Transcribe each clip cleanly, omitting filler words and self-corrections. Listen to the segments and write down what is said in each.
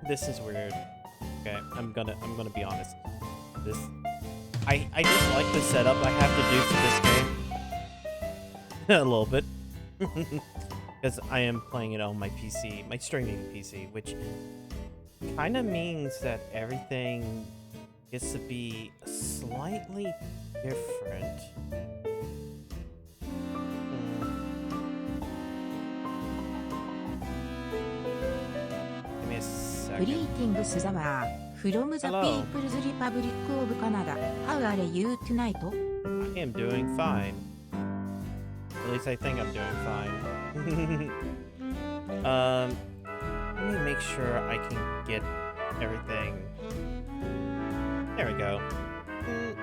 This is weird. Okay, I'm gonna be honest. This I just like the setup I have to do for this game. A little bit. Because I am playing it on my PC, my streaming PC, which kind of means that everything gets to be slightly different. Give me a second. Greetings, Suzama. From the Hello. People's Republic of Canada. How are you tonight? I am doing fine. At least I think I'm doing fine. Let me make sure I can get everything. There we go.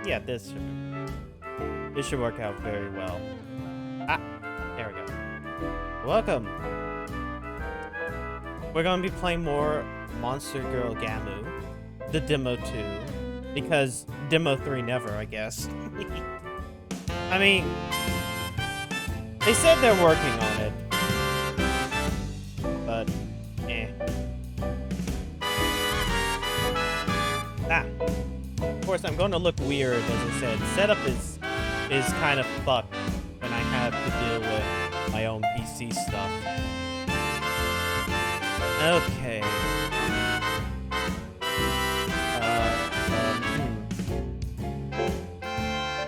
Yeah, this should work out very well. Ah, there we go. Welcome. We're gonna be playing more Monster Girl Gamu, the demo 2, because demo 3 never, I guess. I mean, they said they're working on it, but Of course, I'm going to look weird, as I said. Setup is kind of fucked when I have to deal with my own PC stuff. Okay.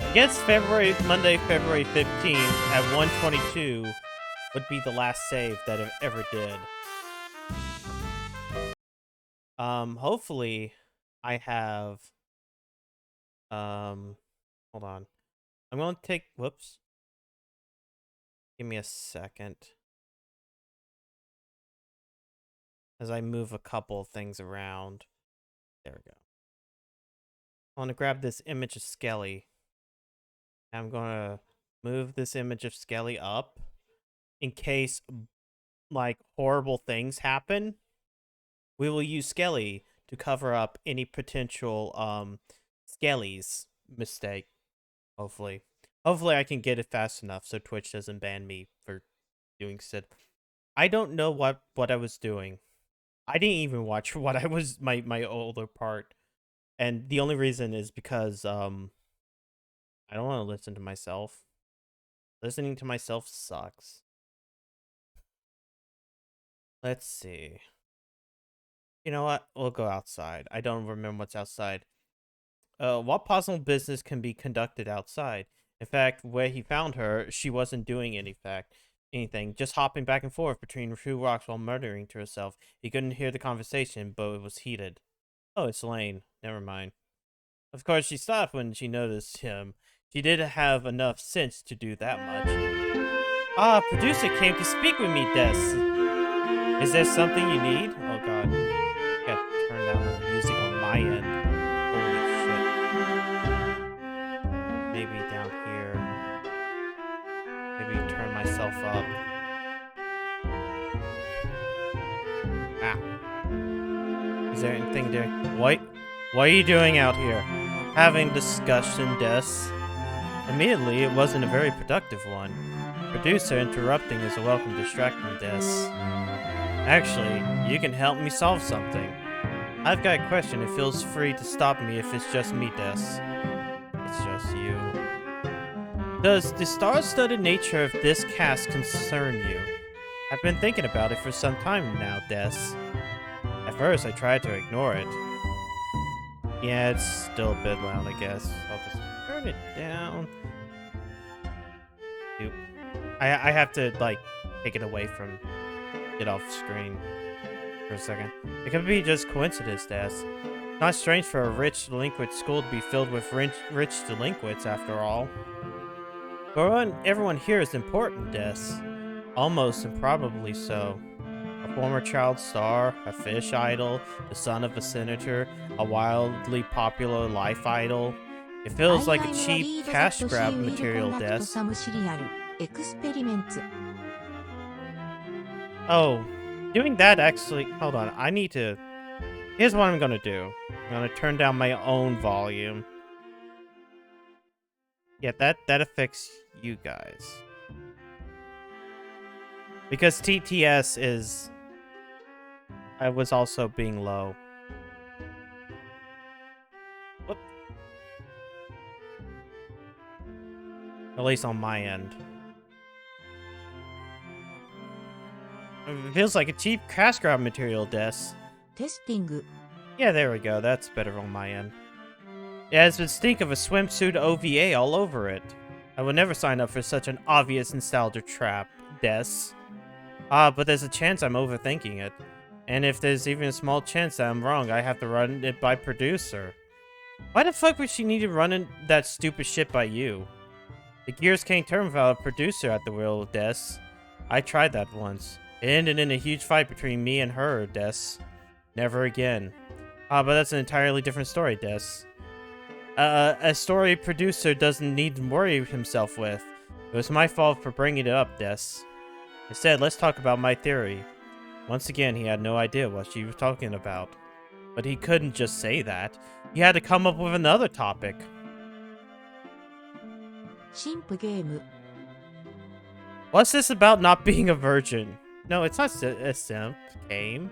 I guess Monday, February 15th at 1:22 would be the last save that I ever did. Hopefully I have, hold on. I'm going to take, whoops. Give me a second. As I move a couple things around. There we go. I want to grab this image of Skelly. I'm going to move this image of Skelly up in case, like, horrible things happen. We will use Skelly to cover up any potential, Skelly's mistake. Hopefully. Hopefully I can get it fast enough so Twitch doesn't ban me for doing so. I don't know what I was doing. I didn't even watch what I was, my older part. And the only reason is because, I don't want to listen to myself. Listening to myself sucks. Let's see. You know what? We'll go outside. I don't remember what's outside. What possible business can be conducted outside? In fact, where he found her, she wasn't doing anything, just hopping back and forth between two rocks while muttering to herself. He couldn't hear the conversation, but it was heated. Oh, it's Lane. Never mind. Of course, she stopped when she noticed him. She didn't have enough sense to do that much. Ah, producer came to speak with me, Des. Is there something you need? Oh god. I gotta turn down the music on my end. Holy shit. Maybe down here. Maybe turn myself up. Ah. Is there anything there? What are you doing out here? Having discussion, Des. Admittedly, it wasn't a very productive one. Producer interrupting is a welcome distraction, Des. Actually, you can help me solve something. I've got a question and feels free to stop me if it's just me, Des. It's just you. Does the star-studded nature of this cast concern you? I've been thinking about it for some time now, Des. At first, I tried to ignore it. Yeah, it's still a bit loud, I guess. I'll just turn it down. Dude. I have to, like, take it away from... get off screen for a second. It could be just coincidence, Des. Not strange for a rich delinquent school to be filled with rich delinquents, after all. But everyone here is important, Des. Almost improbably so. A former child star, a fish idol, the son of a senator, a wildly popular life idol. It feels like a cheap cash grab material, Des. Oh, doing that actually... Hold on, I need to... Here's what I'm gonna do. I'm gonna turn down my own volume. Yeah, that affects you guys. Because TTS is... I was also being low. Whoop. At least on my end. It feels like a cheap cash grab material, Des. テスティング Yeah, there we go. That's better on my end. It has the stink of a swimsuit OVA all over it. I would never sign up for such an obvious nostalgia trap, Des. But there's a chance I'm overthinking it. And if there's even a small chance that I'm wrong, I have to run it by producer. Why the fuck would she need to run that stupid shit by you? The gears can't turn without a producer at the wheel, Des. I tried that once. It ended in a huge fight between me and her, Des. Never again. But that's an entirely different story, Des. A story producer doesn't need to worry himself with. It was my fault for bringing it up, Des. Instead, let's talk about my theory. Once again, he had no idea what she was talking about. But he couldn't just say that. He had to come up with another topic. 神父ゲーム What's this about not being a virgin? No, it's not a simp game.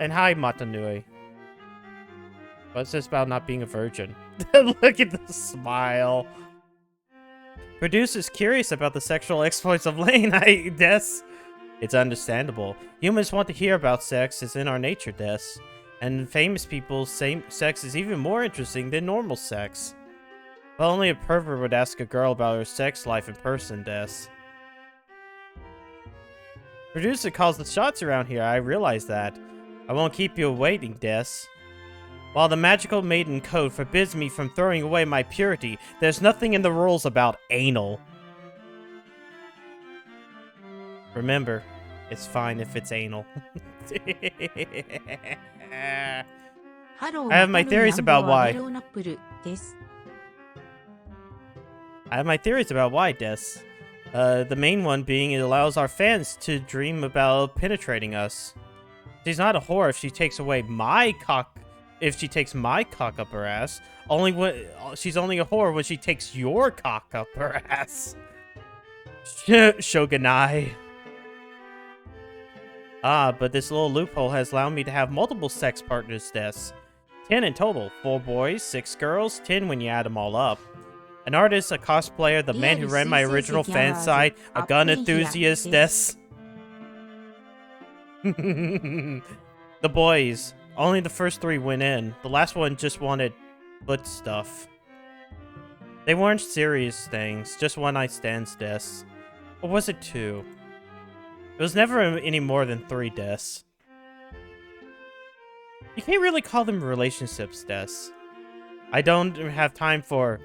And hi, Matanui. What's this about not being a virgin? Look at the smile. Producer's curious about the sexual exploits of Lane, I guess. It's understandable. Humans want to hear about sex. It's in our nature, Des. And famous people's same sex is even more interesting than normal sex. But only a pervert would ask a girl about her sex life in person, Des. Producer calls the shots around here, I realize that. I won't keep you waiting, Des. While the magical maiden code forbids me from throwing away my purity, there's nothing in the rules about anal. Remember, it's fine if it's anal. I have my theories about why. Des. The main one being it allows our fans to dream about penetrating us. She's not a whore if she takes away my cock. If she takes my cock up her ass, she's only a whore when she takes your cock up her ass. Shogunai. But this little loophole has allowed me to have multiple sex partners, Des. 10 in total. 4 boys, 6 girls, 10 when you add them all up. An artist, a cosplayer, the man who ran my original fan site, a gun enthusiast, Des. The boys. Only the first 3 went in. The last one just wanted foot stuff. They weren't serious things, just one-night stands, Des. Or was it 2? It was never any more than 3, Des. You can't really call them relationships, Des. I don't have time for...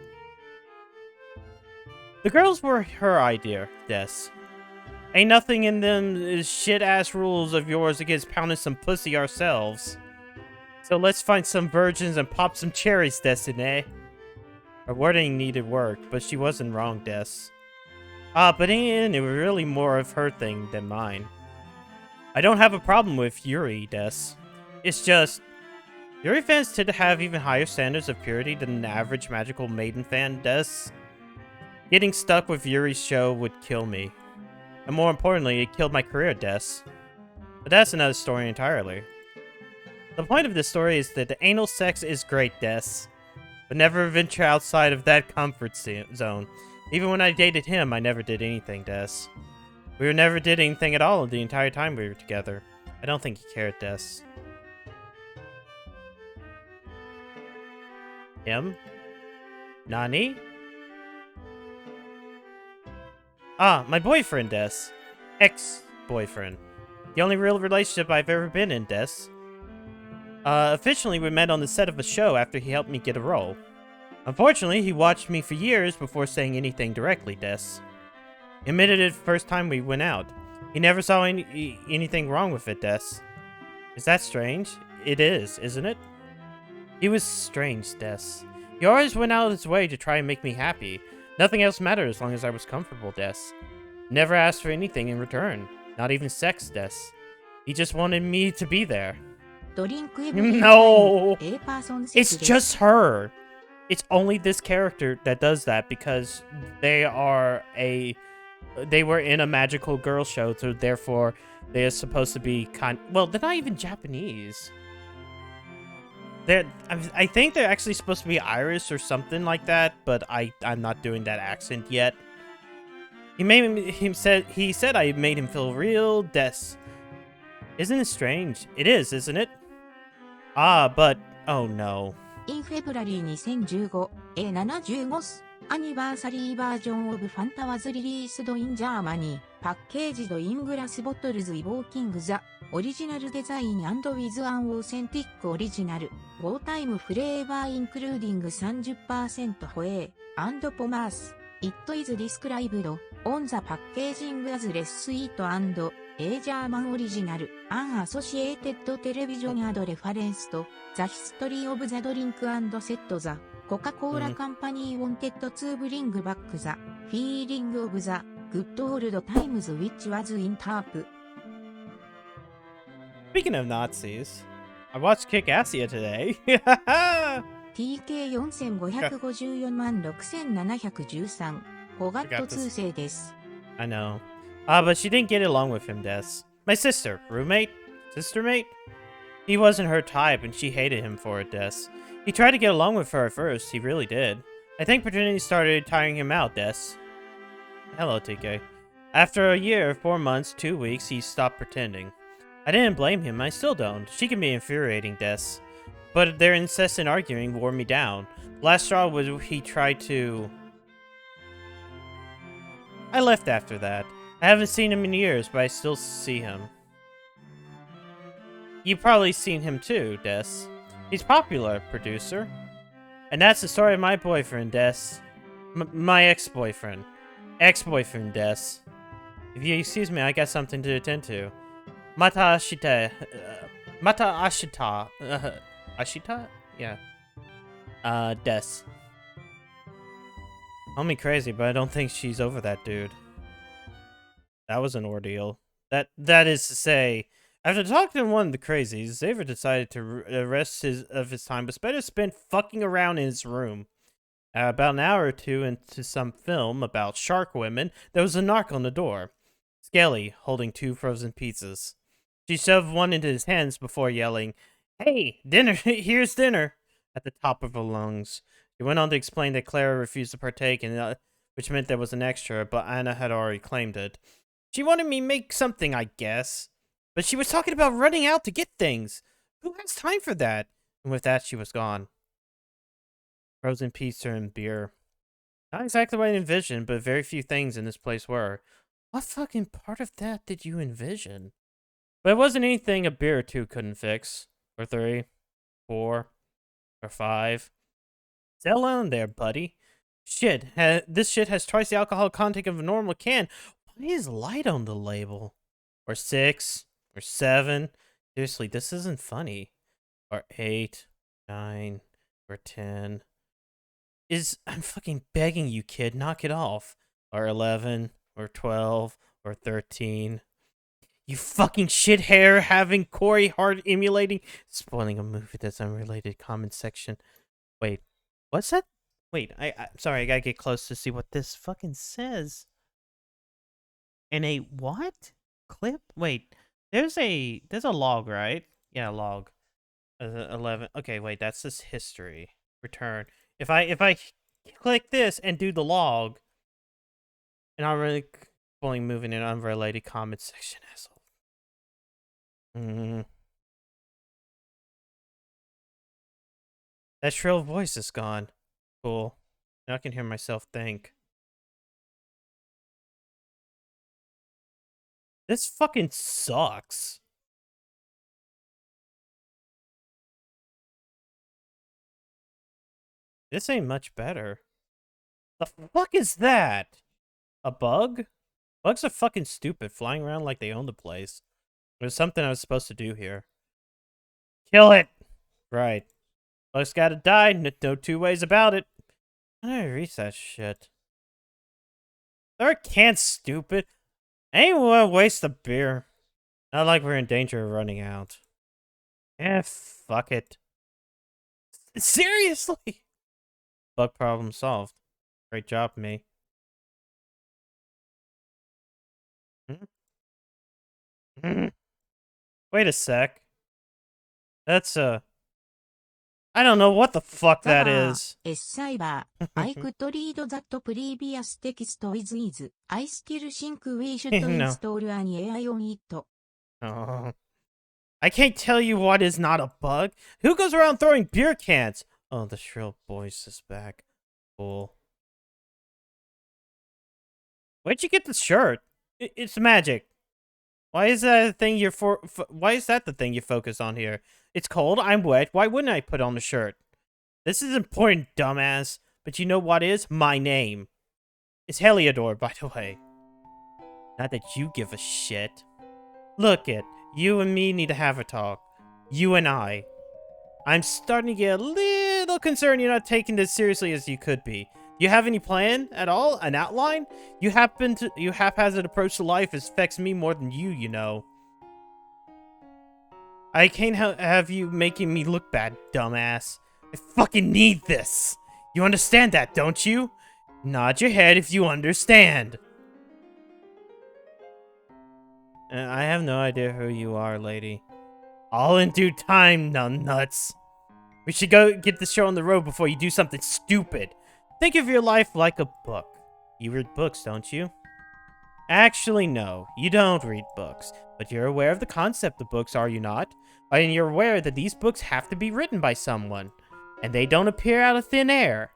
The girls were her idea, Des. Ain't nothing in them shit-ass rules of yours against pounding some pussy ourselves. So let's find some virgins and pop some cherries, Destiny. Her wording needed work, but she wasn't wrong, Des. But in it was really more of her thing than mine. I don't have a problem with Yuri, Des. It's just... Yuri fans tend to have even higher standards of purity than an average magical maiden fan, Des. Getting stuck with Yuri's show would kill me. And more importantly, it killed my career, Des. But that's another story entirely. The point of this story is that the anal sex is great, Des. But never venture outside of that comfort zone. Even when I dated him, I never did anything, Des. We never did anything at all the entire time we were together. I don't think he cared, Des. Him? Nani? My boyfriend, Des. Ex-boyfriend. The only real relationship I've ever been in, Des. Officially, we met on the set of a show after he helped me get a role. Unfortunately, he watched me for years before saying anything directly, Des. He admitted it the first time we went out. He never saw anything wrong with it, Des. Is that strange? It is, isn't it? He was strange, Des. He always went out of his way to try and make me happy. Nothing else mattered as long as I was comfortable, Des. Never asked for anything in return. Not even sex, Des. He just wanted me to be there. No! It's just her! It's only this character that does that because they are a they were in a magical girl show, so therefore they are supposed to be well, they're not even Japanese. I think they're actually supposed to be Irish or something like that, but I'm not doing that accent yet. He said I made him feel real des. Isn't it strange? It is, isn't it? Ah, but oh no. In February 2015, A75 Anniversary Version of Fanta was released in Germany, packaged in glass bottles evoking the original design and with an authentic original wartime flavor including 30% whey and pomace. It is described on the packaging as less sweet and a German original, an associated television ad reference to the history of the drink and set the Coca-Cola Company wanted to bring back the feeling of the good old times which was in tap. Speaking of Nazis, I watched Kick-Assia today. TK45546713 Hogatto 2世です。I know. But she didn't get along with him, Des. My sister. Roommate? Sister mate? He wasn't her type, and she hated him for it, Des. He tried to get along with her at first, he really did. I think pretending started tiring him out, Des. Hello, TK. After a year, 4 months, 2 weeks, he stopped pretending. I didn't blame him, I still don't. She can be infuriating, Des. But their incessant arguing wore me down. Last straw was he tried to... I left after that. I haven't seen him in years, but I still see him. You've probably seen him too, Des. He's popular, producer. And that's the story of my boyfriend, Des. My ex-boyfriend. Ex-boyfriend, Des. If you excuse me, I got something to attend to. Mata Ashita. Mata Ashita. Ashita? Yeah. Des. Call me crazy, but I don't think she's over that dude. That was an ordeal. That is to say, after talking to one of the crazies, Xavier decided to rest of his time, but better spent fucking around in his room. About an hour or two into some film about shark women, there was a knock on the door. Skelly, holding 2 frozen pizzas. She shoved one into his hands before yelling, "Hey, dinner! Here's dinner!" at the top of her lungs. He went on to explain that Clara refused to partake, which meant there was an extra, but Anna had already claimed it. She wanted me to make something, I guess. But she was talking about running out to get things. Who has time for that? And with that, she was gone. Frozen pizza and beer. Not exactly what I envisioned, but very few things in this place were. What fucking part of that did you envision? But it wasn't anything a beer or 2 couldn't fix. Or 3. 4. Or 5. Settle down there, buddy. Shit, this shit has twice the alcohol content of a normal can. Why is light on the label? Or 6. Or 7. Seriously, this isn't funny. Or 8. 9. Or 10. I'm fucking begging you, kid, knock it off. Or 11. Or 12. Or 13. You fucking shit hair having Corey Hart emulating, spoiling a movie that's unrelated. Comment section. Wait, what's that? Wait, I'm sorry, I gotta get close to see what this fucking says. In a what? Clip? Wait, there's a log, right? Yeah, log. 11. Okay, wait, that's just history. Return. If I click this and do the log, and I'm really spoiling moving in unrelated comment section, asshole. That shrill voice is gone. Cool. Now I can hear myself think. This fucking sucks. This ain't much better. The fuck is that? A bug? Bugs are fucking stupid, flying around like they own the place. There's something I was supposed to do here. Kill it! Right. Bugs gotta die, no 2 ways about it. How did I reach that shit? There can't, stupid. I ain't wanna waste the beer. Not like we're in danger of running out. Eh, fuck it. Seriously? Bug problem solved. Great job, me. Wait a sec. That's I don't know what the fuck that is. Cyber. I could read that previous text with ease. I still think we should No. install an AI on it. Oh. I can't tell you what is not a bug. Who goes around throwing beer cans? Oh, the shrill voice is back. Cool. Where'd you get the shirt? It's magic. Why is that the thing why is that the thing you focus on here? It's cold, I'm wet, why wouldn't I put on a shirt? This is important, dumbass. But you know what is? My name. It's Heliodor, by the way. Not that you give a shit. Look it, you and me need to have a talk. You and I. I'm starting to get a little concerned you're not taking this seriously as you could be. Do you have any plan at all? An outline? Your haphazard approach to life affects me more than you know. I can't have you making me look bad, dumbass. I fucking need this. You understand that, don't you? Nod your head if you understand. I have no idea who you are, lady. All in due time, nuts. We should go get the show on the road before you do something stupid. Think of your life like a book. You read books, don't you? Actually, no. You don't read books. But you're aware of the concept of books, are you not? And you're aware that these books have to be written by someone. And they don't appear out of thin air.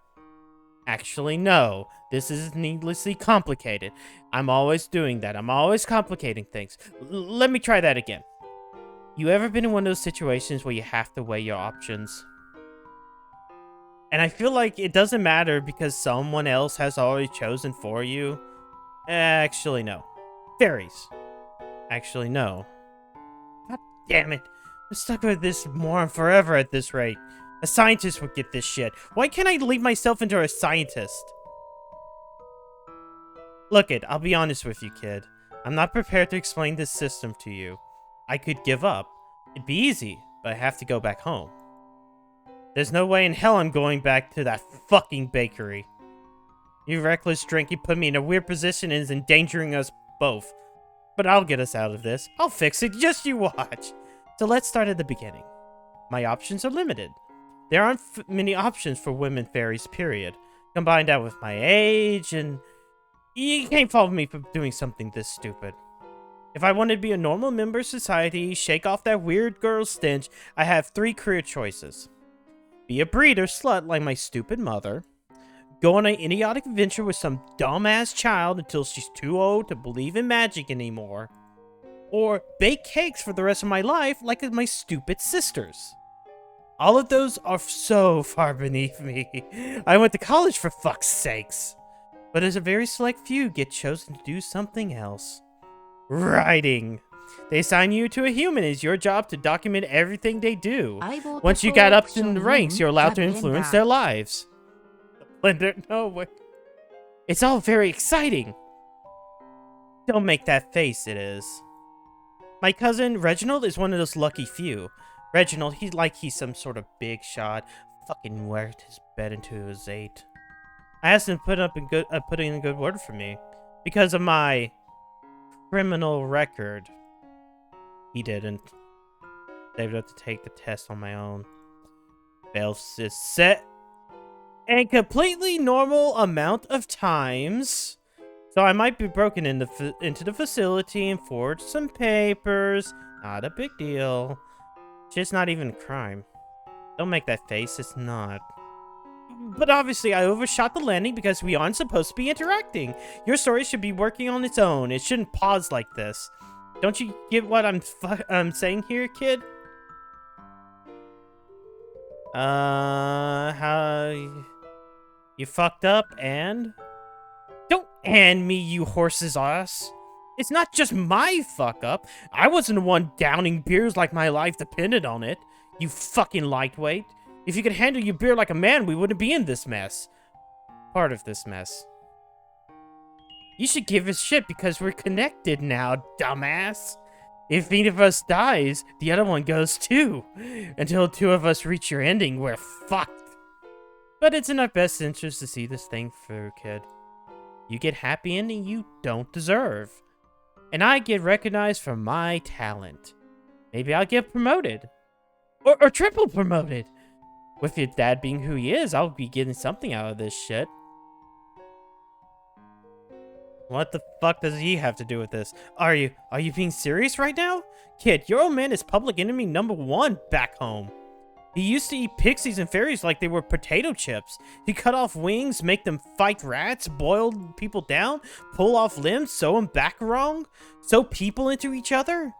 Actually, no. This is needlessly complicated. I'm always doing that. I'm always complicating things. Let me try that again. You ever been in one of those situations where you have to weigh your options? And I feel like it doesn't matter because someone else has already chosen for you. Actually, no. Fairies. Actually, no. God damn it. I'm stuck with this moron forever at this rate. A scientist would get this shit. Why can't I leave myself into a scientist? Look it, I'll be honest with you, kid. I'm not prepared to explain this system to you. I could give up. It'd be easy, but I have to go back home. There's no way in hell I'm going back to that fucking bakery. Your reckless drinking put me in a weird position and is endangering us both. But I'll get us out of this. I'll fix it, just you watch. So let's start at the beginning. My options are limited. There aren't many options for women fairies, period. Combine that with my age, and you can't fault me for doing something this stupid. If I wanted to be a normal member of society, shake off that weird girl stench, I have 3 career choices. Be a breeder slut like my stupid mother. Go on an idiotic adventure with some dumbass child until she's too old to believe in magic anymore. Or bake cakes for the rest of my life like my stupid sisters. All of those are so far beneath me. I went to college for fuck's sakes. But as a very select few get chosen to do something else. Writing. They assign you to a human. It's your job to document everything they do. Once you got up in the ranks, you're allowed to influence their lives. Blender, no way. It's all very exciting. Don't make that face, it is. My cousin, Reginald, is one of those lucky few. Reginald, he's some sort of big shot. Fucking worked his bed into his 8. I asked him to put in a good word for me. Because of my criminal record. He didn't. I would have to take the test on my own. Failed is set a completely normal amount of times. So I might be broken into the facility and forged some papers. Not a big deal. Just not even a crime. Don't make that face, it's not. But obviously I overshot the landing because we aren't supposed to be interacting. Your story should be working on its own. It shouldn't pause like this. Don't you get what I'm saying here, kid? How you fucked up and don't and me, you horse's ass. It's not just my fuck up. I wasn't the one downing beers like my life depended on it. You fucking lightweight. If you could handle your beer like a man, we wouldn't be in this mess. Part of this mess. You should give a shit because we're connected now, dumbass. If either of us dies, the other one goes too. Until 2 of us reach your ending, we're fucked. But it's in our best interest to see this thing through, kid. You get happy ending you don't deserve. and I get recognized for my talent. Maybe I'll get promoted. Or triple promoted. With your dad being who he is, I'll be getting something out of this shit. What the fuck does he have to do with this? Are you being serious right now? Kid, your old man is public enemy #1 back home. He used to eat pixies and fairies like they were potato chips. He cut off wings, make them fight rats, boil people down, pull off limbs, sew them back wrong, sew people into each other.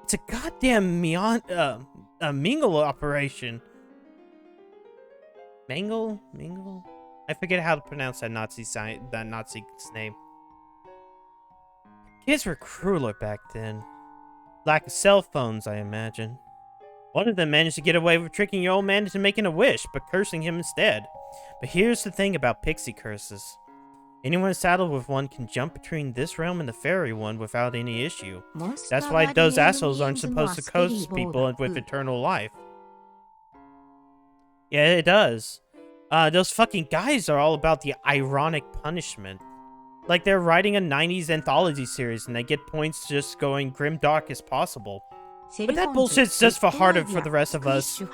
It's a goddamn mingle operation. Mingle? I forget how to pronounce that Nazi's name. Kids were crueler back then. Lack of cell phones, I imagine. One of them managed to get away with tricking your old man into making a wish, but cursing him instead. But here's the thing about pixie curses. Anyone saddled with one can jump between this realm and the fairy one without any issue. That's why those assholes aren't supposed to curse people with eternal life. Yeah, it does. Those fucking guys are all about the ironic punishment. Like they're writing a 90s anthology series and they get points just going grim dark as possible. But that bullshit's just harder for the rest of us. Do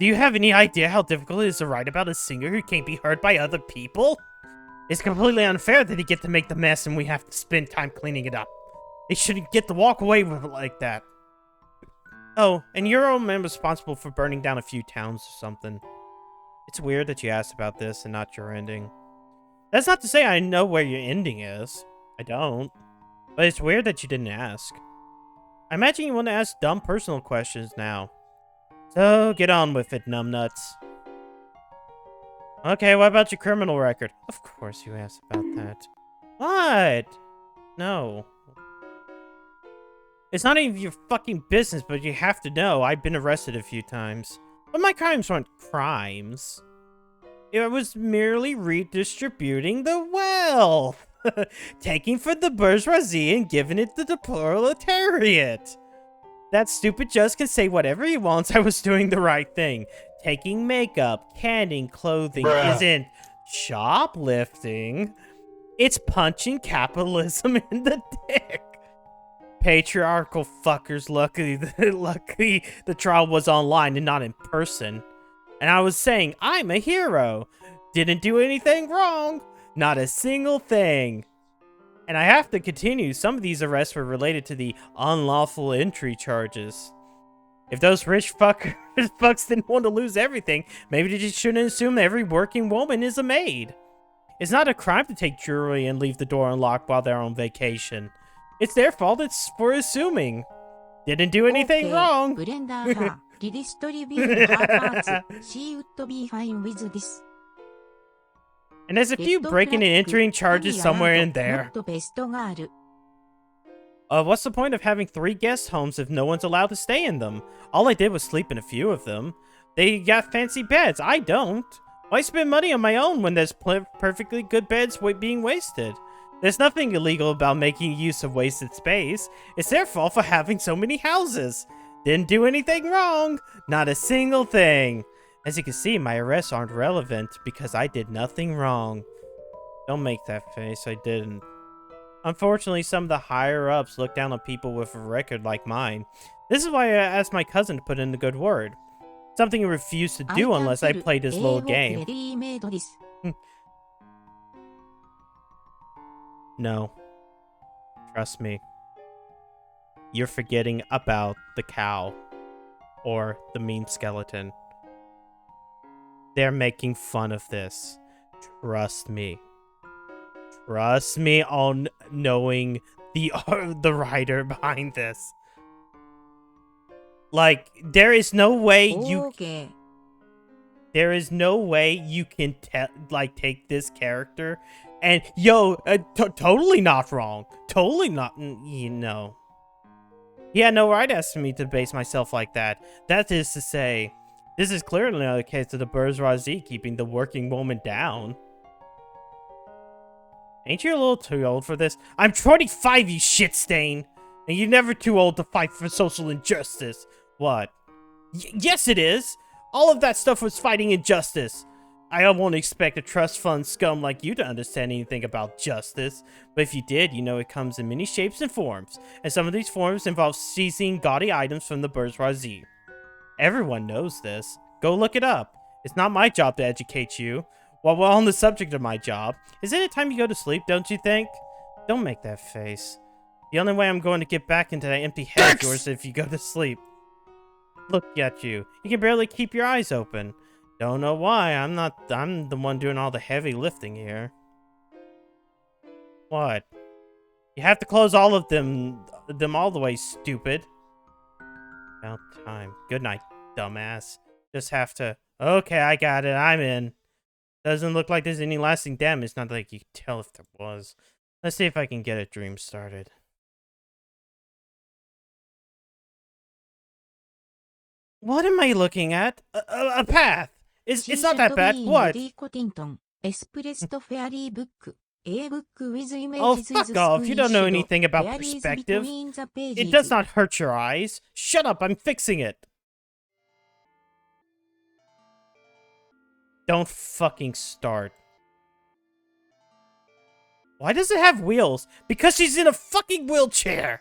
you have any idea how difficult it is to write about a singer who can't be heard by other people? It's completely unfair that he gets to make the mess and we have to spend time cleaning it up. They shouldn't get to walk away with it like that. Oh, and your old man responsible for burning down a few towns or something. It's weird that you asked about this and not your ending. That's not to say I know where your ending is. I don't. But it's weird that you didn't ask. I imagine you want to ask dumb personal questions now. So, get on with it, numbnuts. Okay, what about your criminal record? Of course you asked about that. What? No. It's not even your fucking business, but you have to know I've been arrested a few times. But my crimes weren't crimes. It was merely redistributing the wealth. Taking from the bourgeoisie and giving it to the proletariat. That stupid just can say whatever he wants. I was doing the right thing. Taking makeup, canning, clothing isn't shoplifting. It's punching capitalism in the dick. Patriarchal fuckers. Luckily the trial was online and not in person. And I was saying, I'm a hero. Didn't do anything wrong. Not a single thing. And I have to continue. Some of these arrests were related to the unlawful entry charges. If those rich fucks didn't want to lose everything, maybe they just shouldn't assume every working woman is a maid. It's not a crime to take jewelry and leave the door unlocked while they're on vacation. It's their fault for assuming. Didn't do anything wrong. And there's a few breaking and entering charges somewhere in there. What's the point of having 3 guest homes if no one's allowed to stay in them? All I did was sleep in a few of them. They got fancy beds. I don't. Why spend money on my own when there's perfectly good beds being wasted? There's nothing illegal about making use of wasted space. It's their fault for having so many houses. Didn't do anything wrong. Not a single thing. As you can see, my arrests aren't relevant because I did nothing wrong. Don't make that face, I didn't. Unfortunately, some of the higher-ups look down on people with a record like mine. This is why I asked my cousin to put in the good word. Something he refused to do unless I played his little game. No. Trust me. You're forgetting about the cow. Or the mean skeleton. They're making fun of this. Trust me. Trust me on knowing the writer behind this. Like, there is no way you... There is no way you can, take this character and... Yo, totally not wrong. Totally not... You know. He had no right asking me to base myself like that. That is to say... This is clearly not the case of the bourgeoisie keeping the working woman down. Ain't you a little too old for this? I'm 25, you shit stain! And you're never too old to fight for social injustice. What? Yes, it is! All of that stuff was fighting injustice. I won't expect a trust fund scum like you to understand anything about justice, but if you did, you know it comes in many shapes and forms, and some of these forms involve seizing gaudy items from the bourgeoisie. Everyone knows this. Go look it up. It's not my job to educate you. While we're on the subject of my job, isn't it time you go to sleep, don't you think? Don't make that face. The only way I'm going to get back into that empty head of yours is if you go to sleep. Look at you. You can barely keep your eyes open. Don't know why. I'm the one doing all the heavy lifting here. What? You have to close all of them all the way, stupid. About time. Good night, dumbass. Just have to... Okay, I got it. I'm in. Doesn't look like there's any lasting damage. Not like you can tell if there was. Let's see if I can get a dream started. What am I looking at? A path! It's not that bad. What? Oh, fuck off. You don't know anything about perspective. It does not hurt your eyes. Shut up, I'm fixing it. Don't fucking start. Why does it have wheels? Because she's in a fucking wheelchair.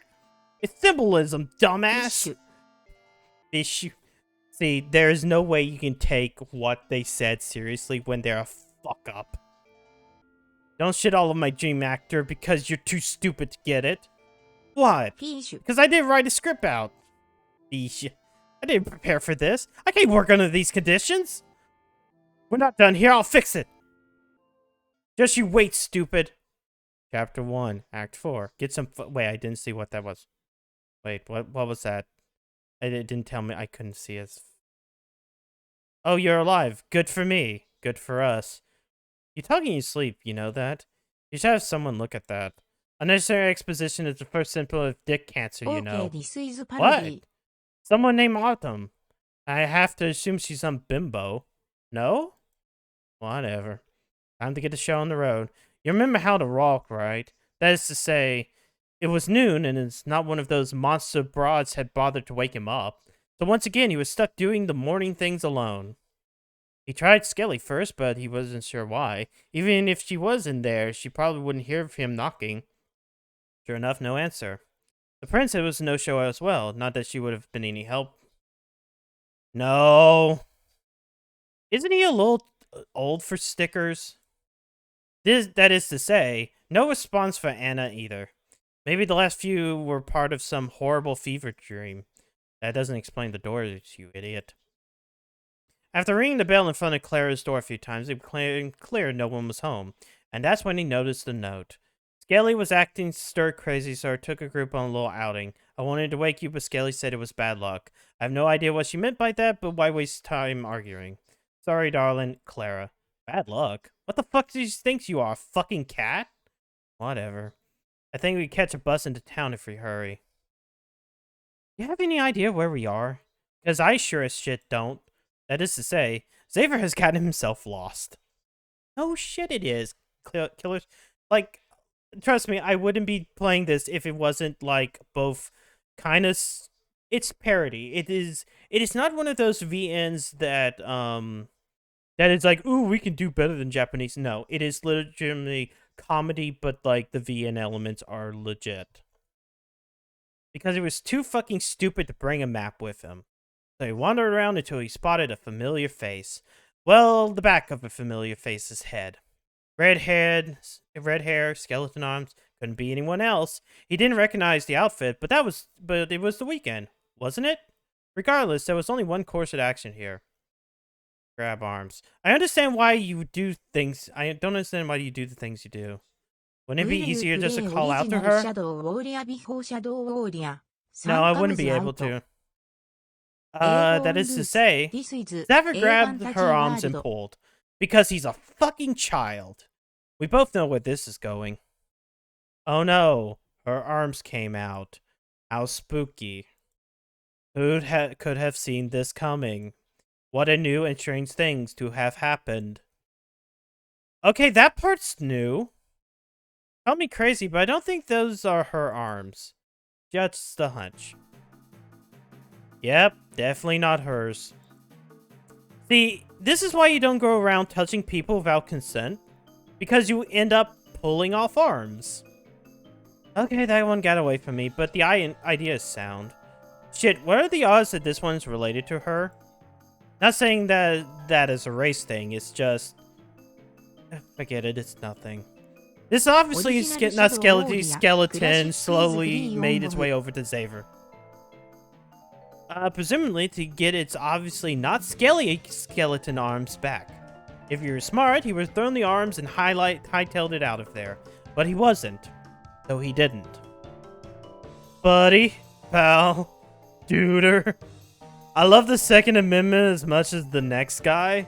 It's symbolism, dumbass. Issue. See, there is no way you can take what they said seriously when they're a fuck up. Don't shit all of my dream actor because you're too stupid to get it. What? Because I didn't write a script out. I didn't prepare for this. I can't work under these conditions. We're not done here. I'll fix it. Just you wait, stupid. Chapter 1, Act 4. Get some... Wait, I didn't see what that was. Wait, what was that? It didn't tell me. I couldn't see it. Oh, you're alive. Good for me. Good for us. You talk in your sleep, you know that? You should have someone look at that. Unnecessary exposition is the first symptom of dick cancer, you know. What? Someone named Autumn. I have to assume she's some bimbo. No? Whatever. Time to get the show on the road. You remember how to walk, right? That is to say, it was noon, and it's not one of those monster broads had bothered to wake him up. So once again, he was stuck doing the morning things alone. He tried Skelly first, but he wasn't sure why. Even if she was in there, she probably wouldn't hear of him knocking. Sure enough, no answer. The princess was a no-show as well. Not that she would have been any help. No. Isn't he a little old for stickers? That is to say, no response for Anna either. Maybe the last few were part of some horrible fever dream. That doesn't explain the doors, you idiot. After ringing the bell in front of Clara's door a few times, it became clear no one was home, and that's when he noticed the note. Skelly was acting stir-crazy, so I took a group on a little outing. I wanted to wake you, but Skelly said it was bad luck. I have no idea what she meant by that, but why waste time arguing? Sorry, darling, Clara. Bad luck? What the fuck do you think you are, a fucking cat? Whatever. I think we catch a bus into town if we hurry. You have any idea where we are? Because I sure as shit don't. That is to say, Xavier has gotten himself lost. Oh shit it is, killers. Like, trust me, I wouldn't be playing this if it wasn't, like, both kind of... It's parody. It is not one of those VNs that, that is like, ooh, we can do better than Japanese. No, it is legitimately comedy, but, like, the VN elements are legit. Because it was too fucking stupid to bring a map with him. So he wandered around until he spotted a familiar face. Well, the back of a familiar face's head. Red hair, skeleton arms, couldn't be anyone else. He didn't recognize the outfit, but it was the weekend, wasn't it? Regardless, there was only one course of action here. Grab arms. I understand why you do things. I don't understand why you do the things you do. Wouldn't it be easier just to call out to her? No, I wouldn't be able to. That is to say, Xavier grabbed her arms and pulled. Because he's a fucking child. We both know where this is going. Oh no, her arms came out. How spooky. Who could have seen this coming? What a new and strange things to have happened. Okay, that part's new. Call me crazy, but I don't think those are her arms. Just a hunch. Yep, definitely not hers. See, this is why you don't go around touching people without consent. Because you end up pulling off arms. Okay, that one got away from me, but the idea is sound. Shit, what are the odds that this one's related to her? Not saying that that is a race thing, it's just... Forget it, it's nothing. This obviously is not skeleton slowly made its way over to Xavier. Presumably to get its obviously not Skelly skeleton arms back. If he were smart, he would have thrown the arms and hightailed it out of there. But he wasn't. So he didn't. Buddy, pal, duder. I love the Second Amendment as much as the next guy.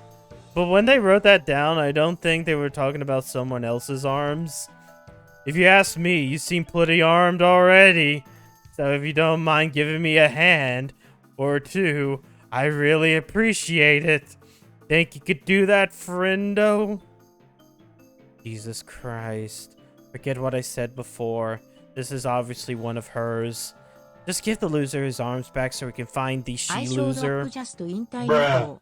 But when they wrote that down, I don't think they were talking about someone else's arms. If you ask me, you seem pretty armed already. So if you don't mind giving me a hand or two, I really appreciate it. Think you could do that, friendo? Jesus Christ. Forget what I said before. This is obviously one of hers. Just give the loser his arms back so we can find the she-loser. Bruh.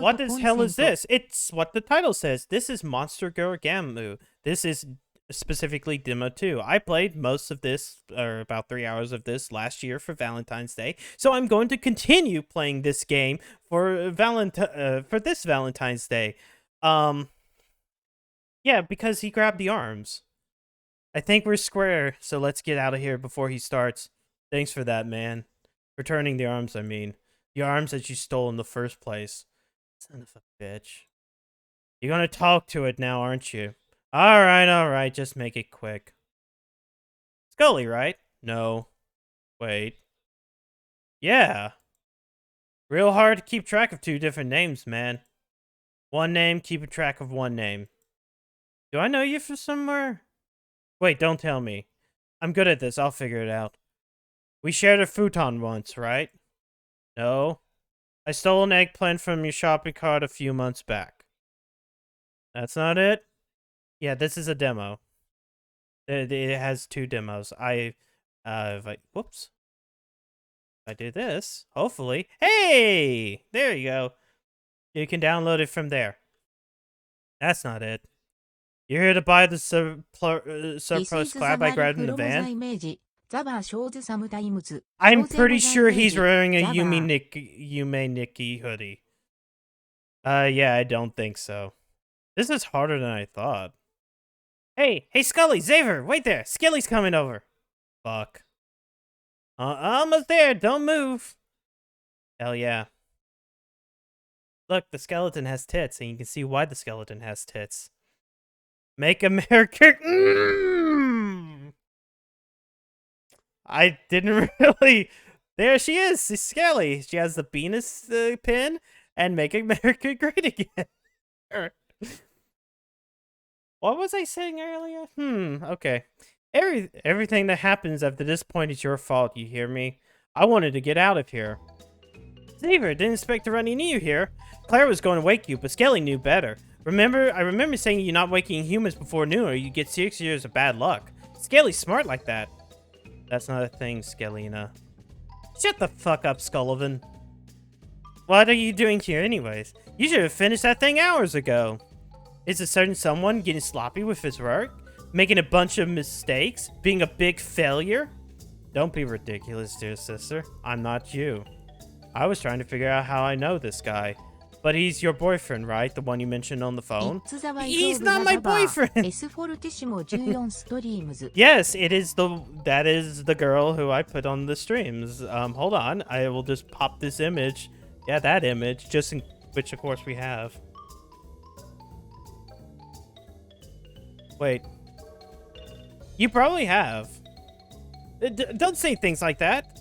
What the hell is this? It's what the title says. This is Monster Girl Gamu. This is specifically Demo 2. I played most of this, or about 3 hours of this last year for Valentine's Day. So I'm going to continue playing this game for this Valentine's Day. Yeah, because he grabbed the arms. I think we're square, so let's get out of here before he starts. Thanks for that, man. Returning the arms, I mean. The arms that you stole in the first place. Son of a bitch. You're gonna talk to it now, aren't you? Alright, just make it quick. Skelly, right? No. Wait. Yeah. Real hard to keep track of 2 different names, man. One name, keeping track of one name. Do I know you from somewhere? Wait, don't tell me. I'm good at this, I'll figure it out. We shared a futon once, right? No. I stole an eggplant from your shopping cart a few months back. That's not it? Yeah, this is a demo. It has 2 demos. Whoops. If I do this, hopefully. Hey! There you go. You can download it from there. That's not it. You're here to buy the surplus clap I grabbed in the van? I'm pretty sure he's wearing a Yume Nikki hoodie. Yeah, I don't think so. This is harder than I thought. Hey, Scully, Xavier, wait there. Skelly's coming over. Fuck. Almost there, don't move. Hell yeah. Look, the skeleton has tits, and you can see why the skeleton has tits. Make America... I didn't really... There she is, she's Skelly. She has the penis pin, and Make America Great Again. What was I saying earlier? Okay. Everything that happens after this point is your fault, you hear me? I wanted to get out of here. Xavier, didn't expect to run into you here. Clara was going to wake you, but Skelly knew better. I remember saying you're not waking humans before noon or you get 6 years of bad luck. Skelly's smart like that. That's not a thing, Skellina. Shut the fuck up, Scullivan. What are you doing here anyways? You should have finished that thing hours ago. Is a certain someone getting sloppy with his work? Making a bunch of mistakes? Being a big failure? Don't be ridiculous, dear sister. I'm not you. I was trying to figure out how I know this guy. But he's your boyfriend, right? The one you mentioned on the phone? He's not my boyfriend! Yes, that is the girl who I put on the streams. Hold on. I will just pop this image. Yeah, that image. Which, of course, we have. Wait. You probably have. Don't say things like that.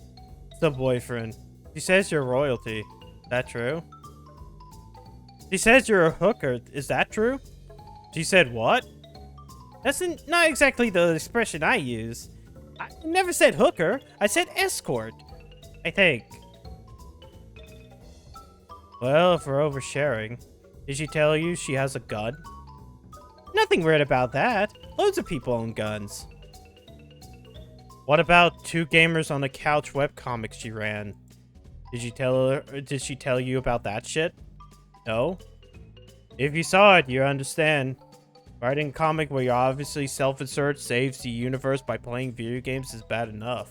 It's the boyfriend. She says you're royalty. Is that true? She says you're a hooker. Is that true? She said what? That's not exactly the expression I use. I never said hooker. I said escort. I think. Well, if we're oversharing, did she tell you she has a gun? Nothing weird about that. Loads of people own guns. What about 2 gamers on the couch webcomics she ran? Did she tell you about that shit? No? If you saw it, you understand. Writing a comic where you obviously self-insert saves the universe by playing video games is bad enough.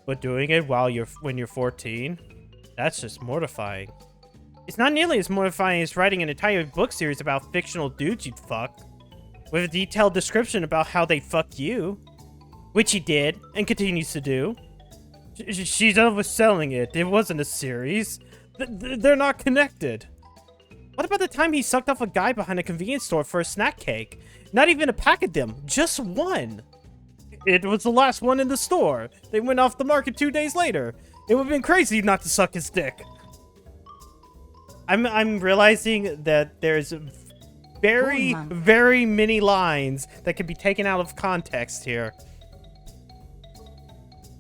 But doing it when you're 14? That's just mortifying. It's not nearly as mortifying as writing an entire book series about fictional dudes you'd fuck. With a detailed description about how they'd fuck you. Which he did, and continues to do. She's overselling it. It wasn't a series. They're not connected. What about the time he sucked off a guy behind a convenience store for a snack cake? Not even a pack of them, just one. It was the last one in the store. They went off the market 2 days later. It would have been crazy not to suck his dick. I'm realizing that there's very, very many lines that can be taken out of context here.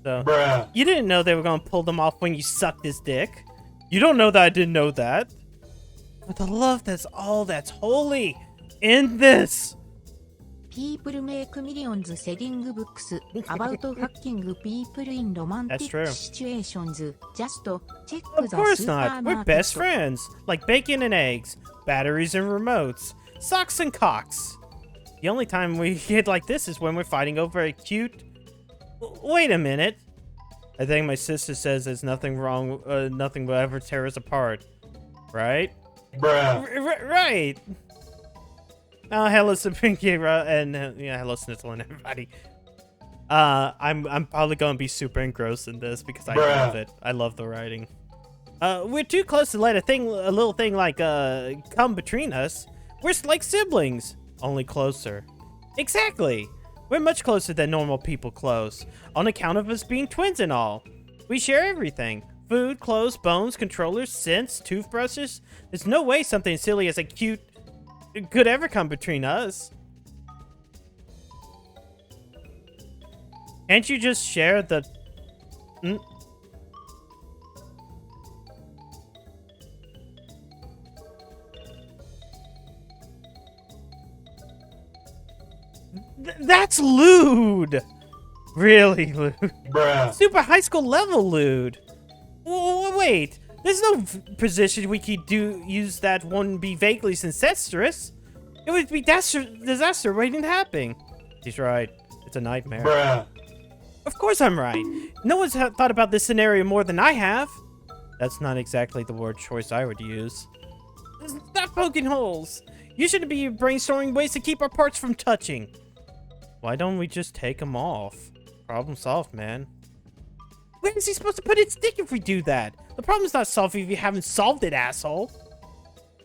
So, bruh. You didn't know they were gonna pull them off when you sucked his dick. You don't know that I didn't know that. But the love that's all that's holy in this. People make millions selling books about fucking people in romantic situations. Just check of course not. We're best friends. Like bacon and eggs, batteries and remotes, socks and cocks. The only time we get like this is when we're fighting over a cute... Wait a minute. I think my sister says there's nothing wrong, nothing will ever tear us apart. Right? Bruh. Right. Oh, hello, Kira, and yeah, hello, Snitzel and everybody. I'm probably gonna be super engrossed in this because I love it. I love the writing. We're too close to let a little thing like come between us. We're like siblings, only closer. Exactly. We're much closer than normal people close, on account of us being twins and all. We share everything. Food, clothes, bones, controllers, scents, toothbrushes. There's no way something silly as a cute could ever come between us. Can't you just share the... That's lewd! Really lewd. Bruh. Super high school level lewd. Wait, there's no position we could use that wouldn't be vaguely incestuous. It would be disaster waiting to happen. He's right. It's a nightmare. Bruh. Of course I'm right. No one's thought about this scenario more than I have. That's not exactly the word choice I would use. Stop poking holes. You shouldn't be brainstorming ways to keep our parts from touching. Why don't we just take them off? Problem solved, man. Where is he supposed to put his dick if we do that? The problem's not solved if you haven't solved it, asshole.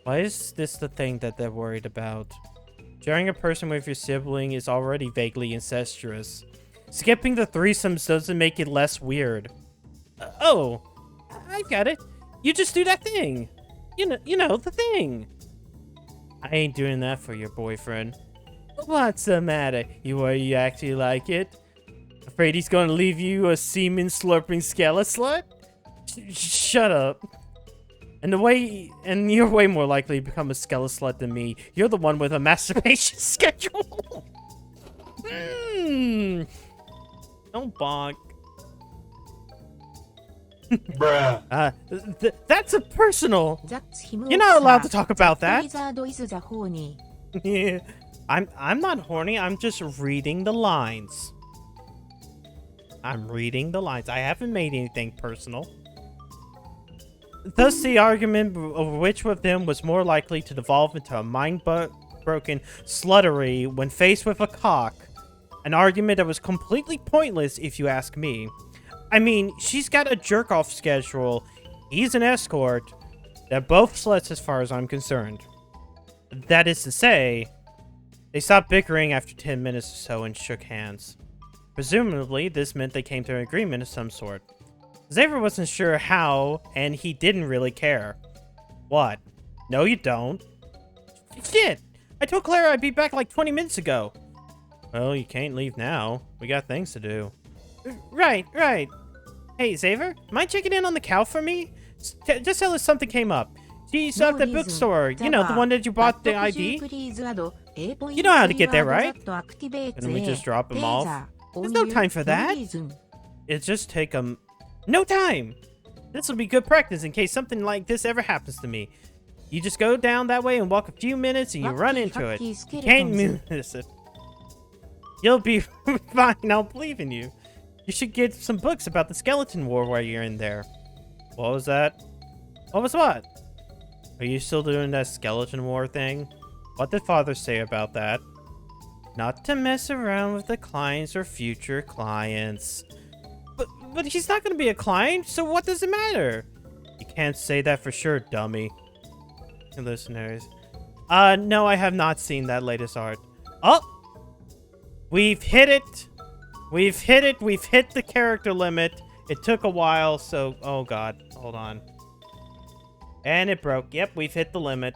Why is this the thing that they're worried about? Sharing a person with your sibling is already vaguely incestuous. Skipping the threesomes doesn't make it less weird. Oh, I got it. You just do that thing. You know, the thing. I ain't doing that for your boyfriend. What's the matter? You actually like it? Afraid he's gonna leave you a semen slurping skella slut? Shut up. And you're way more likely to become a skella slut than me. You're the one with a masturbation schedule. Don't bonk. Bruh. That's a personal. You're not allowed to talk about that. Yeah. I'm not horny. I'm just reading the lines. I'm reading the lines. I haven't made anything personal. Thus, the argument of which of them was more likely to devolve into a mind-broken sluttery when faced with a cock. An argument that was completely pointless if you ask me. I mean, she's got a jerk-off schedule. He's an escort. They're both sluts as far as I'm concerned. That is to say, they stopped bickering after 10 minutes or so and shook hands. Presumably, this meant they came to an agreement of some sort. Xavier wasn't sure how, and he didn't really care. What? No, you don't. Shit! I told Clara I'd be back like 20 minutes ago. Well, you can't leave now. We got things to do. Right. Hey, Xavier, mind checking in on the cow for me? Just tell us something came up. She's at the bookstore. You know, the one that you bought the ID? You know how to get there, right? Can we just drop him off? There's no time for that. It just take no time. This will be good practice in case something like this ever happens to me. You just go down that way and walk a few minutes and you run into it. You can't miss it. You'll be fine, I'll believe in you. You should get some books about the skeleton war while you're in there. What was that? What was what? Are you still doing that skeleton war thing? What did Father say about that? Not to mess around with the clients or future clients. But he's not going to be a client, so what does it matter? You can't say that for sure, dummy. Listeners. No, I have not seen that latest art. Oh! We've hit it! We've hit it! We've hit the character limit. It took a while, so... Oh, God. Hold on. And it broke. Yep, we've hit the limit.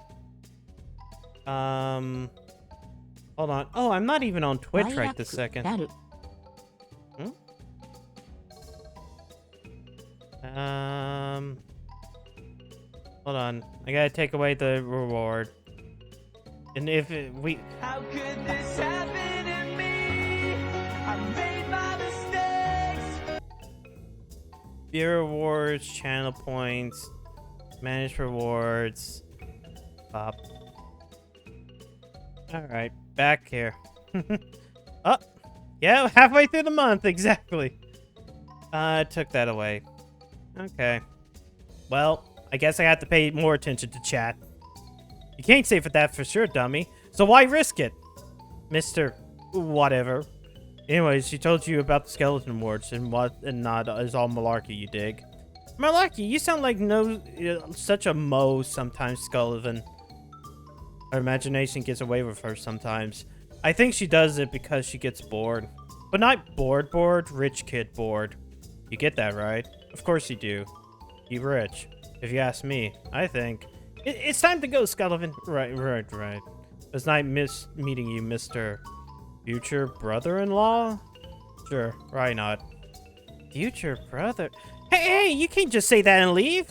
Hold on. Oh, I'm not even on Twitch right this second. Hold on. I gotta take away the reward. And if we... How could this happen to me? I made my mistakes. View rewards, channel points, manage rewards. Pop. Alright, back here. Oh! Yeah, halfway through the month, exactly. I took that away. Okay. Well, I guess I have to pay more attention to chat. You can't say for that for sure, dummy. So why risk it? Mr. Whatever. Anyways, she told you about the skeleton wards and what and not is all malarkey, you dig? Malarkey, you sound like such a mo sometimes, Scullivan. Her imagination gets away with her sometimes. I think she does it because she gets bored. But not bored, rich kid bored. You get that, right? Of course you do. You rich. If you ask me, I think. It's time to go, Scullivan. Right. It was nice meeting you, Mr. Future brother-in-law? Sure, why not? Future brother? Hey, you can't just say that and leave!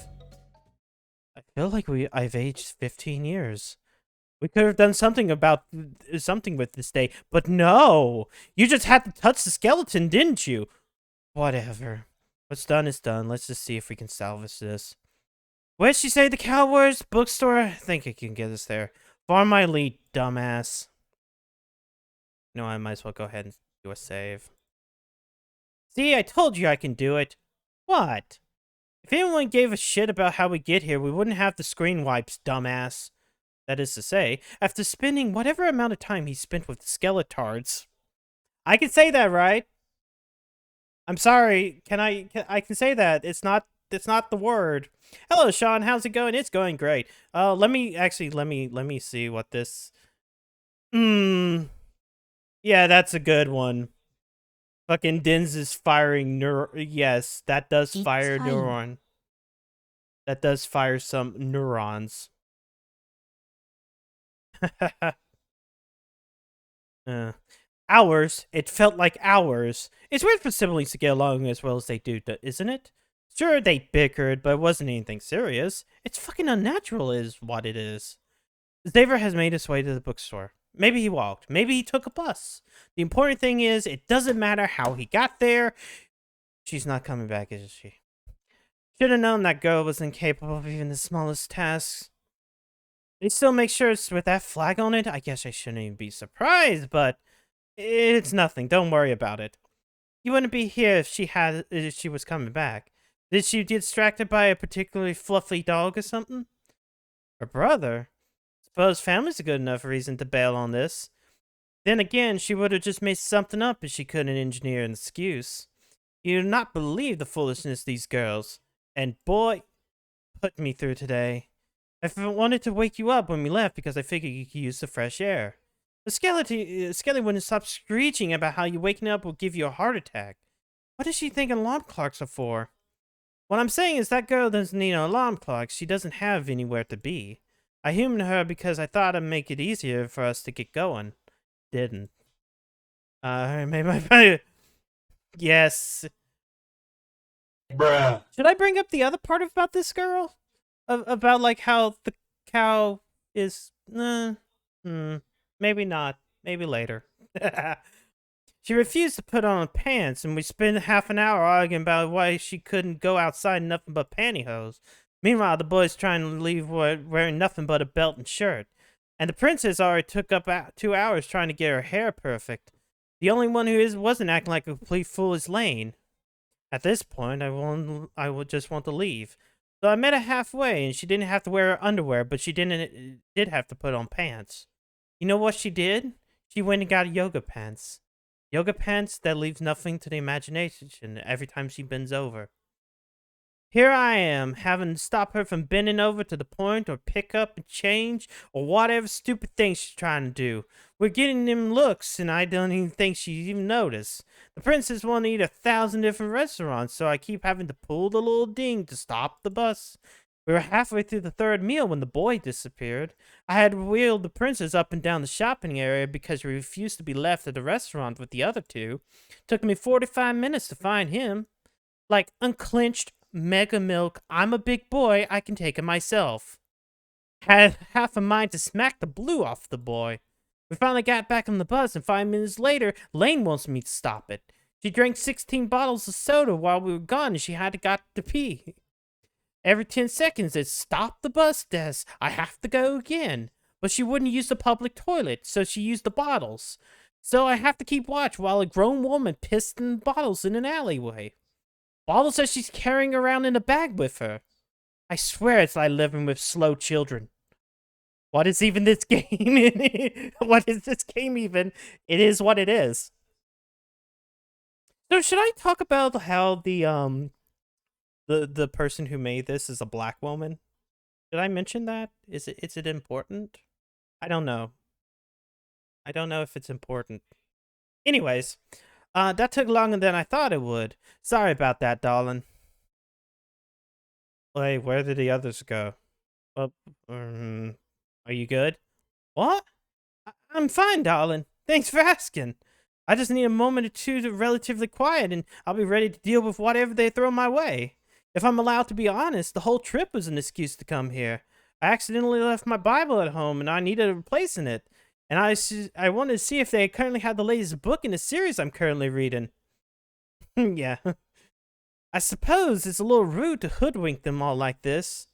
I feel like I've aged 15 years. We could have done something with this day, but no! You just had to touch the skeleton, didn't you? Whatever. What's done is done. Let's just see if we can salvage this. Where'd she say the cowboys? Bookstore? I think I can get us there. Farm my lead, dumbass. No, I might as well go ahead and do a save. See, I told you I can do it. What? If anyone gave a shit about how we get here, we wouldn't have the screen wipes, dumbass. That is to say, after spending whatever amount of time he spent with the skeletards. I can say that, right? I'm sorry. I can say that. It's not the word. Hello, Sean. How's it going? It's going great. Let me see what this. Yeah, that's a good one. Fucking Dins is firing yes, that does fire neuron. That does fire some neurons. Hours. It felt like hours. It's weird for siblings to get along as well as they do, isn't it? Sure, they bickered, but it wasn't anything serious. It's fucking unnatural is what it is. Xavier has made his way to the bookstore. Maybe he walked. Maybe he took a bus. The important thing is, it doesn't matter how he got there. She's not coming back, is she? Should have known that girl was incapable of even the smallest tasks. They still make sure it's with that flag on it? I guess I shouldn't even be surprised, but it's nothing. Don't worry about it. You wouldn't be here if she was coming back. Did she get distracted by a particularly fluffy dog or something? Her brother? Suppose family's a good enough reason to bail on this. Then again, she would have just made something up if she couldn't engineer an excuse. You do not believe the foolishness of these girls. And boy, put me through today. I wanted to wake you up when we left because I figured you could use the fresh air. The Skelly wouldn't stop screeching about how you waking up will give you a heart attack. What does she think alarm clocks are for? What I'm saying is that girl doesn't need an alarm clock. She doesn't have anywhere to be. I humored her because I thought it'd make it easier for us to get going. Didn't. I made my... Yes. Bruh. Should I bring up the other part about this girl? About, like, how the cow is... Maybe not. Maybe later. She refused to put on pants, and we spent half an hour arguing about why she couldn't go outside in nothing but pantyhose. Meanwhile, the boy's trying to leave wearing nothing but a belt and shirt. And the princess already took up 2 hours trying to get her hair perfect. The only one who wasn't acting like a complete fool is Lane. At this point, I would just want to leave. So I met her halfway, and she didn't have to wear her underwear, but she did have to put on pants. You know what she did? She went and got yoga pants. Yoga pants that leaves nothing to the imagination every time she bends over. Here I am, having to stop her from bending over to the point or pick up and change or whatever stupid thing she's trying to do. We're getting them looks, and I don't even think she even noticed. The princess wants to eat 1,000 different restaurants, so I keep having to pull the little ding to stop the bus. We were halfway through the third meal when the boy disappeared. I had wheeled the princess up and down the shopping area because he refused to be left at the restaurant with the other two. Took me 45 minutes to find him. Like unclenched mega milk, I'm a big boy, I can take it myself. Had half a mind to smack the blue off the boy. We finally got back on the bus, and 5 minutes later, Lane wants me to stop it. She drank 16 bottles of soda while we were gone, and she had to pee. Every 10 seconds, it's stop the bus, Des. I have to go again. But she wouldn't use the public toilet, so she used the bottles. So I have to keep watch while a grown woman pissed in bottles in an alleyway. Bottles that she's carrying around in a bag with her. I swear it's like living with slow children. What is even this game? What is this game even? It is what it is. So should I talk about how the person who made this is a black woman? Did I mention that? Is it important? I don't know. I don't know if it's important. Anyways, that took longer than I thought it would. Sorry about that, darling. Wait, where did the others go? Are you good? What? I'm fine, darling. Thanks for asking. I just need a moment or two to relatively quiet, and I'll be ready to deal with whatever they throw my way. If I'm allowed to be honest, the whole trip was an excuse to come here. I accidentally left my Bible at home, and I needed replacing it. And I wanted to see if they currently had the latest book in the series I'm currently reading. Yeah. I suppose it's a little rude to hoodwink them all like this.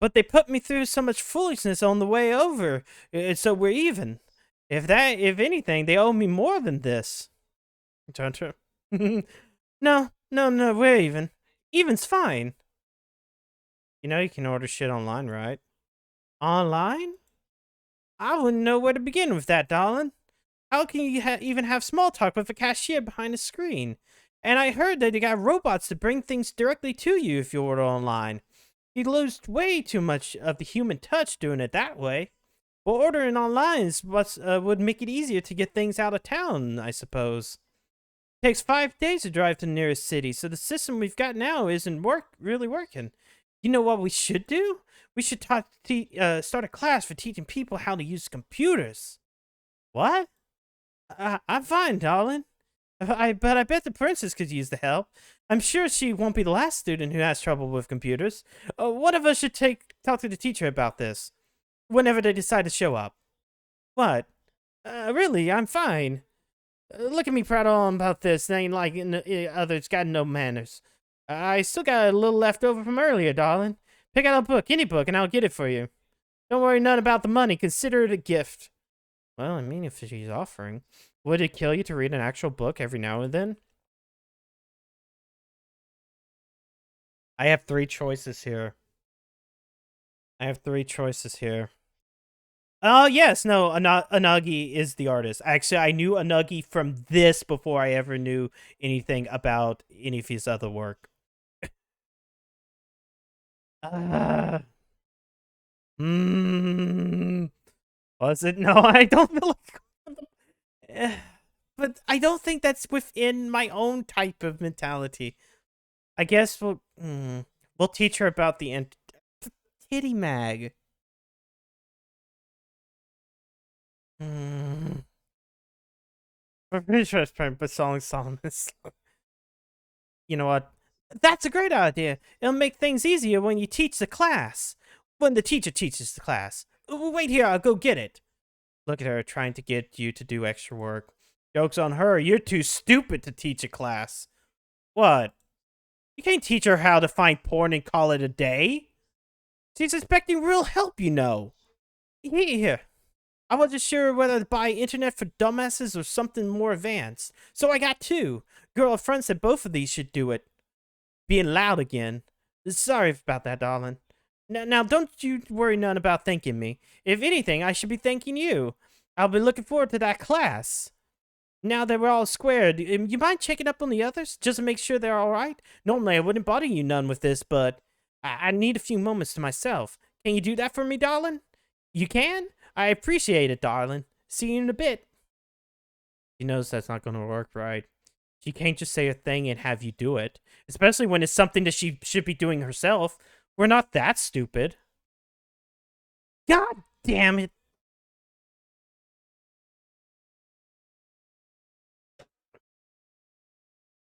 But they put me through so much foolishness on the way over, so we're even. If anything, they owe me more than this. No, we're even. Even's fine. You know you can order shit online, right? Online? I wouldn't know where to begin with that, darling. How can you even have small talk with a cashier behind a screen? And I heard that they got robots to bring things directly to you if you order online. You'd lose way too much of the human touch doing it that way. Well, ordering online would make it easier to get things out of town, I suppose. It takes 5 days to drive to the nearest city, so the system we've got now isn't really working. You know what we should do? We should start a class for teaching people how to use computers. What? I'm fine, darling. But I bet the princess could use the help. I'm sure she won't be the last student who has trouble with computers. One of us should talk to the teacher about this, whenever they decide to show up. What? Really, I'm fine. Look at me prattle on about this. They ain't like others got no manners. I still got a little left over from earlier, darling. Pick out a book, any book, and I'll get it for you. Don't worry none about the money. Consider it a gift. Well, I mean, if she's offering. Would it kill you to read an actual book every now and then? I have 3 choices here. Oh, yes. No, Anagi is the artist. Actually, I knew Anagi from this before I ever knew anything about any of his other work. Was it? No, I don't feel like... But I don't think that's within my own type of mentality. I guess we'll teach her about the titty mag. I'm pretty sure it's probably but Solomon. You know what? That's a great idea. It'll make things easier when you teach the class. When the teacher teaches the class. Wait here, I'll go get it. Look at her trying to get you to do extra work. Joke's on her. You're too stupid to teach a class. What? You can't teach her how to find porn and call it a day. She's expecting real help, you know. Here. I wasn't sure whether to buy internet for dumbasses or something more advanced. So I got two. Girlfriend said both of these should do it. Being loud again. Sorry about that, darling. Now, don't you worry none about thanking me. If anything, I should be thanking you. I'll be looking forward to that class. Now that we're all squared, you mind checking up on the others? Just to make sure they're alright? Normally, I wouldn't bother you none with this, but I need a few moments to myself. Can you do that for me, darling? You can? I appreciate it, darling. See you in a bit. She knows that's not going to work, right? She can't just say a thing and have you do it. Especially when it's something that she should be doing herself. We're not that stupid. God damn it.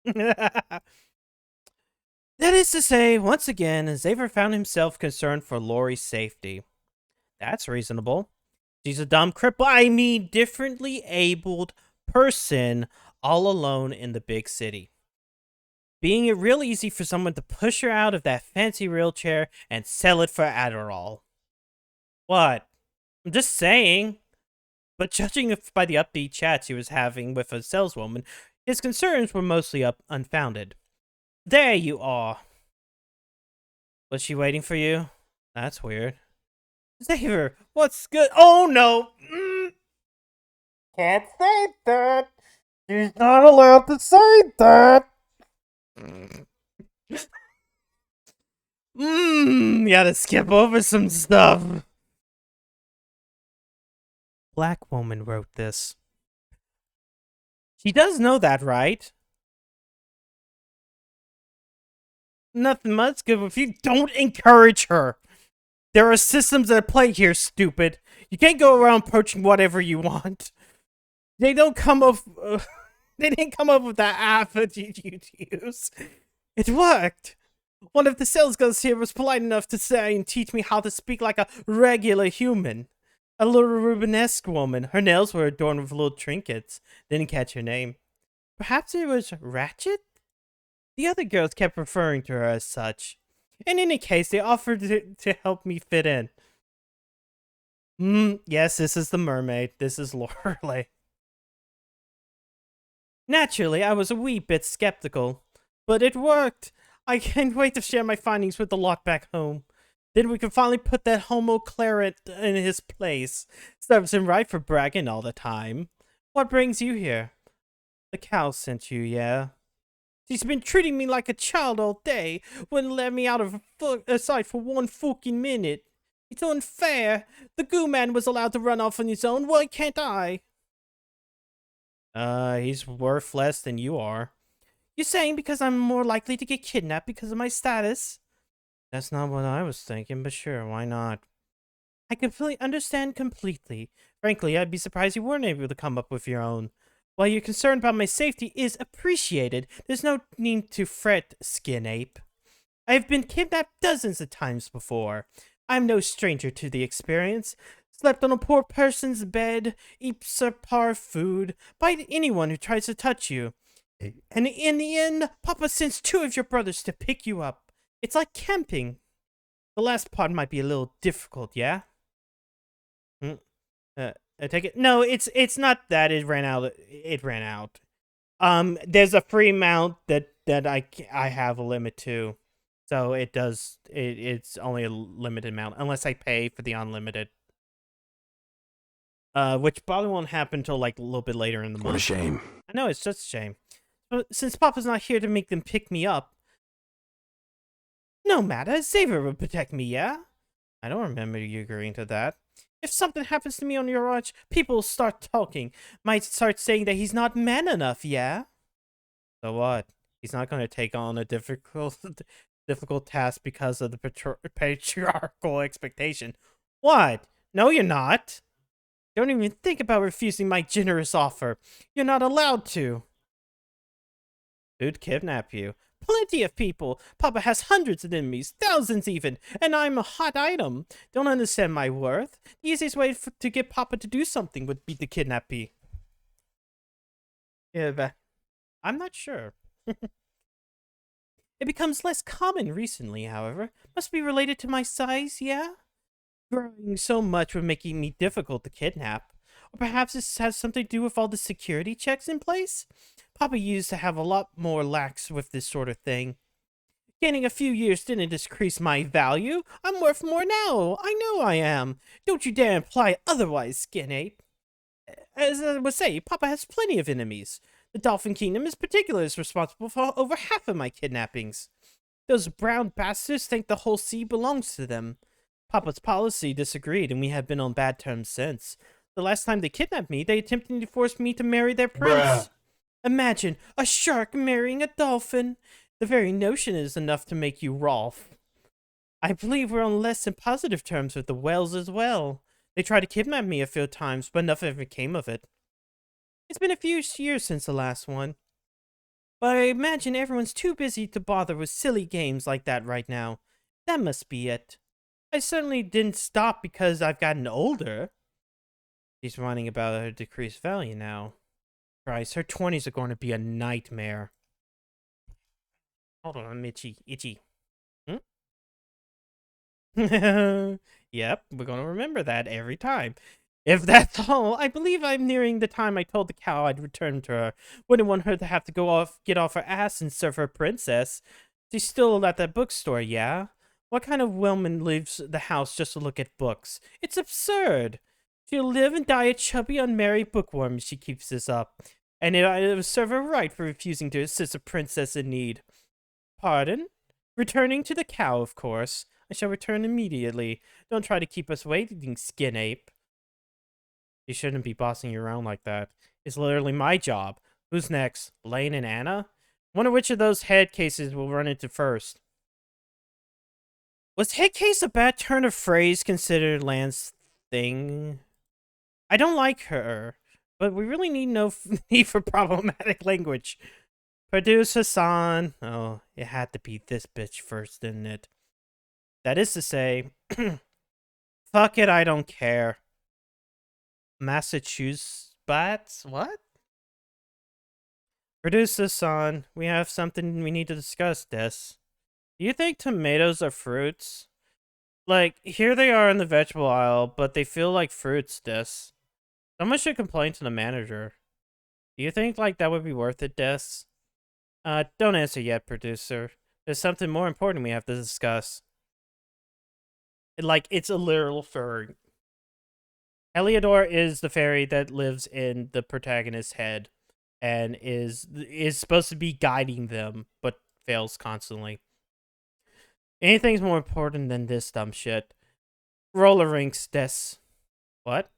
That is to say, once again, Xavier found himself concerned for Laurie's safety. That's reasonable. She's a dumb cripple, I mean differently abled person all alone in the big city. Being it real easy for someone to push her out of that fancy wheelchair and sell it for Adderall. What? I'm just saying. But judging by the upbeat chats he was having with a saleswoman, his concerns were mostly unfounded. There you are. Was she waiting for you? That's weird. Xavier, what's good? Oh no! Can't say that. She's not allowed to say that. Gotta skip over some stuff. Black woman wrote this. She does know that, right? Nothing much good if you don't encourage her. There are systems at play here, stupid. You can't go around approaching whatever you want. They don't come up. They didn't come up with that app that you use. It worked. One of the sales girls here was polite enough to say and teach me how to speak like a regular human. A little Rubenesque woman. Her nails were adorned with little trinkets. Didn't catch her name. Perhaps it was Ratchet? The other girls kept referring to her as such. In any case, they offered to help me fit in. Yes, this is the mermaid. This is Laurie. Naturally, I was a wee bit skeptical. But it worked. I can't wait to share my findings with the lot back home. Then we can finally put that homo Clara in his place. Serves him right for bragging all the time. What brings you here? The cow sent you, yeah? She's been treating me like a child all day. Wouldn't let me out of sight for one fucking minute. It's unfair. The goo man was allowed to run off on his own. Why can't I? He's worth less than you are. You're saying because I'm more likely to get kidnapped because of my status? That's not what I was thinking, but sure, why not? I completely understand completely. Frankly, I'd be surprised you weren't able to come up with your own. While your concern about my safety is appreciated, there's no need to fret, skin ape. I've been kidnapped dozens of times before. I'm no stranger to the experience. Slept on a poor person's bed, eat subpar food, bite anyone who tries to touch you. And in the end, Papa sends two of your brothers to pick you up. It's like camping. The last part might be a little difficult, yeah? I take it. No, it's not that it ran out. It ran out. There's a free mount that I have a limit to, so it does. It's only a limited amount unless I pay for the unlimited. Which probably won't happen until like a little bit later in the month. What a shame. I know, it's just a shame. But since Papa's not here to make them pick me up, no matter, Xavier will protect me, yeah? I don't remember you agreeing to that. If something happens to me on your watch, people will start talking. Might start saying that he's not man enough, yeah? So what? He's not going to take on a difficult task because of the patriarchal expectation. What? No, you're not. Don't even think about refusing my generous offer. You're not allowed to. Who'd kidnap you? Plenty of people. Papa has hundreds of enemies, thousands even, and I'm a hot item. Don't understand my worth. The easiest way to get Papa to do something would be to kidnap me. Yeah, but I'm not sure. It becomes less common recently, however. Must be related to my size, yeah? Growing so much would making me difficult to kidnap. Or perhaps this has something to do with all the security checks in place? Papa used to have a lot more lax with this sort of thing. Gaining a few years didn't decrease my value. I'm worth more now. I know I am. Don't you dare imply otherwise, Skin Ape. As I was saying, Papa has plenty of enemies. The Dolphin Kingdom in particular is responsible for over half of my kidnappings. Those brown bastards think the whole sea belongs to them. Papa's policy disagreed, and we have been on bad terms since. The last time they kidnapped me, they attempted to force me to marry their prince. Bruh. Imagine a shark marrying a dolphin. The very notion is enough to make you Rolf. I believe we're on less than positive terms with the whales as well. They tried to kidnap me a few times, but nothing ever came of it. It's been a few years since the last one. But I imagine everyone's too busy to bother with silly games like that right now. That must be it. I certainly didn't stop because I've gotten older. She's whining about her decreased value now. Christ, her 20s are going to be a nightmare. Hold on, I'm itchy. Yep, we're going to remember that every time. If that's all, I believe I'm nearing the time I told the cow I'd return to her. Wouldn't want her to have to get off her ass and serve her princess. She's still at that bookstore, yeah? What kind of woman leaves the house just to look at books? It's absurd. She'll live and die a chubby, unmarried bookworm if she keeps this up. And it will serve her right for refusing to assist a princess in need. Pardon? Returning to the cow, of course. I shall return immediately. Don't try to keep us waiting, Skin Ape. You shouldn't be bossing you around like that. It's literally my job. Who's next? Lane and Anna? Wonder which of those head cases we'll run into first. Was head case a bad turn of phrase considered Lance's thing? I don't like her, but we really need no need for problematic language. Produce Hassan. Oh, it had to be this bitch first, didn't it? That is to say, fuck it, I don't care. Massachusetts? What? Producer son, we have something we need to discuss, Des. Do you think tomatoes are fruits? Like, here they are in the vegetable aisle, but they feel like fruits, Des. Someone should complain to the manager. Do you think, like, that would be worth it, Des? Don't answer yet, producer. There's something more important we have to discuss. Like, it's a literal fairy. Heliodor is the fairy that lives in the protagonist's head and is supposed to be guiding them, but fails constantly. Anything's more important than this dumb shit. Roller rinks, Des. What?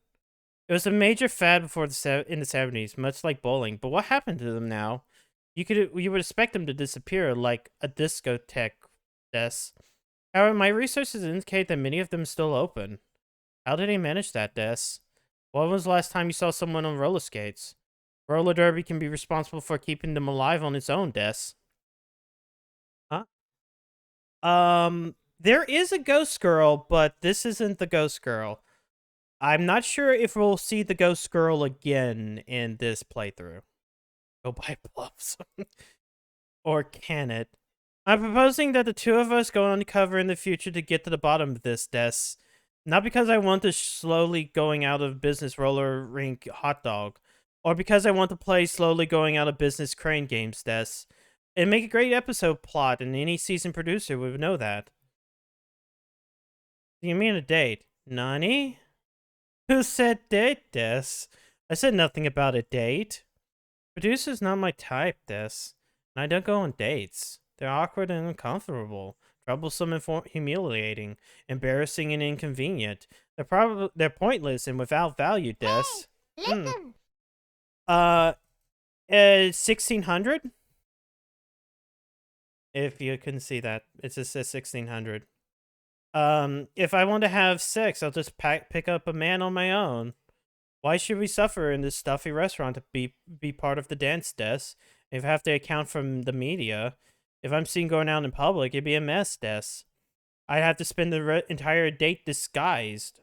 It was a major fad before in the 70s, much like bowling, but what happened to them now? You would expect them to disappear like a discotheque, Des. However, my researches indicate that many of them are still open. How did they manage that, Des? When was the last time you saw someone on roller skates? Roller derby can be responsible for keeping them alive on its own, Des. Huh? There is a ghost girl, but this isn't the ghost girl. I'm not sure if we'll see the ghost girl again in this playthrough. Go buy bluffs. Or can it? I'm proposing that the two of us go undercover in the future to get to the bottom of this, Des. Not because I want the slowly going out of business roller rink hot dog, or because I want to play slowly going out of business crane games, Des. It'd make a great episode plot, and any seasoned producer would know that. You mean a date? Nani? Who said date, Des? I said nothing about a date. Producer's not my type, Des. And I don't go on dates. They're awkward and uncomfortable, troublesome and humiliating, embarrassing and inconvenient. They're pointless and without value, Des. Hey, listen. 1600? If you couldn't see that, it just says 1600. If I want to have sex, I'll just pick up a man on my own. Why should we suffer in this stuffy restaurant to be part of the dance, Des? If I have to account from the media, if I'm seen going out in public, it'd be a mess, Des. I'd have to spend the entire date disguised.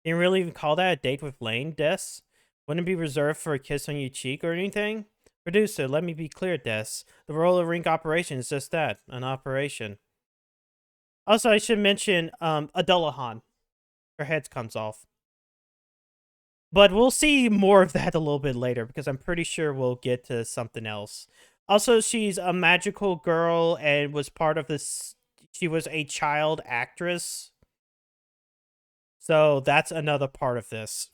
Can you really even call that a date with Lane, Des? Wouldn't it be reserved for a kiss on your cheek or anything? Producer, let me be clear, Des. The roller rink operation is just that, an operation. Also, I should mention, Adulahan. Her head comes off. But we'll see more of that a little bit later, because I'm pretty sure we'll get to something else. Also, she's a magical girl and was part of this. She was a child actress. So that's another part of this.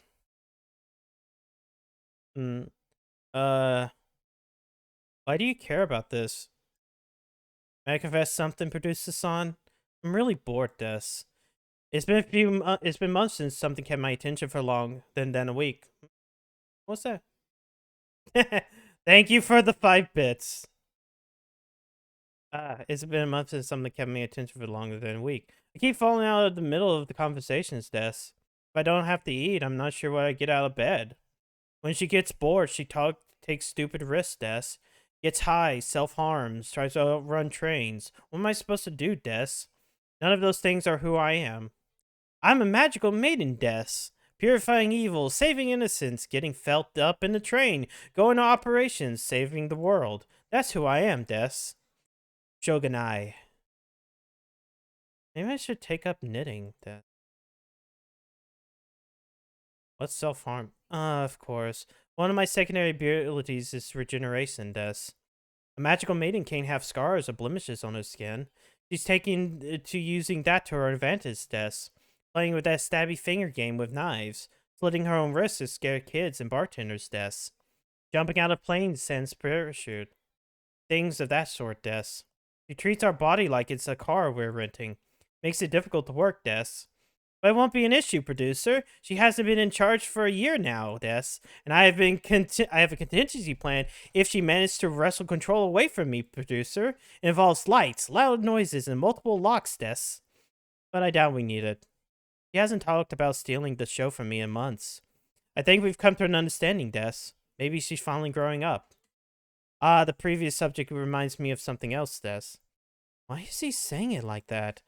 Hmm. Why do you care about this? May I confess something, Producer San? I'm really bored, Des. It's been months since something kept my attention for long than a week. What's that? Thank you for the 5 bits. It's been a month since something kept my attention for longer than a week. I keep falling out of the middle of the conversations, Des. If I don't have to eat, I'm not sure why I get out of bed. When she gets bored, she takes stupid risks, Des. Gets high, self-harms, tries to outrun trains. What am I supposed to do, Des? None of those things are who I am. I'm a magical maiden, Des. Purifying evil, saving innocence, getting felt up in the train, going to operations, saving the world. That's who I am, Des. Shogunai. Maybe I should take up knitting, Des. What's self-harm? Of course. One of my secondary abilities is regeneration, Des. A magical maiden can't have scars or blemishes on her skin. She's taking to using that to her advantage, Des. Playing with that stabby finger game with knives. Slitting her own wrists to scare kids and bartenders, Des. Jumping out of planes sans parachute. Things of that sort, Des. She treats our body like it's a car we're renting. Makes it difficult to work, Des. But it won't be an issue, Producer. She hasn't been in charge for a year now, Des. And I have a contingency plan if she managed to wrestle control away from me, Producer. It involves lights, loud noises, and multiple locks, Des. But I doubt we need it. She hasn't talked about stealing the show from me in months. I think we've come to an understanding, Des. Maybe she's finally growing up. The previous subject reminds me of something else, Des. Why is he saying it like that?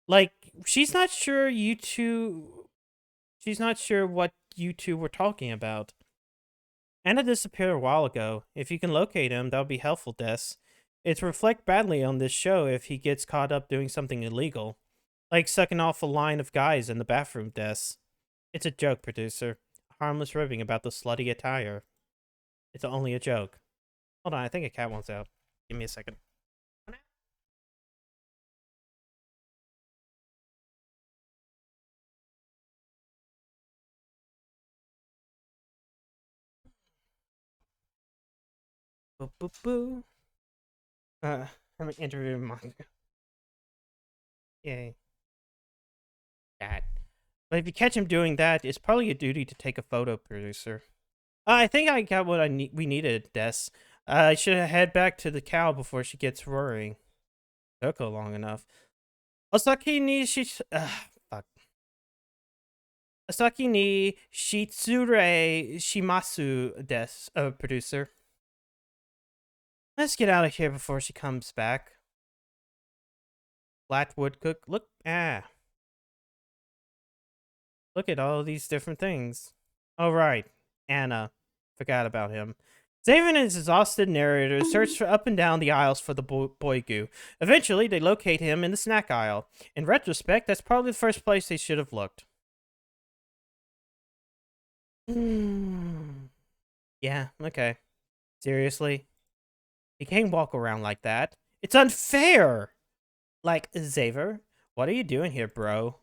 Like, she's not sure she's not sure what you two were talking about. Anna disappeared a while ago. If you can locate him, that'll be helpful, Des. It's reflect badly on this show if he gets caught up doing something illegal. Like sucking off a line of guys in the bathroom, Des. It's a joke, Producer. A harmless ribbing about the slutty attire. It's only a joke. Hold on, I think a cat wants out. Give me a second. Boo boo boo. I'm interviewing manga. Yay. Cat. But if you catch him doing that, it's probably your duty to take a photo, Producer. I think I got what we needed, Des. I should head back to the cow before she gets worrying. Took her long enough. Osaki ni fuck. Osaki ni shitsure shimasu des, Producer. Let's get out of here before she comes back. Flatwood cook. Look at all these different things. Oh, right. Anna. Forgot about him. Zayvin and his exhausted narrator search for up and down the aisles for the boy goo. Eventually, they locate him in the snack aisle. In retrospect, that's probably the first place they should have looked. Yeah, okay. Seriously? You can't walk around like that. It's unfair! Like, Xavier, what are you doing here, bro?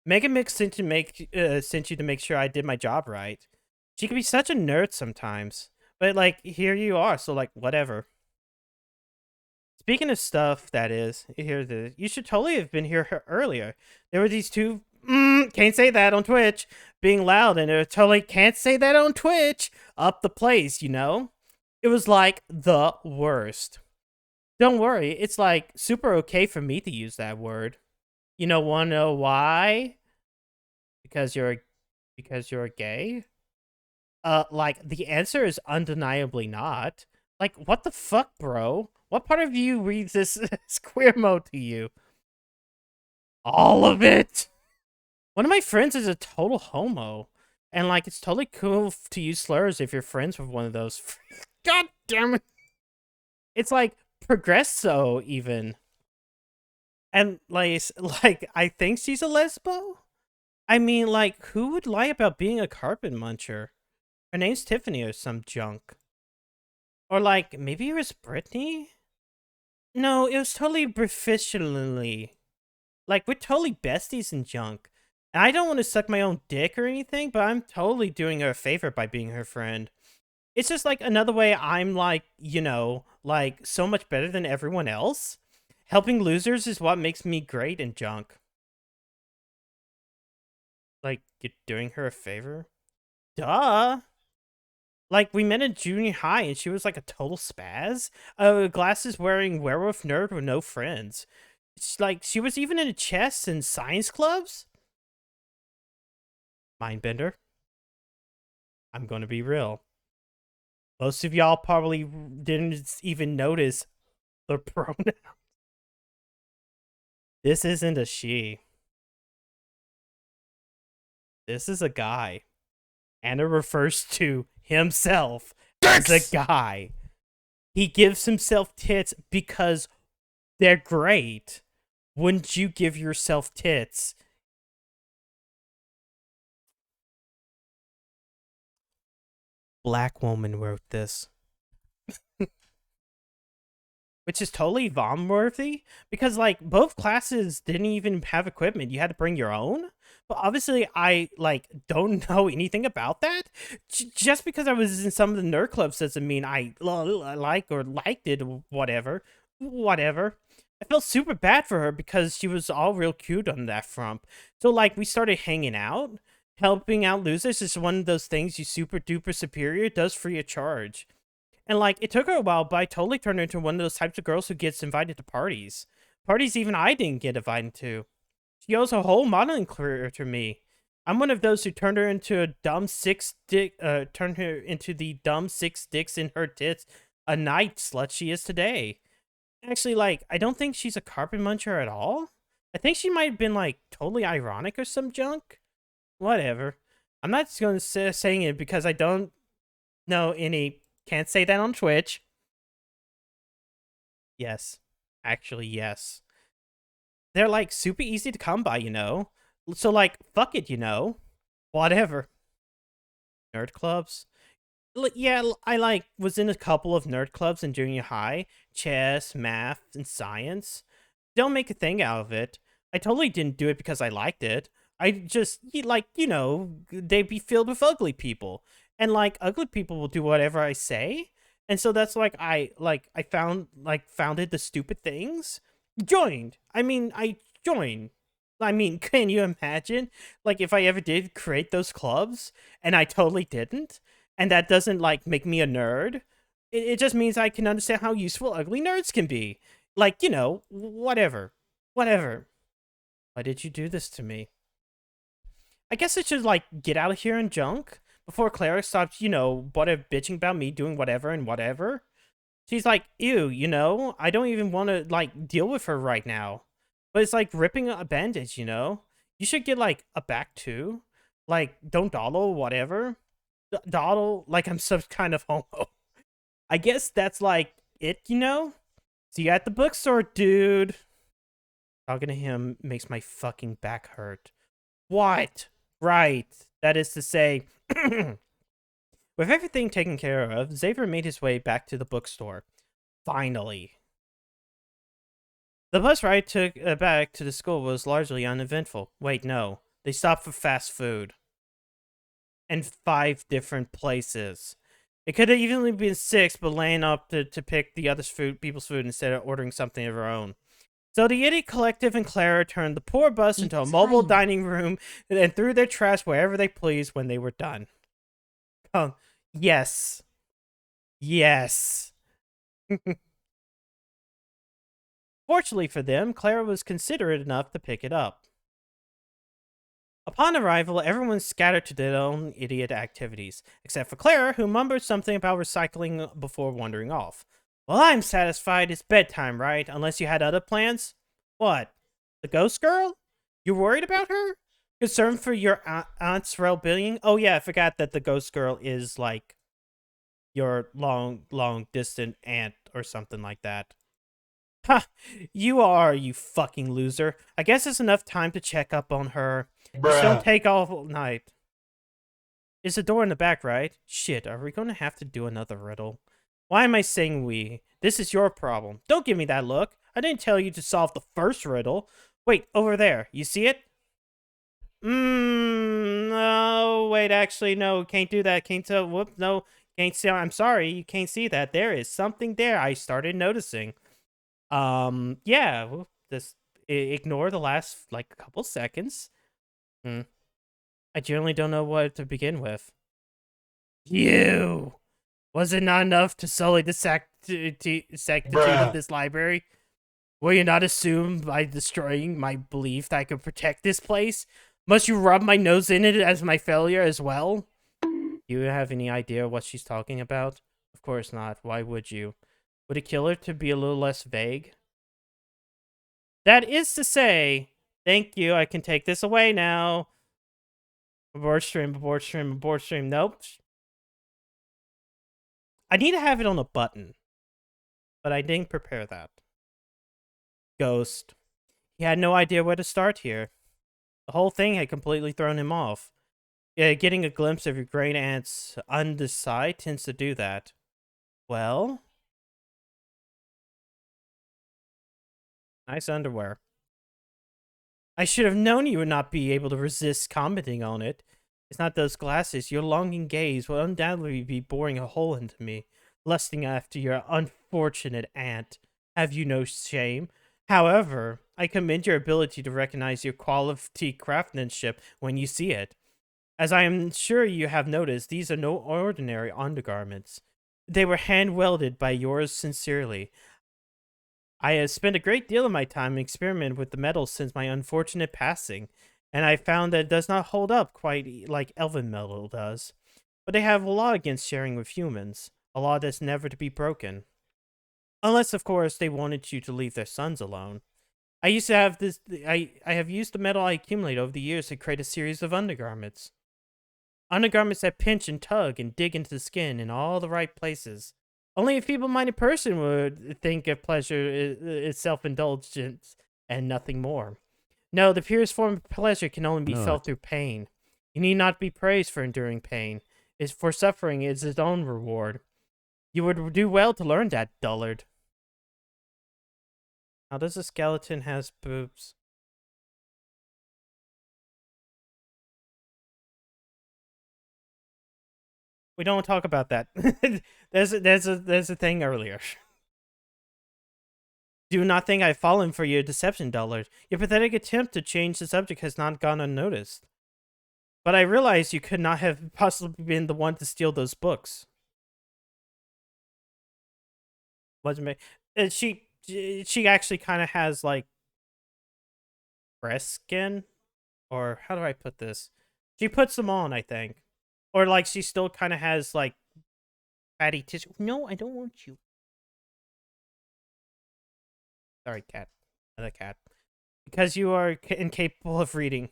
Mega Mix sent you to make sure I did my job right. She can be such a nerd sometimes. But, like, here you are, so, like, whatever. Speaking of stuff, that is, you should totally have been here earlier. There were these two, can't say that on Twitch, being loud, and it totally can't say that on Twitch, up the place, you know? It was, like, the worst. Don't worry, it's, like, super okay for me to use that word. You know, wanna know why? Because you're gay? Like, the answer is undeniably not. Like, what the fuck, bro? What part of you reads this queer mode to you? All of it! One of my friends is a total homo. And, like, it's totally cool to use slurs if you're friends with one of those. God damn it. It's, like, progresso, even. And, like, I think she's a lesbo? I mean, like, who would lie about being a carpet muncher? Her name's Tiffany or some junk. Or, like, maybe it was Brittany? No, it was totally professionally. Like, we're totally besties and junk. And I don't want to suck my own dick or anything, but I'm totally doing her a favor by being her friend. It's just like another way I'm like, you know, like so much better than everyone else. Helping losers is what makes me great and junk. Like, you're doing her a favor? Duh. Like, we met in junior high and she was like a total spaz. Glasses wearing werewolf nerd with no friends. It's like, she was even in chess and science clubs? Mindbender. I'm gonna be real. Most of y'all probably didn't even notice the pronoun. This isn't a she. This is a guy. And it refers to himself as a guy. He gives himself tits because they're great. Wouldn't you give yourself tits? Black woman wrote this. Which is totally vom worthy because like both classes didn't even have equipment. You had to bring your own. But obviously I like don't know anything about that. Just because I was in some of the nerd clubs doesn't mean I like or liked it or whatever. Whatever. I felt super bad for her because she was all real cute on that front. So like we started hanging out. Helping out losers is one of those things you super duper superior does free of charge. And like it took her a while, but I totally turned her into one of those types of girls who gets invited to parties. Parties even I didn't get invited to. She owes a whole modeling career to me. I'm one of those who turned her into a dumb turned her into the dumb six dicks in her tits a night slut she is today. Actually, like, I don't think she's a carpet muncher at all. I think she might have been like totally ironic or some junk. Whatever. I'm not just going to saying it because I don't know any. Can't say that on Twitch. Yes. Actually, yes. They're like super easy to come by, you know? So like, fuck it, you know? Whatever. Nerd clubs? Yeah, I like was in a couple of nerd clubs in junior high. Chess, math, and science. Don't make a thing out of it. I totally didn't do it because I liked it. I just, like, you know, they'd be filled with ugly people. And, like, ugly people will do whatever I say. And so that's, I founded the stupid things. Joined. I joined. I mean, can you imagine? Like, if I ever did create those clubs, and I totally didn't, and that doesn't, like, make me a nerd, it just means I can understand how useful ugly nerds can be. Like, you know, whatever. Whatever. Why did you do this to me? I guess I should, like, get out of here and junk before Clara stops, you know, bitching about me doing whatever and whatever. She's like, ew, you know, I don't even want to, like, deal with her right now. But it's like ripping a bandage, you know? You should get, like, a back too. Like, don't dawdle, whatever. Dawdle, like I'm some kind of homo. I guess that's, like, it, you know? See you at the bookstore, dude. Talking to him makes my fucking back hurt. What? Right. That is to say, with everything taken care of, Xavier made his way back to the bookstore. Finally. The bus ride back to the school was largely uneventful. Wait, no. They stopped for fast food. And 5 different places. It could have evenly been 6, but laying up to pick the other people's food instead of ordering something of her own. So the Idiot Collective and Clara turned the poor bus into a mobile dining room and threw their trash wherever they pleased when they were done. Oh, yes. Yes. Fortunately for them, Clara was considerate enough to pick it up. Upon arrival, everyone scattered to their own idiot activities, except for Clara, who mumbled something about recycling before wandering off. Well, I'm satisfied. It's bedtime, right? Unless you had other plans? What? The ghost girl? You worried about her? Concerned for your aunt's well-being? Oh yeah, I forgot that the ghost girl is like your long distant aunt or something like that. Ha! You fucking loser. I guess it's enough time to check up on her. Just don't Bruh. take all night. It's a door in the back, right? Shit, are we gonna have to do another riddle? Why am I saying we? This is your problem. Don't give me that look. I didn't tell you to solve the first riddle. Wait, over there. You see it? No, wait, actually, no, can't do that. Can't tell. Whoop, no, can't see. I'm sorry, you can't see that. There is something there I started noticing. Yeah, well, just ignore the last, like, couple seconds. I generally don't know what to begin with. You! Was it not enough to sully the sanctity of this library? Will you not assume by destroying my belief that I could protect this place? Must you rub my nose in it as my failure as well? Do you have any idea what she's talking about? Of course not. Why would you? Would it kill her to be a little less vague? That is to say, thank you, I can take this away now. Abort stream, abort stream, abort stream. Nope. I need to have it on a button, but I didn't prepare that. Ghost. He had no idea where to start here. The whole thing had completely thrown him off. Yeah, getting a glimpse of your great aunt's underside tends to do that. Well? Nice underwear. I should have known you would not be able to resist commenting on it. It's not those glasses. Your longing gaze will undoubtedly be boring a hole into me, lusting after your unfortunate aunt. Have you no shame? However, I commend your ability to recognize your quality craftsmanship when you see it. As I am sure you have noticed, these are no ordinary undergarments. They were hand-welded by yours sincerely. I have spent a great deal of my time experimenting with the metal since my unfortunate passing, and I found that it does not hold up quite like elven metal does. But they have a law against sharing with humans, a law that's never to be broken. Unless, of course, they wanted you to leave their sons alone. I used to have this. I have used the metal I accumulate over the years to create a series of undergarments. Undergarments that pinch and tug and dig into the skin in all the right places. Only a feeble-minded person would think of pleasure is self-indulgence and nothing more. No, the purest form of pleasure can only be felt through pain. You need not be praised for enduring pain. For suffering is its own reward. You would do well to learn that, dullard. How does a skeleton has boobs? We don't talk about that. there's a thing earlier. Do not think I've fallen for your deception, dullard. Your pathetic attempt to change the subject has not gone unnoticed. But I realize you could not have possibly been the one to steal those books. Wasn't me. She actually kind of has like breast skin, or how do I put this? She puts them on, I think, or like she still kind of has like fatty tissue. No, I don't want you. Sorry, cat. Another cat. Because you are incapable of reading.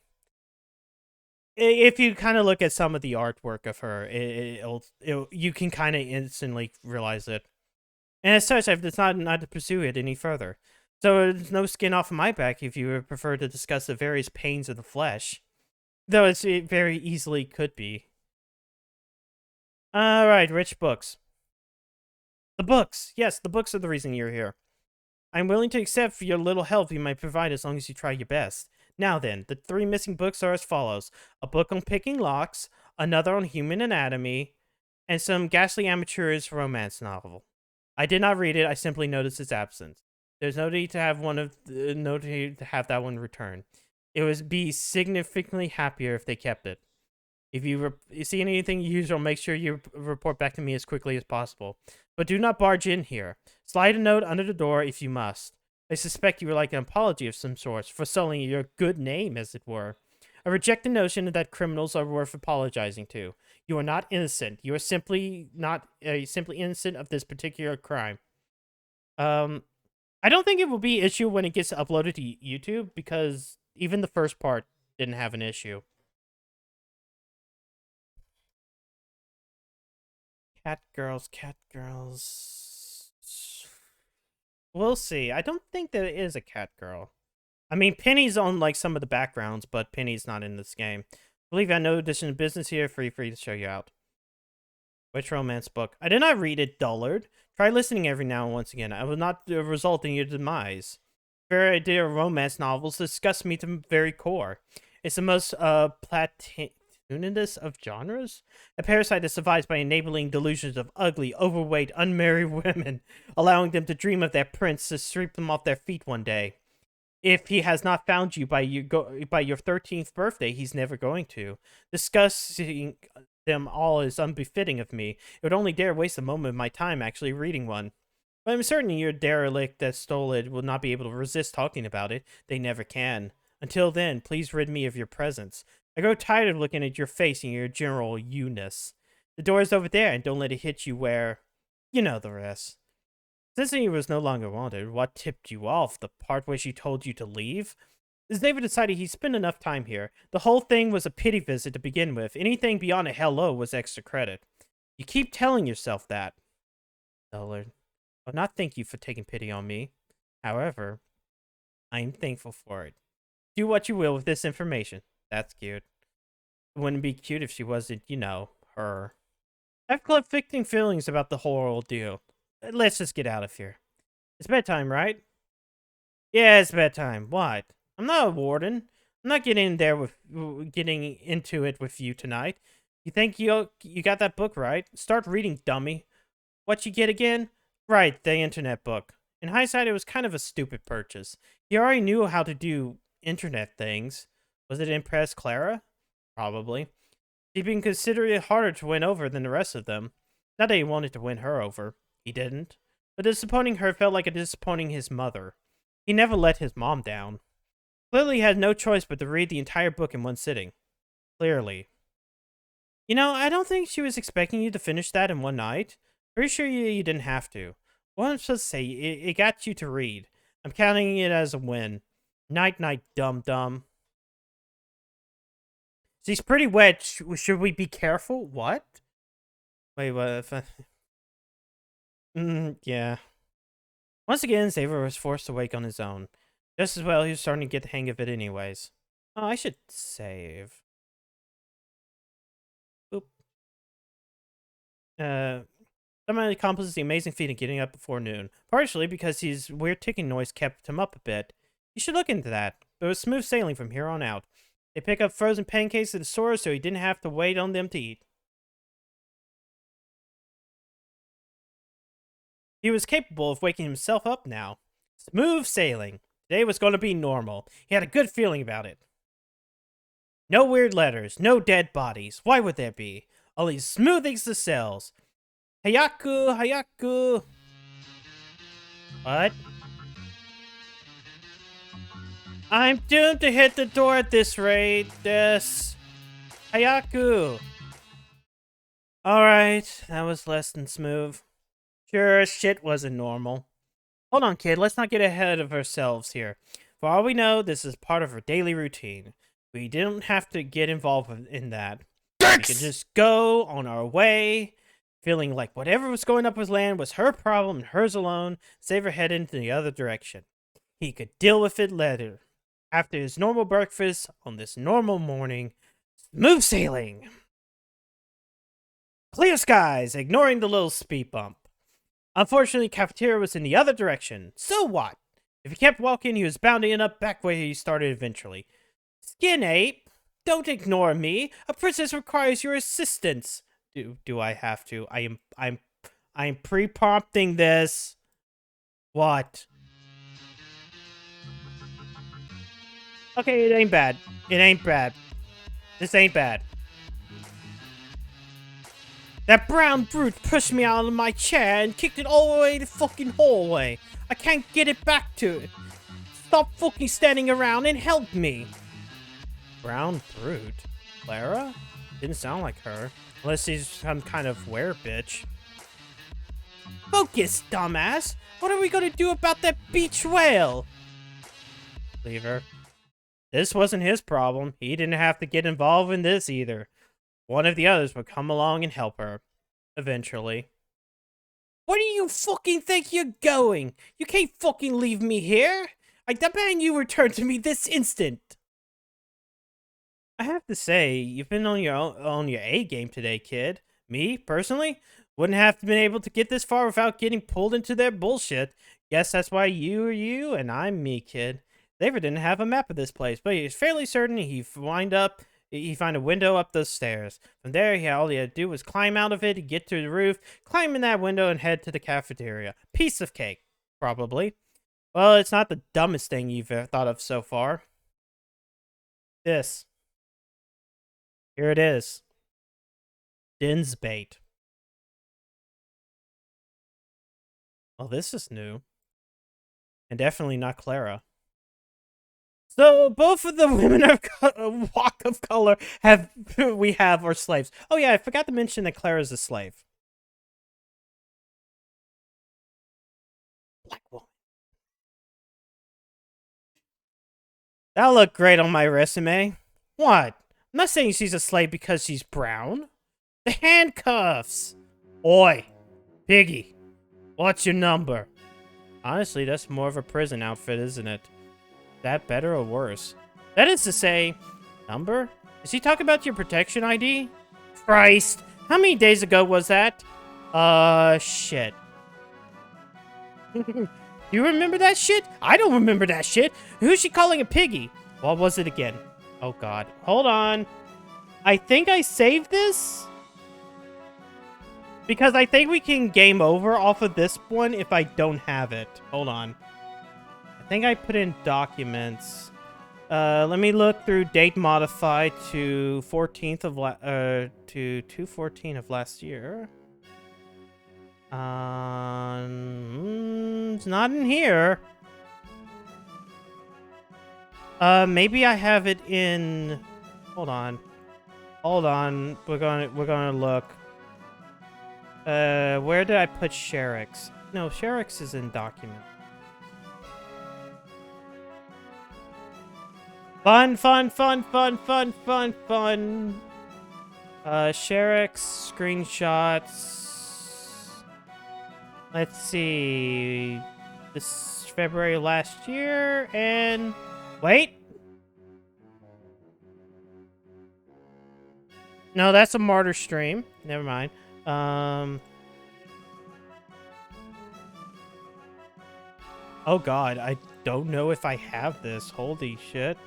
If you kind of look at some of the artwork of her, you can kind of instantly realize it. And as such, I've decided not to pursue it any further. So there's no skin off of my back if you would prefer to discuss the various pains of the flesh. Though it very easily could be. Alright, rich books. The books! Yes, the books are the reason you're here. I'm willing to accept for your little help you might provide as long as you try your best. Now then, the 3 missing books are as follows. A book on picking locks, another on human anatomy, and some ghastly amateur's romance novel. I did not read it, I simply noticed its absence. There's no need to have that one returned. It would be significantly happier if they kept it. If you see anything unusual, make sure you report back to me as quickly as possible. But do not barge in here. Slide a note under the door if you must. I suspect you would like an apology of some sort for sullying your good name, as it were. I reject the notion that criminals are worth apologizing to. You are not innocent. You are simply innocent of this particular crime. I don't think it will be an issue when it gets uploaded to YouTube, because even the first part didn't have an issue. Cat girls, cat girls. We'll see. I don't think there is a cat girl. I mean, Penny's on like some of the backgrounds, but Penny's not in this game. I believe I know addition of business here. Free to show you out. Which romance book? I did not read it, dullard. Try listening every now and once again. I will not result in your demise. The very idea of romance novels disgusts me to the very core. It's the most platitudinous of genres. A parasite that survives by enabling delusions of ugly, overweight, unmarried women, allowing them to dream of their prince to sweep them off their feet one day. If he has not found you by your 13th birthday, he's never going to. Discussing them all is unbefitting of me. It would only dare waste a moment of my time actually reading one. But I'm certain your derelict that stole it will not be able to resist talking about it. They never can. Until then, please rid me of your presence. I grow tired of looking at your face and your general you-ness. The door is over there, and don't let it hit you where... You know the rest. Since he was no longer wanted, what tipped you off? The part where she told you to leave? As David decided he'd spent enough time here, the whole thing was a pity visit to begin with. Anything beyond a hello was extra credit. You keep telling yourself that. Dullard. I'll not thank you for taking pity on me. However, I am thankful for it. Do what you will with this information. That's cute. It wouldn't be cute if she wasn't, you know, her. I have conflicting feelings about the whole ordeal. Let's just get out of here. It's bedtime, right? Yeah, it's bedtime. What? I'm not a warden. I'm not getting into it with you tonight. You think you got that book right? Start reading, dummy. What you get again? Right, the internet book. In hindsight, it was kind of a stupid purchase. He already knew how to do internet things. Was it impress Clara? Probably. He'd been considerably harder to win over than the rest of them. Not that he wanted to win her over. He didn't. But disappointing her felt like disappointing his mother. He never let his mom down. Clearly he had no choice but to read the entire book in one sitting. Clearly. You know, I don't think she was expecting you to finish that in one night. Pretty sure you didn't have to. What I'm supposed to say, it got you to read. I'm counting it as a win. Night-night, dum-dum. She's pretty wet. Should we be careful? What? Wait, what if I... yeah. Once again, Xavier was forced to wake on his own. Just as well, he was starting to get the hang of it anyways. Oh, I should save. Oop. Somehow accomplishes the amazing feat of getting up before noon. Partially because his weird ticking noise kept him up a bit. You should look into that. But it was smooth sailing from here on out. They pick up frozen pancakes at the store so he didn't have to wait on them to eat. He was capable of waking himself up now. Smooth sailing. Today was going to be normal. He had a good feeling about it. No weird letters, no dead bodies. Why would there be? Only smoothings the cells. Hayaku, hayaku. What? I'm doomed to hit the door at this rate. This. Hayaku. Alright, that was less than smooth. Sure, shit wasn't normal. Hold on, kid. Let's not get ahead of ourselves here. For all we know, this is part of our daily routine. We didn't have to get involved in that. We could just go on our way, feeling like whatever was going up with land was her problem and hers alone, save her head into the other direction. He could deal with it later. After his normal breakfast on this normal morning, smooth sailing. Clear skies, ignoring the little speed bump. Unfortunately, cafeteria was in the other direction. So what? If he kept walking, he was bound to end up back where he started eventually. Skin ape, don't ignore me. A princess requires your assistance. Do I have to? I'm pre-prompting this. What? Okay, it ain't bad. It ain't bad. This ain't bad. That brown brute pushed me out of my chair and kicked it all the way to the fucking hallway. I can't get it back to it. Stop fucking standing around and help me. Brown brute? Clara? Didn't sound like her. Unless he's some kind of werebitch. Focus, dumbass! What are we gonna do about that beach whale? Leave her. This wasn't his problem. He didn't have to get involved in this either. One of the others would come along and help her. Eventually. Where do you fucking think you're going? You can't fucking leave me here. I demand you return to me this instant. I have to say, you've been on your A game today, kid. Me, personally, wouldn't have been able to get this far without getting pulled into their bullshit. Guess that's why you are you and I'm me, kid. Lever didn't have a map of this place, but he's fairly certain he found a window up those stairs. From there, all he had to do was climb out of it, get to the roof, climb in that window, and head to the cafeteria. Piece of cake, probably. Well, it's not the dumbest thing you've thought of so far. This. Here it is. Din's bait. Well, this is new. And definitely not Clara. So both of the women of walk of color are slaves. Oh yeah, I forgot to mention that Clara's a slave. Black woman. That'll look great on my resume. What? I'm not saying she's a slave because she's brown. The handcuffs. Oi, piggy. What's your number? Honestly, that's more of a prison outfit, isn't it? Is that better or worse? That is to say, number? Is he talking about your protection ID? Christ! How many days ago was that? Shit. You remember that shit? I don't remember that shit. Who's she calling a piggy? What was it again? Oh god. Hold on. I think I saved this? Because I think we can game over off of this one if I don't have it. Hold on. I think I put in documents. Let me look through date modified to 14th of to 2/14 of last year. It's not in here. Maybe I have it in. Hold on. Hold on. We're gonna look. Where did I put Sherrick's? No, Sherrick's is in document. Fun. Sherrick's screenshots. Let's see. This February last year, and wait. No, that's a martyr stream. Never mind. Oh god, I don't know if I have this. Holy shit.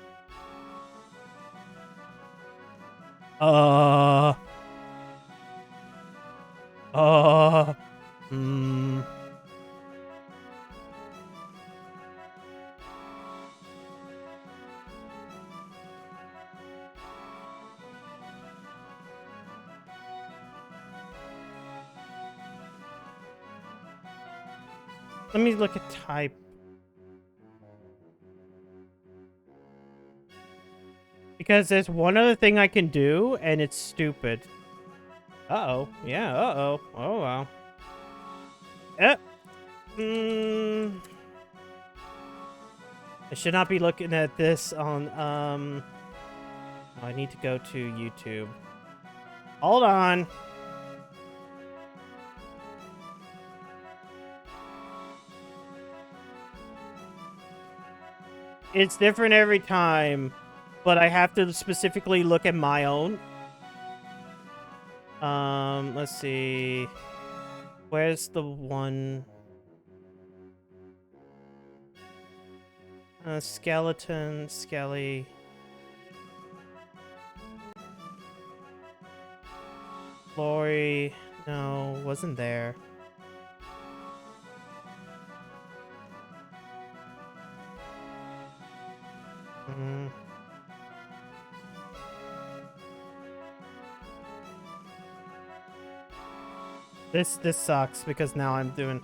Let me look at type. Because there's one other thing I can do, and it's stupid. Uh-oh. Yeah, uh-oh. Oh, wow. I should not be looking at this on, oh, I need to go to YouTube. Hold on. It's different every time, but I have to specifically look at my own. Let's see. Where's the one? Skeleton, Skelly. Laurie. No, wasn't there. This sucks because now I'm doing.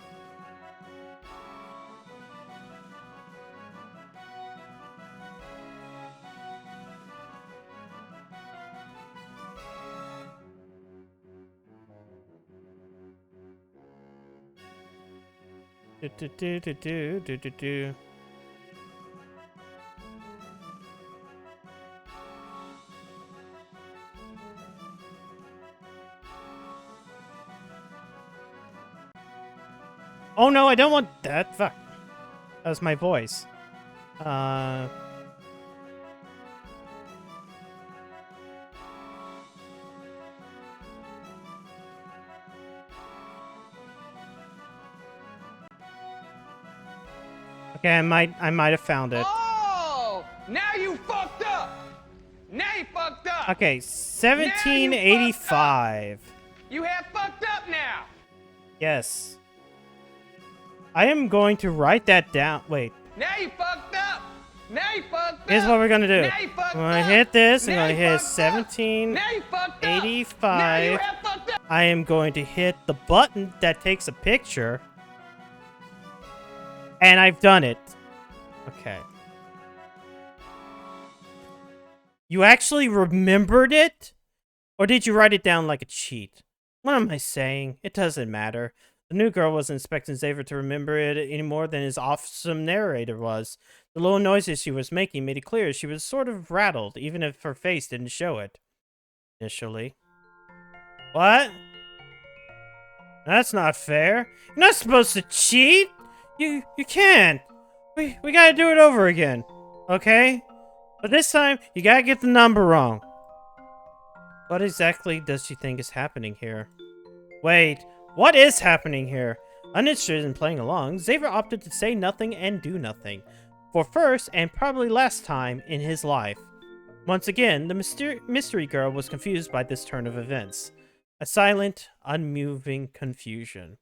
Oh no, I don't want that. Fuck. That was my voice. Okay, I might have found it. Oh, now you fucked up. Now you fucked up. Okay, 1785. You have fucked up now. Yes. I am going to write that down. Wait. Now you fucked up. Now you fucked up. Here's what we're gonna do. Now you fucked I'm gonna up. hit this. I'm Now gonna you hit fucked up. Now you fucked up. 1785. Now you have fucked up. I am going to hit the button that takes a picture. And I've done it. Okay. You actually remembered it? Or did you write it down like a cheat? What am I saying? It doesn't matter. The new girl wasn't expecting Xavier to remember it any more than his awesome narrator was. The little noises she was making made it clear she was sort of rattled, even if her face didn't show it. Initially. What? That's not fair. You're not supposed to cheat! You can't! We gotta do it over again. Okay? But this time, you gotta get the number wrong. What exactly does she think is happening here? Wait, what is happening here? Uninterested in playing along, Xavier opted to say nothing and do nothing. For first, and probably last time, in his life. Once again, the mystery girl was confused by this turn of events. A silent, unmoving confusion.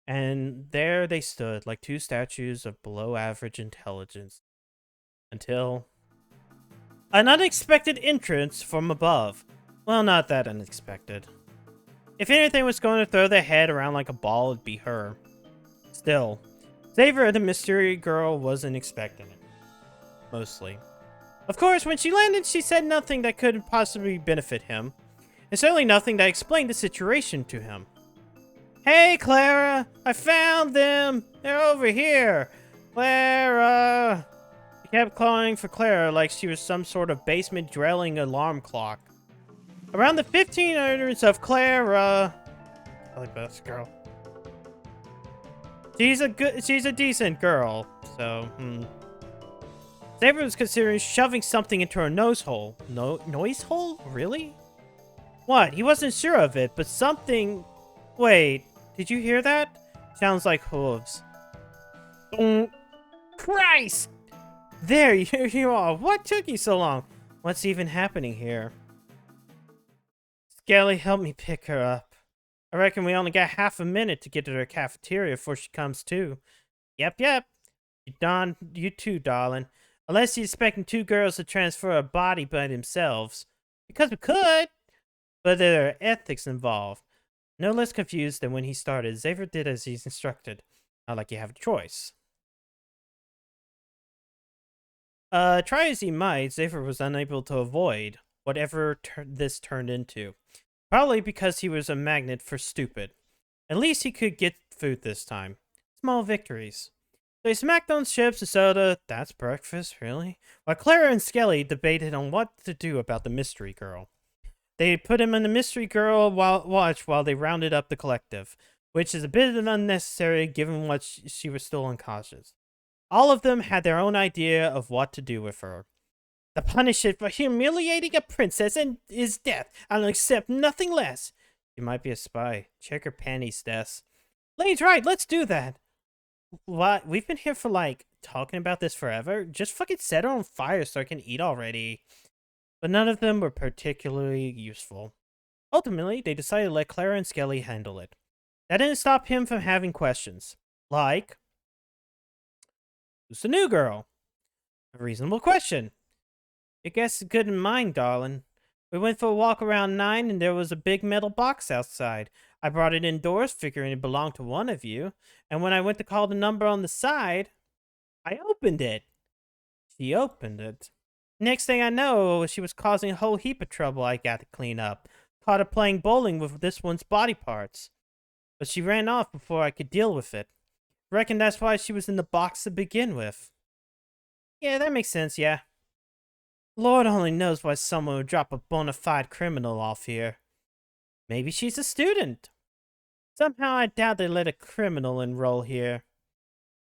And there they stood, like two statues of below-average intelligence. Until an unexpected entrance from above. Well, not that unexpected. If anything was going to throw their head around like a ball, it'd be her. Still, Xavier, the mystery girl, wasn't expecting it. Mostly. Of course, when she landed, she said nothing that could possibly benefit him. And certainly nothing that explained the situation to him. Hey, Clara! I found them! They're over here! Clara! He kept calling for Clara like she was some sort of basement drilling alarm clock. Around the 1500s of Clara... I like this girl. She's a decent girl, so, Xavier was considering shoving something into her nose hole. Noise hole? Really? What? He wasn't sure of it, but something... Wait, did you hear that? Sounds like hooves. Christ! There you are. What took you so long? What's even happening here? Skelly, help me pick her up. I reckon we only got half a minute to get to the cafeteria before she comes to. Yep. You too, darling. Unless you're expecting two girls to transfer a body by themselves. Because we could. But there are ethics involved. No less confused than when he started, Xavier did as he's instructed. Not like you have a choice. Try as he might, Xavier was unable to avoid whatever this turned into. Probably because he was a magnet for stupid. At least he could get food this time. Small victories. They smacked on chips and soda. That's breakfast, really? While Clara and Skelly debated on what to do about the mystery girl. They put him in the mystery girl watch while they rounded up the collective, which is a bit unnecessary given what she was still unconscious. All of them had their own idea of what to do with her. The punishment for humiliating a princess is death. I'll accept nothing less. You might be a spy. Check her panties, Des. Lane's right, let's do that. What? We've been here for, talking about this forever? Just fucking set her on fire so I can eat already. But none of them were particularly useful. Ultimately, they decided to let Clara and Skelly handle it. That didn't stop him from having questions. Like, who's the new girl? A reasonable question. Your guess is good in mine, darling. We went for a walk around 9 and there was a big metal box outside. I brought it indoors, figuring it belonged to one of you. And when I went to call the number on the side, I opened it. She opened it. Next thing I know, she was causing a whole heap of trouble I got to clean up. Caught her playing bowling with this one's body parts. But she ran off before I could deal with it. Reckon that's why she was in the box to begin with. Yeah, that makes sense, yeah. Lord only knows why someone would drop a bona fide criminal off here. Maybe she's a student. Somehow I doubt they let a criminal enroll here.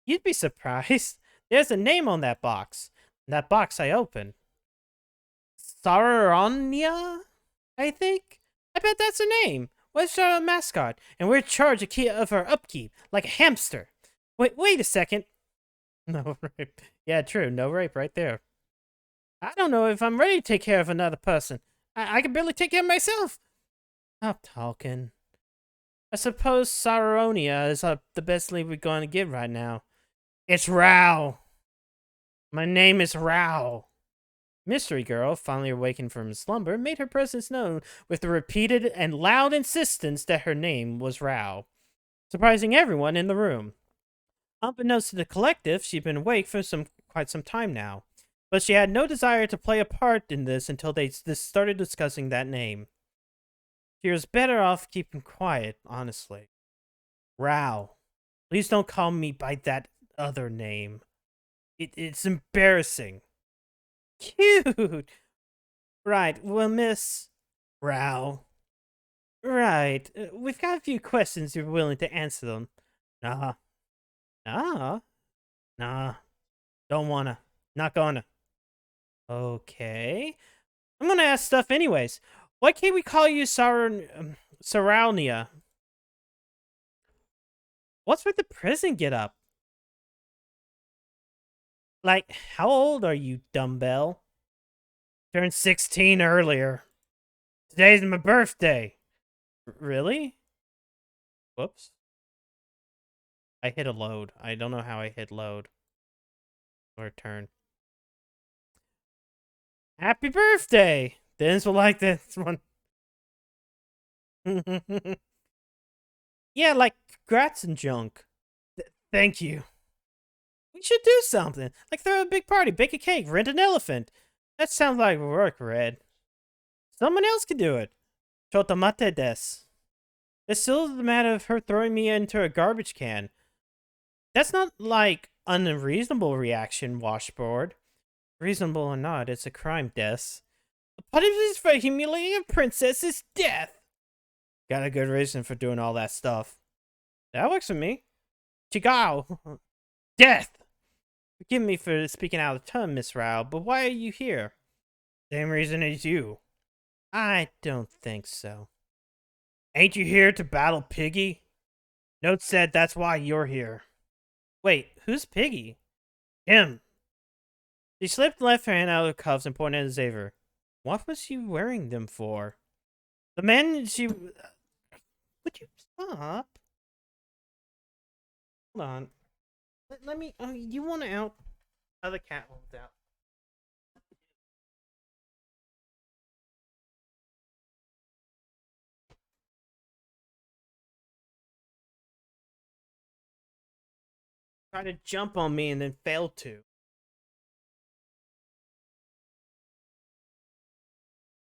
You'd be surprised. There's a name on that box. That box I opened. Saronia, I think? I bet that's her name. What's our mascot? And we're in charge of her upkeep, like a hamster. Wait a second. No rape. Yeah, true. No rape right there. I don't know if I'm ready to take care of another person. I can barely take care of myself. Stop talking. I suppose Saronia is the best lead we're going to get right now. It's Rao. My name is Rao. Mystery Girl, finally awakened from slumber, made her presence known with the repeated and loud insistence that her name was Rao, surprising everyone in the room. Unbeknownst to the collective, she'd been awake for quite some time now, but she had no desire to play a part in this until they started discussing that name. She was better off keeping quiet, honestly. Rao. Please don't call me by that other name. It's embarrassing. Cute! Right, well, Miss Rao. Right, we've got a few questions if you're willing to answer them. Nah. Don't wanna. Not gonna. Okay. I'm gonna ask stuff anyways. Why can't we call you Saraunia? What's with the prison get up? Like, how old are you, dumbbell? Turned 16 earlier. Today's my birthday. Really? Whoops. I hit a load. I don't know how I hit load. Or turn. Happy birthday! Dennis will like this one. Yeah, like, congrats and junk. Thank you. We should do something. Like throw a big party, bake a cake, rent an elephant. That sounds like work, Red. Someone else can do it. Chotamate des. It's still the matter of her throwing me into a garbage can. That's not like an unreasonable reaction, Washboard. Reasonable or not, it's a crime, Des. The punishment for humiliating a princess is death. Got a good reason for doing all that stuff. That works for me. Chigao. Death! Forgive me for speaking out of turn, Miss Rao, but why are you here? Same reason as you. I don't think so. Ain't you here to battle Piggy? Note said that's why you're here. Wait, who's Piggy? Him. She slipped and left her hand out of the cuffs and pointed at Xavier. What was she wearing them for? The man she... Would you stop? Hold on. Let me... Oh, you want to out? Oh, the cat holds out. Tried to jump on me and then failed to.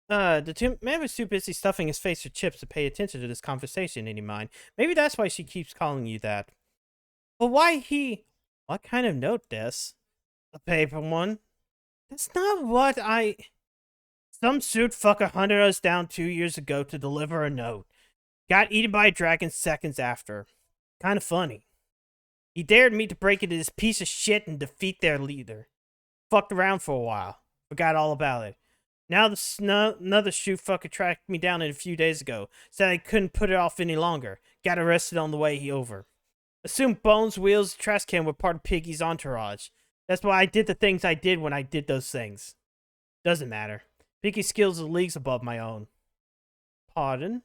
The man was too busy stuffing his face with chips to pay attention to this conversation any mind. Maybe that's why she keeps calling you that. But why he... What kind of note, Des? A paper one? That's not what I... Some suit fucker hunted us down 2 years ago to deliver a note. Got eaten by a dragon seconds after. Kinda funny. He dared me to break into this piece of shit and defeat their leader. Fucked around for a while. Forgot all about it. Now another shoot fucker tracked me down a few days ago. Said I couldn't put it off any longer. Got arrested on the way over. Assumed Bones, Wheels, trash can were part of Piggy's entourage. That's why I did the things I did when I did those things. Doesn't matter. Piggy's skills are leagues above my own. Pardon?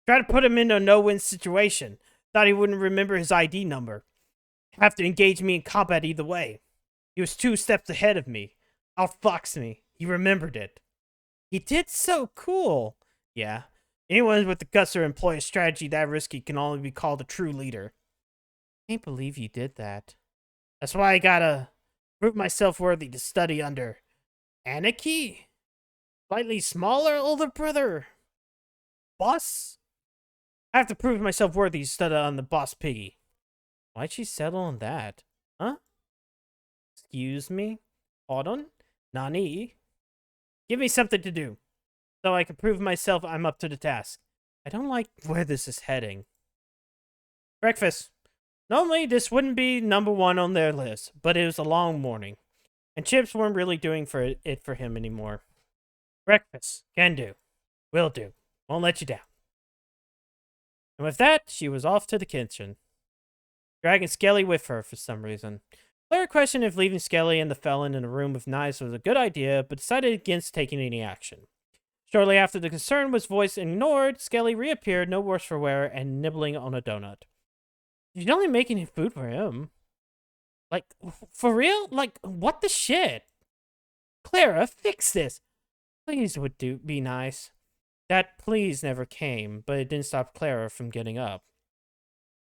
Tried to put him into a no-win situation. Thought he wouldn't remember his ID number. Have to engage me in combat either way. He was 2 steps ahead of me. Outfoxed me. He remembered it. He did so cool. Yeah. Anyone with the guts to employ a strategy that risky can only be called a true leader. Can't believe you did that. That's why I gotta prove myself worthy to study under Anarchy? Slightly smaller older brother? Boss? I have to prove myself worthy to study on the boss Piggy. Why'd she settle on that? Huh? Excuse me? Pardon? Nani? Give me something to do, so I can prove myself I'm up to the task. I don't like where this is heading. Breakfast. Normally, this wouldn't be number one on their list, but it was a long morning, and chips weren't really doing it for him anymore. Breakfast. Can do. Will do. Won't let you down. And with that, she was off to the kitchen, dragging Skelly with her for some reason. Clara questioned if leaving Skelly and the felon in a room with knives was a good idea, but decided against taking any action. Shortly after the concern was voiced and ignored, Skelly reappeared, no worse for wear, and nibbling on a donut. She's only making food for him. Like, for real? Like, what the shit? Clara, fix this. Please would be nice. That please never came, but it didn't stop Clara from getting up.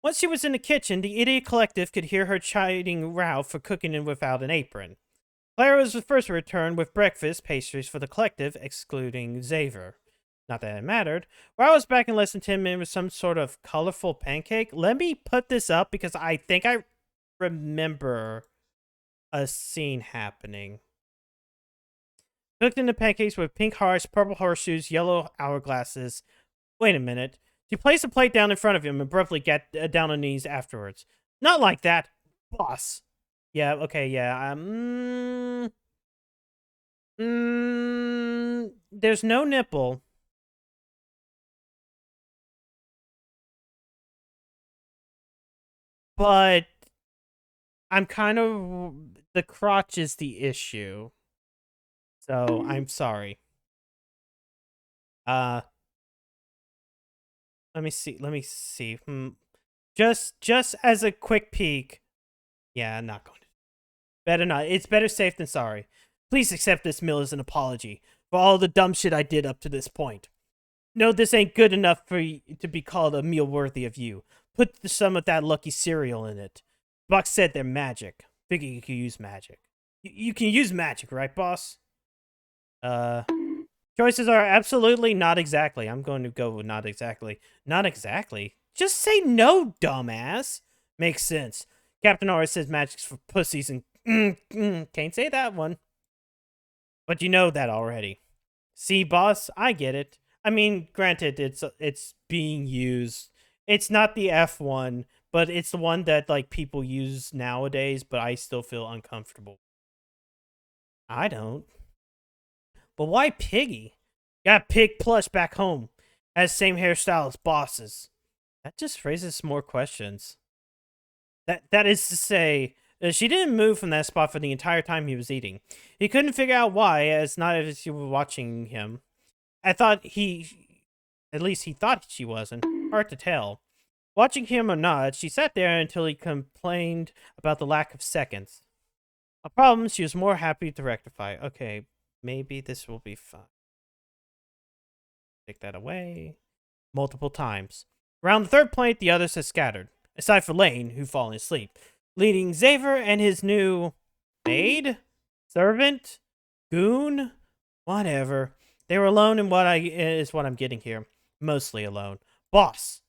Once she was in the kitchen, the idiot collective could hear her chiding Ralph for cooking in without an apron. Clara was the first to return with breakfast pastries for the collective, excluding Xavier. Not that it mattered. Ralph was back in less than 10 minutes with some sort of colorful pancake. Let me put this up because I think I remember a scene happening. Cooked in the pancakes with pink hearts, purple horseshoes, yellow hourglasses. Wait a minute. She placed a plate down in front of him and abruptly got down on knees afterwards. Not like that, boss. Yeah, okay, yeah. There's no nipple. But I'm kind of... The crotch is the issue. So, I'm sorry. Let me see. Just as a quick peek. Yeah, I'm not going to. Better not. It's better safe than sorry. Please accept this meal as an apology for all the dumb shit I did up to this point. No, this ain't good enough for you to be called a meal worthy of you. Put some of that lucky cereal in it. Buck said they're magic. Figure you can use magic. You can use magic, right, boss? Choices are absolutely not exactly. I'm going to go with not exactly. Not exactly? Just say no, dumbass. Makes sense. Captain Aura says magic's for pussies and... can't say that one. But you know that already. See, boss? I get it. I mean, granted, it's being used. It's not the F one, but it's the one that, like, people use nowadays, but I still feel uncomfortable. I don't. But why Piggy? Got Pig plush back home. Has same hairstyle as bosses. That just raises some more questions. That is to say, she didn't move from that spot for the entire time he was eating. He couldn't figure out why, as not as she was watching him. At least he thought she wasn't. Hard to tell. Watching him or not, she sat there until he complained about the lack of seconds. A problem she was more happy to rectify. Okay, maybe this will be fun. Take that away. Multiple times. Around the third point, the others had scattered, aside for Lane, who'd fallen asleep, leading Xavier and his new maid, servant, goon, whatever. They were alone in what I'm getting here. Mostly alone. Boss.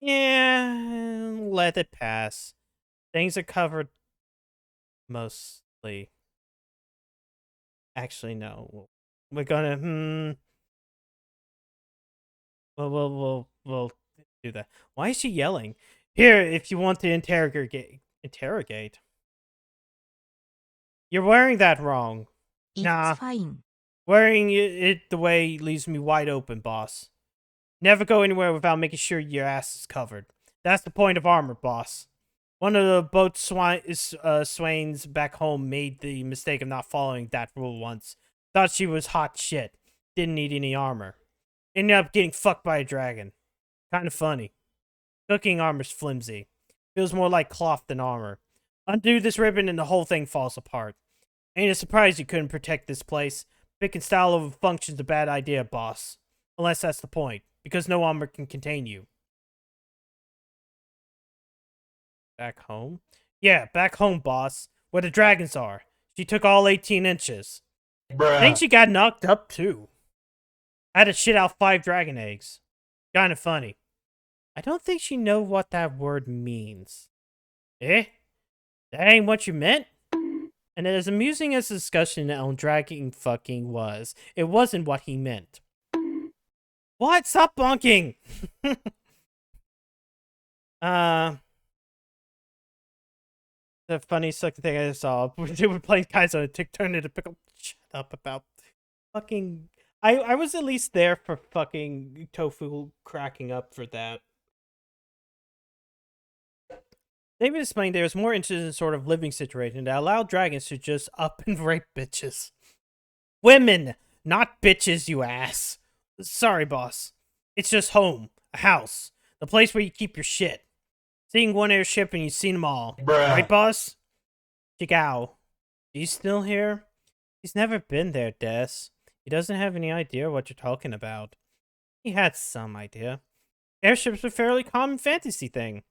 Yeah, let it pass. Things are covered mostly. Actually, no. We're gonna we'll do that. Why is she yelling? Here, if you want to interrogate. You're wearing that wrong. It's Nah. fine. Wearing it the way leaves me wide open, boss. Never go anywhere without making sure your ass is covered. That's the point of armor, boss. One of the boat swains back home made the mistake of not following that rule once. Thought she was hot shit. Didn't need any armor. Ended up getting fucked by a dragon. Kind of funny. Cooking armor's flimsy. Feels more like cloth than armor. Undo this ribbon and the whole thing falls apart. Ain't a surprise you couldn't protect this place. Picking style over function's a bad idea, boss. Unless that's the point. Because no armor can contain you. Back home? Yeah, back home, boss. Where the dragons are. She took all 18 inches. Bruh. I think she got knocked up, too. I had to shit out 5 dragon eggs. Kinda funny. I don't think she know what that word means. Eh? That ain't what you meant? And as amusing as the discussion on dragon fucking was, it wasn't what he meant. What? Stop bonking! The funny second thing I saw, we were playing guys on a tick turned into pickle. Shut up about fucking. I was at least there for fucking Tofu cracking up for that. David explained they was more interested in sort of living situation that allowed dragons to just up and rape bitches. Women, not bitches, you ass. Sorry, boss. It's just home, a house, the place where you keep your shit. Seeing one airship and you've seen them all. Bruh. Right, boss? Chigao. He's still here? He's never been there, Des. He doesn't have any idea what you're talking about. He had some idea. Airships are a fairly common fantasy thing.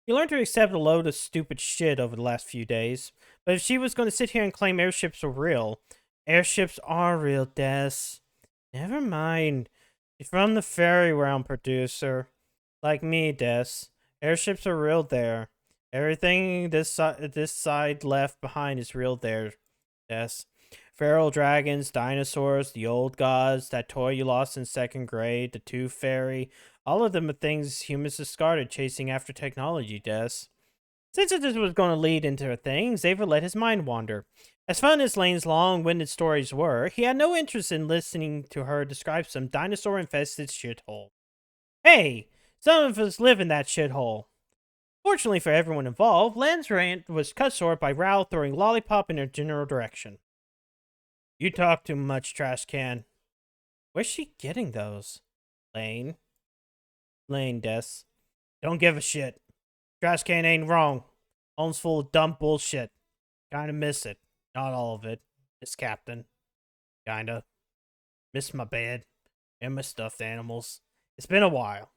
He learned to accept a load of stupid shit over the last few days. But if she was going to sit here and claim airships are real, airships are real, Des. Never mind. You're from the fairy realm, producer. Like me, Des. Airships are real there. Everything this side left behind is real there, Des. Feral dragons, dinosaurs, the old gods, that toy you lost in 2nd grade, the tooth fairy. All of them are things humans discarded chasing after technology, Des. Since this was going to lead into a thing, Xavier let his mind wander. As fun as Lane's long-winded stories were, he had no interest in listening to her describe some dinosaur-infested shithole. Hey, some of us live in that shithole. Fortunately for everyone involved, Lan's rant was cut short by Rao throwing lollipop in her general direction. You talk too much, trash can. Where's she getting those? Lane, Des. Don't give a shit. Trash can ain't wrong. Home's full of dumb bullshit. Kinda miss it. Not all of it. Miss Captain. Kinda. Miss my bed. And my stuffed animals. It's been a while.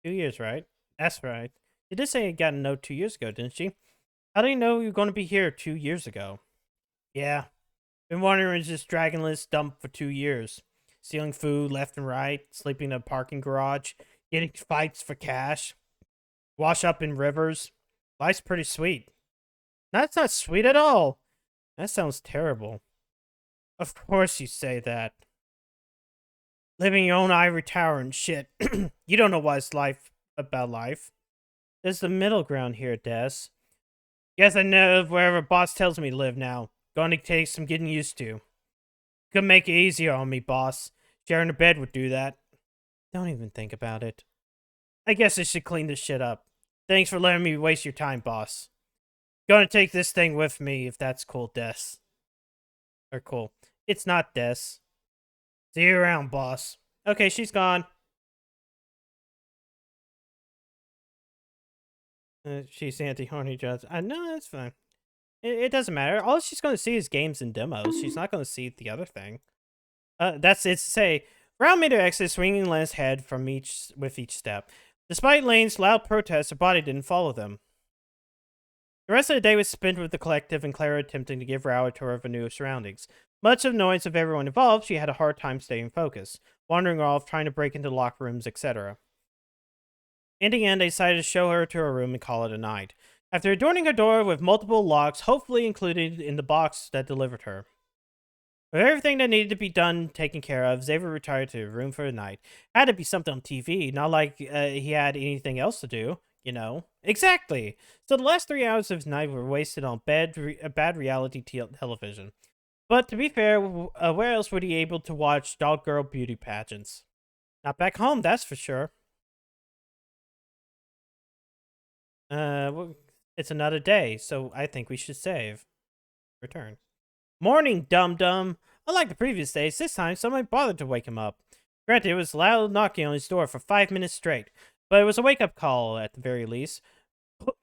2 years, right? That's right. She did say you got a note 2 years ago, didn't she? How do you know you were going to be here 2 years ago? Yeah. Been wandering this dragonless dump for 2 years. Stealing food left and right, sleeping in a parking garage, getting fights for cash, wash up in rivers. Life's pretty sweet. That's not sweet at all. That sounds terrible. Of course you say that. Living your own ivory tower and shit. You don't know what's life about life. There's the middle ground here, Des. Guess I know wherever boss tells me to live now. Going to take some getting used to. Could make it easier on me, boss. Sharing a bed would do that. Don't even think about it. I guess I should clean this shit up. Thanks for letting me waste your time, boss. Gonna take this thing with me, if that's cool, Des. Or cool. It's not Des. See you around, boss. Okay, she's gone. She's anti-horny judge. No, that's fine. It doesn't matter. All she's going to see is games and demos. She's not going to see the other thing. That's it to say. Brown made her exit, swinging Lane's head with each step. Despite Lane's loud protests, her body didn't follow them. The rest of the day was spent with the collective and Clara attempting to give Rao a tour of her new surroundings. Much of the noise of everyone involved, she had a hard time staying focused, wandering off, trying to break into locker rooms, etc. In the end, they decided to show her to her room and call it a night. After adorning her door with multiple locks, hopefully included in the box that delivered her. With everything that needed to be done taken care of, Xavier retired to his room for the night. Had to be something on TV, not like he had anything else to do, you know. Exactly! So the last 3 hours of his night were wasted on bad reality television. But to be fair, where else would he be able to watch dog girl beauty pageants? Not back home, that's for sure. Well, it's another day, so I think we should save. Return. Morning, dum-dum. Unlike the previous days, this time someone bothered to wake him up. Granted, it was loud knocking on his door for 5 minutes straight, but it was a wake-up call at the very least.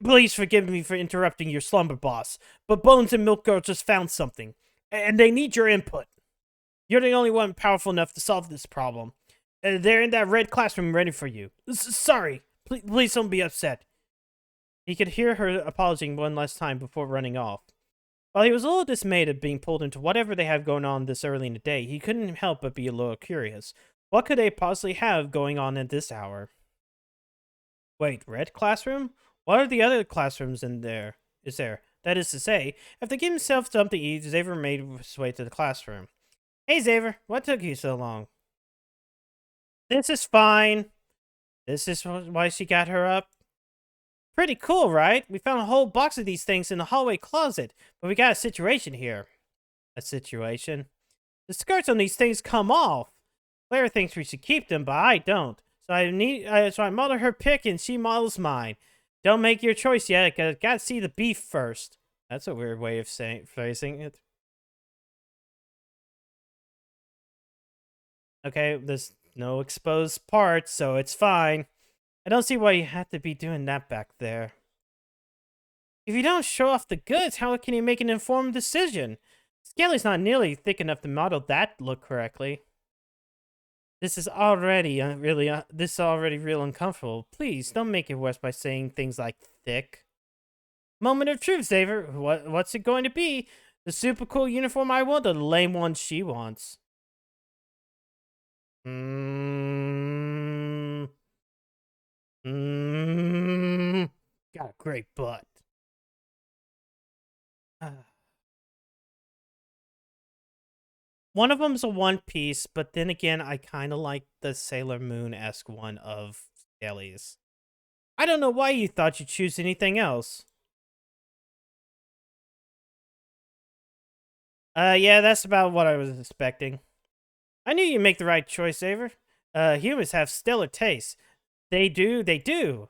Please forgive me for interrupting your slumber, boss, but Bones and Milk Girl just found something, and they need your input. You're the only one powerful enough to solve this problem. They're in that red classroom ready for you. Sorry. Please don't be upset. He could hear her apologizing one last time before running off. While he was a little dismayed at being pulled into whatever they have going on this early in the day, he couldn't help but be a little curious. What could they possibly have going on at this hour? Wait, red classroom? What are the other classrooms in there? Is there? That is to say, after giving himself something to eat, Xavier made his way to the classroom. Hey Xavier, what took you so long? This is fine. This is why she got her up. Pretty cool, right? We found a whole box of these things in the hallway closet, but we got a situation here. A situation? The skirts on these things come off. Clara thinks we should keep them, but I don't. So I model her pick and she models mine. Don't make your choice yet, cause gotta see the beef first. That's a weird way of phrasing it. Okay, there's no exposed parts, so it's fine. I don't see why you have to be doing that back there. If you don't show off the goods, how can you make an informed decision? Skelly's not nearly thick enough to model that look correctly. This is already real uncomfortable. Please don't make it worse by saying things like thick. Moment of truth, Xavier. What's it going to be? The super cool uniform I want, or the lame one she wants? Got a great butt. One of them's a one piece, but then again, I kind of like the Sailor Moon-esque one of Skelly's. I don't know why you thought you'd choose anything else. Yeah, that's about what I was expecting. I knew you'd make the right choice, Xavier. Humans have stellar taste. They do. Do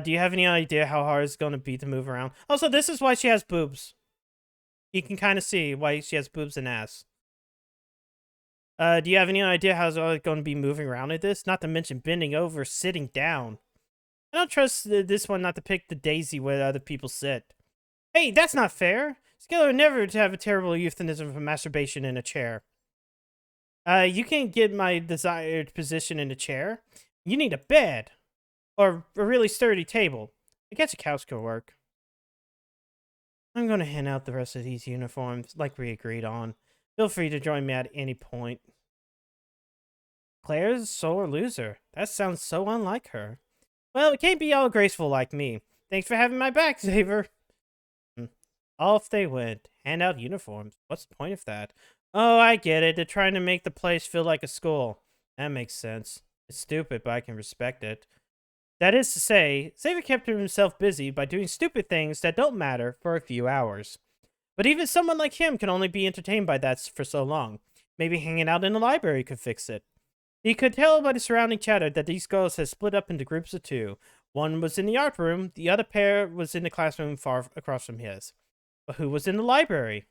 you have any idea how hard it's going to be to move around? Also, this is why she has boobs. You can kind of see why she has boobs and ass. Do you have any idea how it's going to be moving around at this? Not to mention bending over, sitting down. I don't trust this one not to pick the daisy where other people sit. Hey, that's not fair. Skelly would never have a terrible euphemism for masturbation in a chair. You can't get my desired position in a chair. You need a bed. Or a really sturdy table. I guess a couch could work. I'm going to hand out the rest of these uniforms, like we agreed on. Feel free to join me at any point. Claire's a sore loser. That sounds so unlike her. Well, it can't be all graceful like me. Thanks for having my back, Xavier. Off they went. Hand out uniforms. What's the point of that? Oh, I get it. They're trying to make the place feel like a school. That makes sense. It's stupid, but I can respect it. That is to say, Xavier kept himself busy by doing stupid things that don't matter for a few hours. But even someone like him can only be entertained by that for so long. Maybe hanging out in the library could fix it. He could tell by the surrounding chatter that these girls had split up into groups of two. One was in the art room, the other pair was in the classroom far across from his. But who was in the library?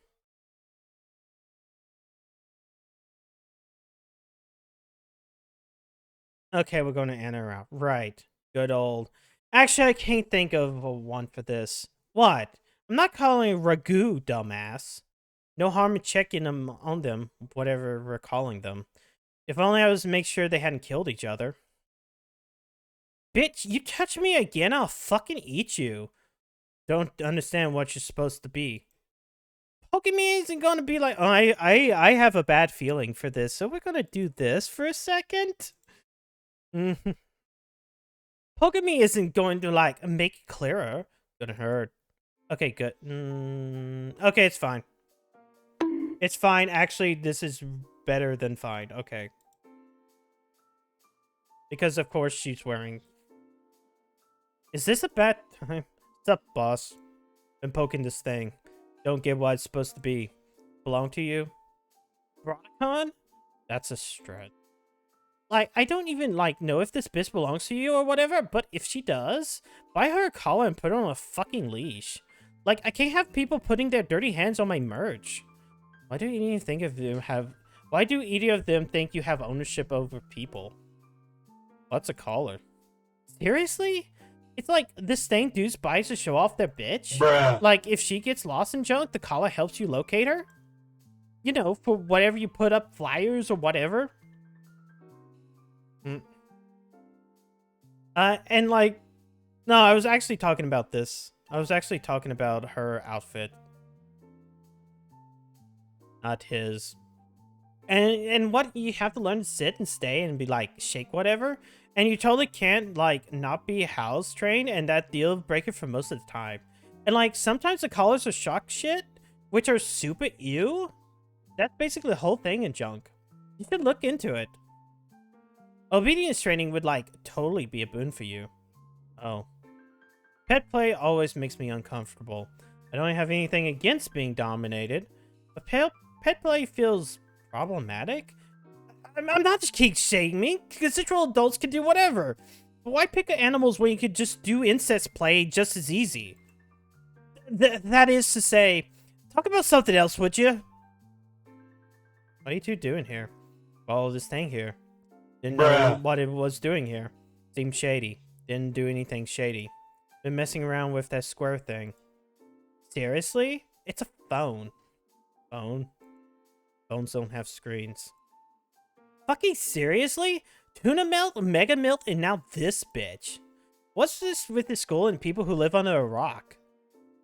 Okay, we're going to enter out. Right. Good old. Actually, I can't think of a one for this. What? I'm not calling it ragu, dumbass. No harm in checking them on them, whatever we're calling them. If only I was to make sure they hadn't killed each other. Bitch, you touch me again, I'll fucking eat you. Don't understand what you're supposed to be. Pokemon isn't gonna be like, oh, I have a bad feeling for this, so we're gonna do this for a second. Pokemon isn't going to, like, make it clearer. Gonna hurt. Okay, good. Okay, it's fine. It's fine. Actually, this is better than fine. Okay. Because, of course, she's wearing... Is this a bad time? What's up, boss? Been poking this thing. Don't get what it's supposed to be. Belong to you? Bronicon? That's a stretch. Like, I don't even, like, know if this bitch belongs to you or whatever, but if she does, buy her a collar and put her on a fucking leash. Like, I can't have people putting their dirty hands on my merch. Why do any of them Why do either of them think you have ownership over people? What's a collar? Seriously? It's like this thing dudes buys to show off their bitch? Bruh. Like, if she gets lost in junk, the collar helps you locate her? You know, for whatever you put up, flyers or whatever? And like, no, I was actually talking about this. I was actually talking about her outfit. Not his. And what, you have to learn to sit and stay and be like, shake whatever. And you totally can't, like, not be house trained, and that deal breaker for most of the time. And like, sometimes the collars are shock shit, which are super ew. That's basically the whole thing in junk. You should look into it. Obedience training would, like, totally be a boon for you. Oh. Pet play always makes me uncomfortable. I don't have anything against being dominated, but pet play feels problematic. I'm not just keep shaming. Consensual adults can do whatever. But why pick animals when you could just do incest play just as easy? That is to say, talk about something else, would you? What are you two doing here? Follow this thing here. Didn't know what it was doing here. Seemed shady. Didn't do anything shady. Been messing around with that square thing. Seriously? It's a phone. Phone? Phones don't have screens. Fucking seriously? Tuna melt, mega melt, and now this bitch. What's this with the school and people who live under a rock?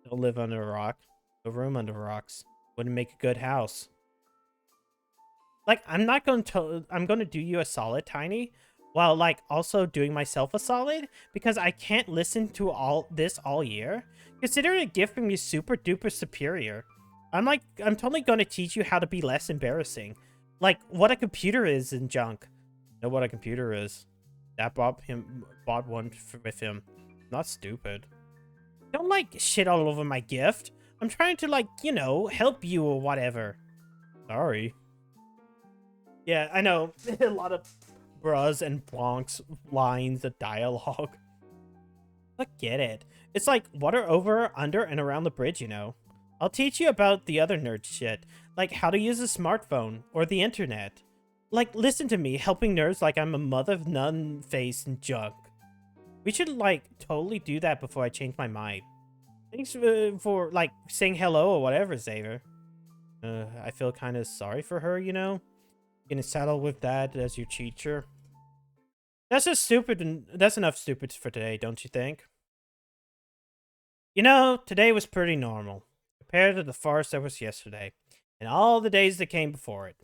Don't live under a rock. No room under rocks. Wouldn't make a good house. Like, I'm gonna do you a solid, Tiny, while, like, also doing myself a solid, because I can't listen to all this all year. Consider it a gift from you super duper superior. I'm totally gonna teach you how to be less embarrassing. Like, what a computer is and junk. Know what a computer is. That bought one with him. Not stupid. Don't, like, shit all over my gift. I'm trying to, like, you know, help you or whatever. Sorry. Yeah, I know. A lot of bruhs and blonks lines of dialogue. I get it. It's like water over, under, and around the bridge, you know. I'll teach you about the other nerd shit, like how to use a smartphone or the internet. Like, listen to me, helping nerds like I'm a mother of nun face and junk. We should, like, totally do that before I change my mind. Thanks for, like, saying hello or whatever, Xavier. I feel kind of sorry for her, you know? Gonna settle with that as your teacher. That's just stupid, and that's enough stupid for today, don't you think? You know, today was pretty normal, compared to the farce that was yesterday, and all the days that came before it.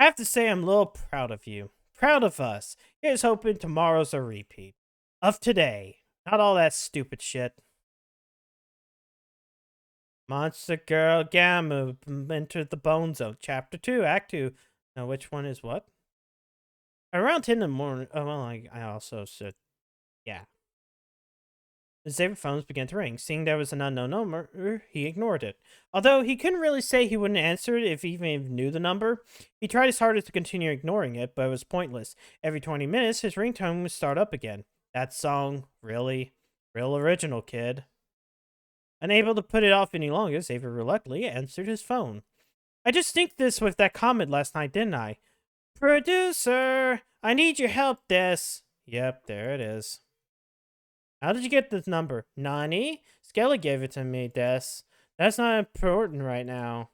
I have to say I'm a little proud of you. Proud of us. Here's hoping tomorrow's a repeat. Of today. Not all that stupid shit. Monster Girl Gamu entered the Bone Zone. Chapter 2, Act 2. Now, which one is what? Around 10 in the morning. Oh, well, I also said, yeah. The Xavier phones began to ring. Seeing there was an unknown number, he ignored it. Although he couldn't really say he wouldn't answer it if he even knew the number. He tried his hardest to continue ignoring it, but it was pointless. Every 20 minutes, his ringtone would start up again. That song, really? Real original, kid. Unable to put it off any longer, Xavier reluctantly answered his phone. I just synced this with that comment last night, didn't I? Producer! I need your help, Des. Yep, there it is. How did you get this number? Nani? Skelly gave it to me, Des. That's not important right now.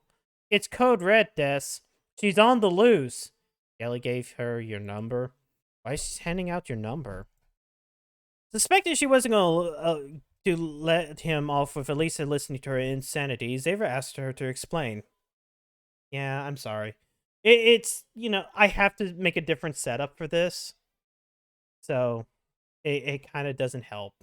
It's code red, Des. She's on the loose. Skelly gave her your number? Why is she handing out your number? Suspecting she wasn't going to let him off with at least listening to her insanity, Xavier asked her to explain. Yeah, I'm sorry. It's, you know, I have to make a different setup for this. So, it kind of doesn't help.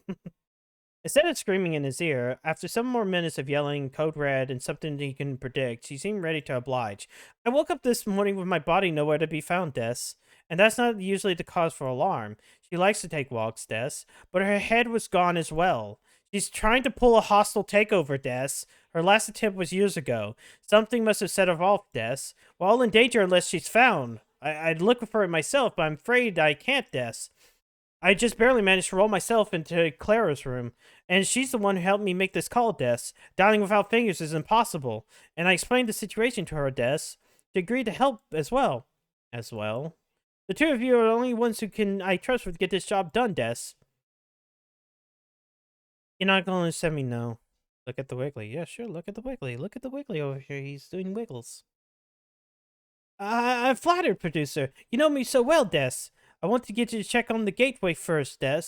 Instead of screaming in his ear, after some more minutes of yelling code red and something he can predict, she seemed ready to oblige. I woke up this morning with my body nowhere to be found, Des. And that's not usually the cause for alarm. She likes to take walks, Des, but her head was gone as well. She's trying to pull a hostile takeover, Des. Her last attempt was years ago. Something must have set her off, Des. We're all in danger unless she's found. I'd look for it myself, but I'm afraid I can't, Des. I just barely managed to roll myself into Clara's room, and she's the one who helped me make this call, Des. Dialing without fingers is impossible, and I explained the situation to her, Des. She agreed to help as well. As well? The two of you are the only ones who I trust to get this job done, Des. You're not going to send me no. Look at the Wiggly. Yeah, sure, look at the Wiggly. Look at the Wiggly over here. He's doing wiggles. I'm flattered, producer. You know me so well, Des. I want to get you to check on the gateway first, Des.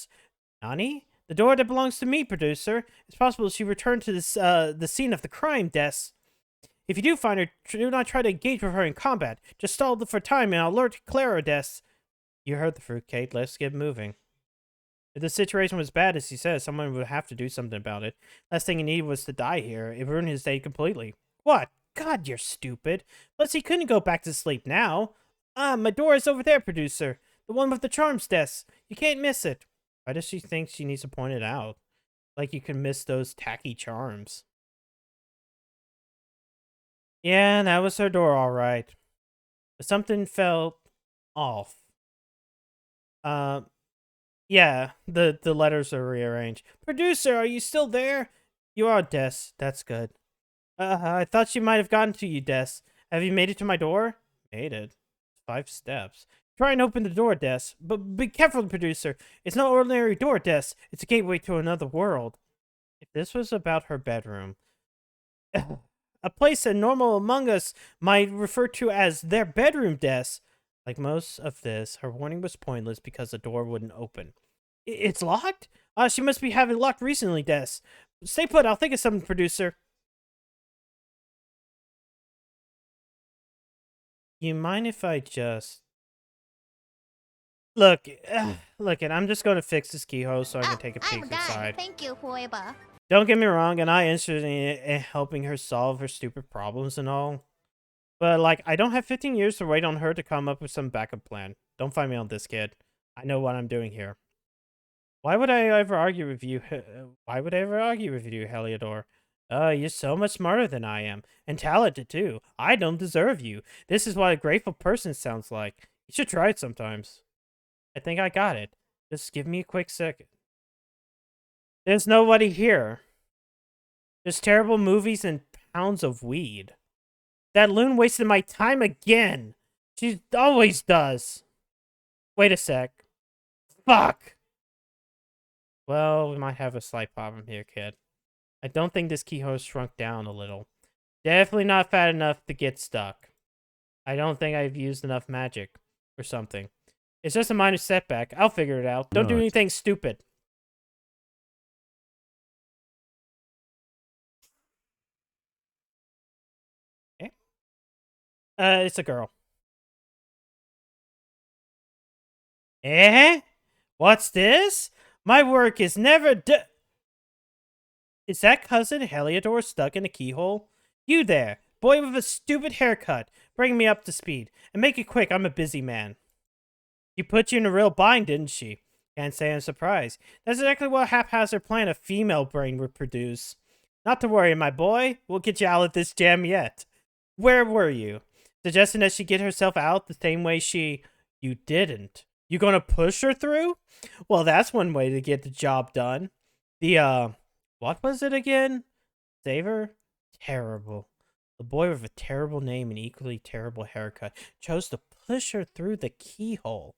Nani? The door that belongs to me, producer. It's possible she returned to this, the scene of the crime, Des. If you do find her, do not try to engage with her in combat. Just stall for time and I'll alert Clara, Des. You heard the fruitcake. Let's get moving. If the situation was bad, as he says, someone would have to do something about it. Last thing he needed was to die here. It ruined his day completely. What? God, you're stupid. Plus, he couldn't go back to sleep now. Ah, my door is over there, producer. The one with the charms desk. You can't miss it. Why does she think she needs to point it out? Like you can miss those tacky charms. Yeah, that was her door, all right. But something felt off. Yeah, the letters are rearranged. Producer, are you still there? You are, Des. That's good. I thought she might have gotten to you, Des. Have you made it to my door? Made it. 5 steps. Try and open the door, Des. But be careful, producer. It's no ordinary door, Des. It's a gateway to another world. If this was about her bedroom, a place that normal among us might refer to as their bedroom, Des. Like most of this, her warning was pointless because the door wouldn't open. It's locked? She must be having luck recently, Des. Stay put, I'll think of something, producer. You mind if I just... Look, I'm just going to fix this keyhole so I can take a peek inside. Thank you, Hueba. Don't get me wrong, and I'm interested in helping her solve her stupid problems and all. But, like, I don't have 15 years to wait on her to come up with some backup plan. Don't find me on this, kid. I know what I'm doing here. Why would I ever argue with you? Why would I ever argue with you, Heliodor? You're so much smarter than I am. And talented, too. I don't deserve you. This is what a grateful person sounds like. You should try it sometimes. I think I got it. Just give me a quick second. There's nobody here. There's terrible movies and pounds of weed. That loon wasted my time again. She always does. Wait a sec. Fuck. Well, we might have a slight problem here, kid. I don't think this keyhole shrunk down a little. Definitely not fat enough to get stuck. I don't think I've used enough magic or something. It's just a minor setback. I'll figure it out. Don't do anything stupid. Okay. It's a girl. Eh? What's this? My work is never done. Is that cousin Heliodor stuck in a keyhole? You there, boy with a stupid haircut. Bring me up to speed. And make it quick, I'm a busy man. She put you in a real bind, didn't she? Can't say I'm surprised. That's exactly what a haphazard plan a female brain would produce. Not to worry, my boy. We'll get you out of this jam yet. Where were you? Suggesting that she get herself out the same way she... You didn't. You gonna push her through? Well, that's one way to get the job done. What was it again? Save her? Terrible. The boy with a terrible name and equally terrible haircut chose to push her through the keyhole.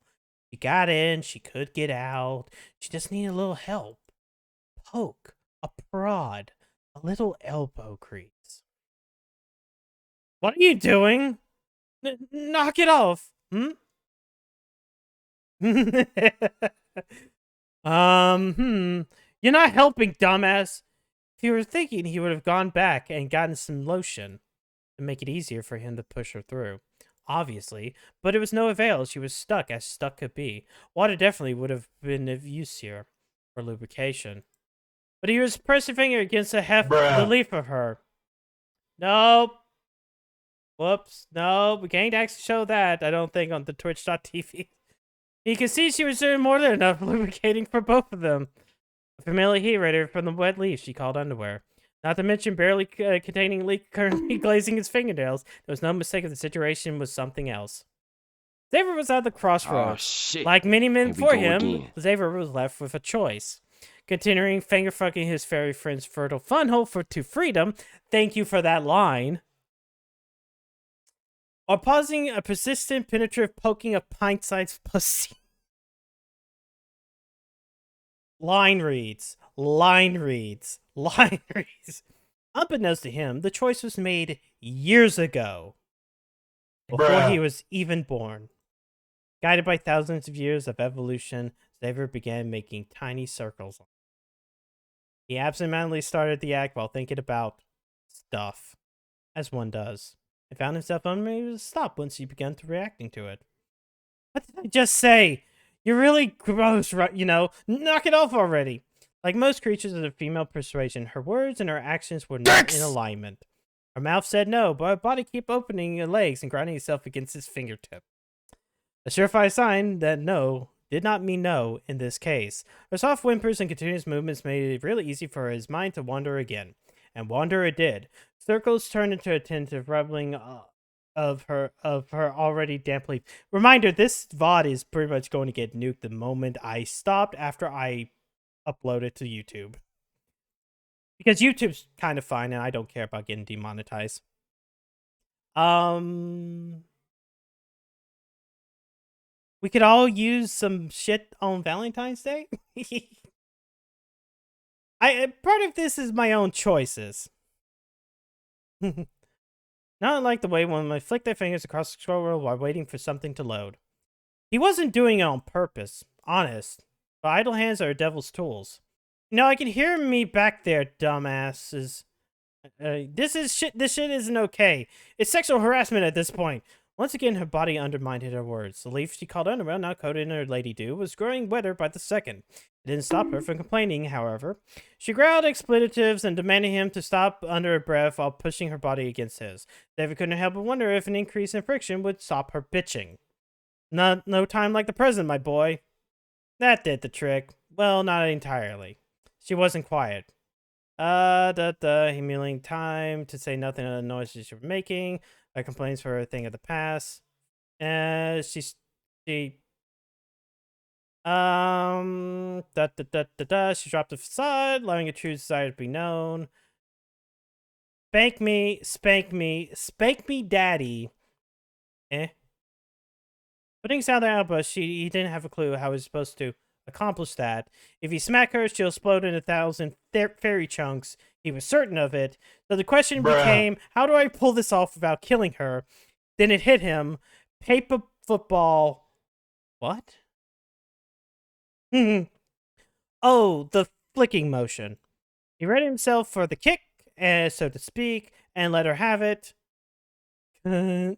She got in, she could get out. She just needed a little help. Poke, a prod, a little elbow grease. What are you doing? Knock it off. You're not helping, dumbass. If you were thinking, he would have gone back and gotten some lotion to make it easier for him to push her through. Obviously, but it was no avail. She was stuck as stuck could be. Water definitely would have been of use here for lubrication. But he was pressing finger against the relief of her. Nope. Whoops. No, we can't actually show that, I don't think, on the Twitch.tv. You can see she was doing more than enough lubricating for both of them. A familiar heat radiator from the wet leaf she called underwear. Not to mention barely containing leak currently glazing his fingernails. There was no mistake if the situation was something else. Xavier was at the crossroads. Oh, shit. Like many men Here we before go him, again. Xavier was left with a choice. Continuing finger-fucking his fairy friend's fertile fun hole to freedom. Thank you for that line. Or pausing a persistent, penetrative poking of pint-sized pussy. Line reads. Unbeknownst to him, the choice was made years ago. Before he was even born. Guided by thousands of years of evolution, Xavier began making tiny circles. He absentmindedly started the act while thinking about stuff, as one does, and found himself unable to stop once he began to reacting to it. What did I just say? You're really gross, right? You know, knock it off already. Like most creatures of the female persuasion, her words and her actions were not in alignment. Her mouth said no, but her body kept opening her legs and grinding itself against his fingertip. A surefire sign that no did not mean no in this case. Her soft whimpers and continuous movements made it really easy for his mind to wander again. And wander it did. Circles turned into attentive rubbling of her already damp leaf. Reminder, this VOD is pretty much going to get nuked the moment I stopped after I upload it to YouTube. Because YouTube's kind of fine and I don't care about getting demonetized. We could all use some shit on Valentine's Day. Part of this is my own choices. Not like the way when I flick their fingers across the scroll wheel while waiting for something to load. He wasn't doing it on purpose, honest. But idle hands are a devil's tools. You know, I can hear me back there, dumbasses. This shit isn't okay. It's sexual harassment at this point. Once again, her body undermined her words. The leaf she called underwear, not coated in her lady dew, was growing wetter by the second. It didn't stop her from complaining, however. She growled expletives and demanded him to stop under her breath while pushing her body against his. David couldn't help but wonder if an increase in friction would stop her bitching. No time like the present, my boy. That did the trick. Well, not entirely. She wasn't quiet. Humiliating time to say nothing of the noises she was making. My complaints were a thing of the past. She dropped the facade, allowing a true desire to be known. Spank me, daddy. Putting sound out, but he didn't have a clue how he was supposed to accomplish that. If he smacked her, she'll explode in 1,000 fairy chunks. He was certain of it. So the question became, how do I pull this off without killing her? Then it hit him. Paper football. What? Oh, the flicking motion. He ready himself for the kick, so to speak, and let her have it. Yep.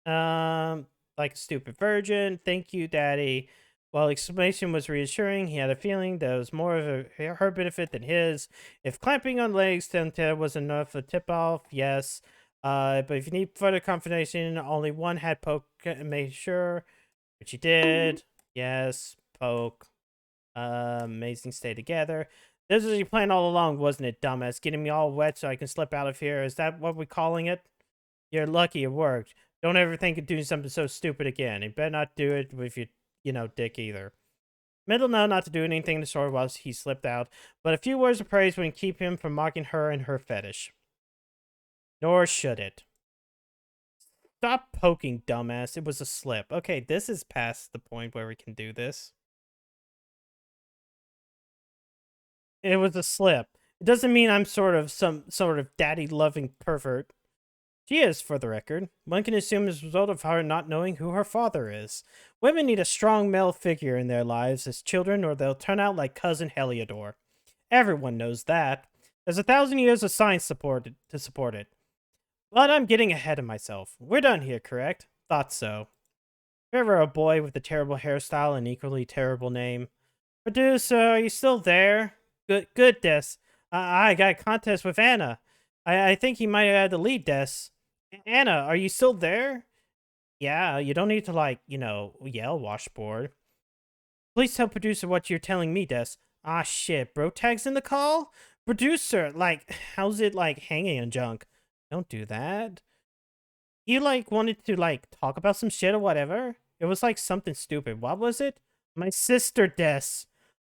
Like a stupid virgin. Thank you, daddy. While exclamation was reassuring, he had a feeling that it was more of her benefit than his. If clamping on legs was enough to tip off, yes. But if you need further confirmation, only one had poke and made sure. Which he did. Yes, poke. Amazing stay together. This was your plan all along, wasn't it, dumbass? Getting me all wet so I can slip out of here. Is that what we're calling it? You're lucky it worked. Don't ever think of doing something so stupid again. You better not do it with your dick either. Middle no not to do anything the sort while he slipped out, but a few words of praise wouldn't keep him from mocking her and her fetish. Nor should it. Stop poking, dumbass. It was a slip. Okay, this is past the point where we can do this. It was a slip. It doesn't mean I'm some sort of daddy-loving pervert. She is, for the record. One can assume as a result of her not knowing who her father is. Women need a strong male figure in their lives as children, or they'll turn out like cousin Heliodor. Everyone knows that. There's 1,000 years of science to support it. But I'm getting ahead of myself. We're done here, correct? Thought so. Ever a boy with a terrible hairstyle and equally terrible name. Producer, are you still there? Good, Des. I got a contest with Anna. I think he might have had the lead, Des. Anna, are you still there? Yeah, you don't need to, yell, washboard. Please tell producer what you're telling me, Des. Ah, shit, bro tag's in the call? Producer, how's it, hanging on junk? Don't do that. You, wanted to, talk about some shit or whatever? It was, something stupid. What was it? My sister, Des.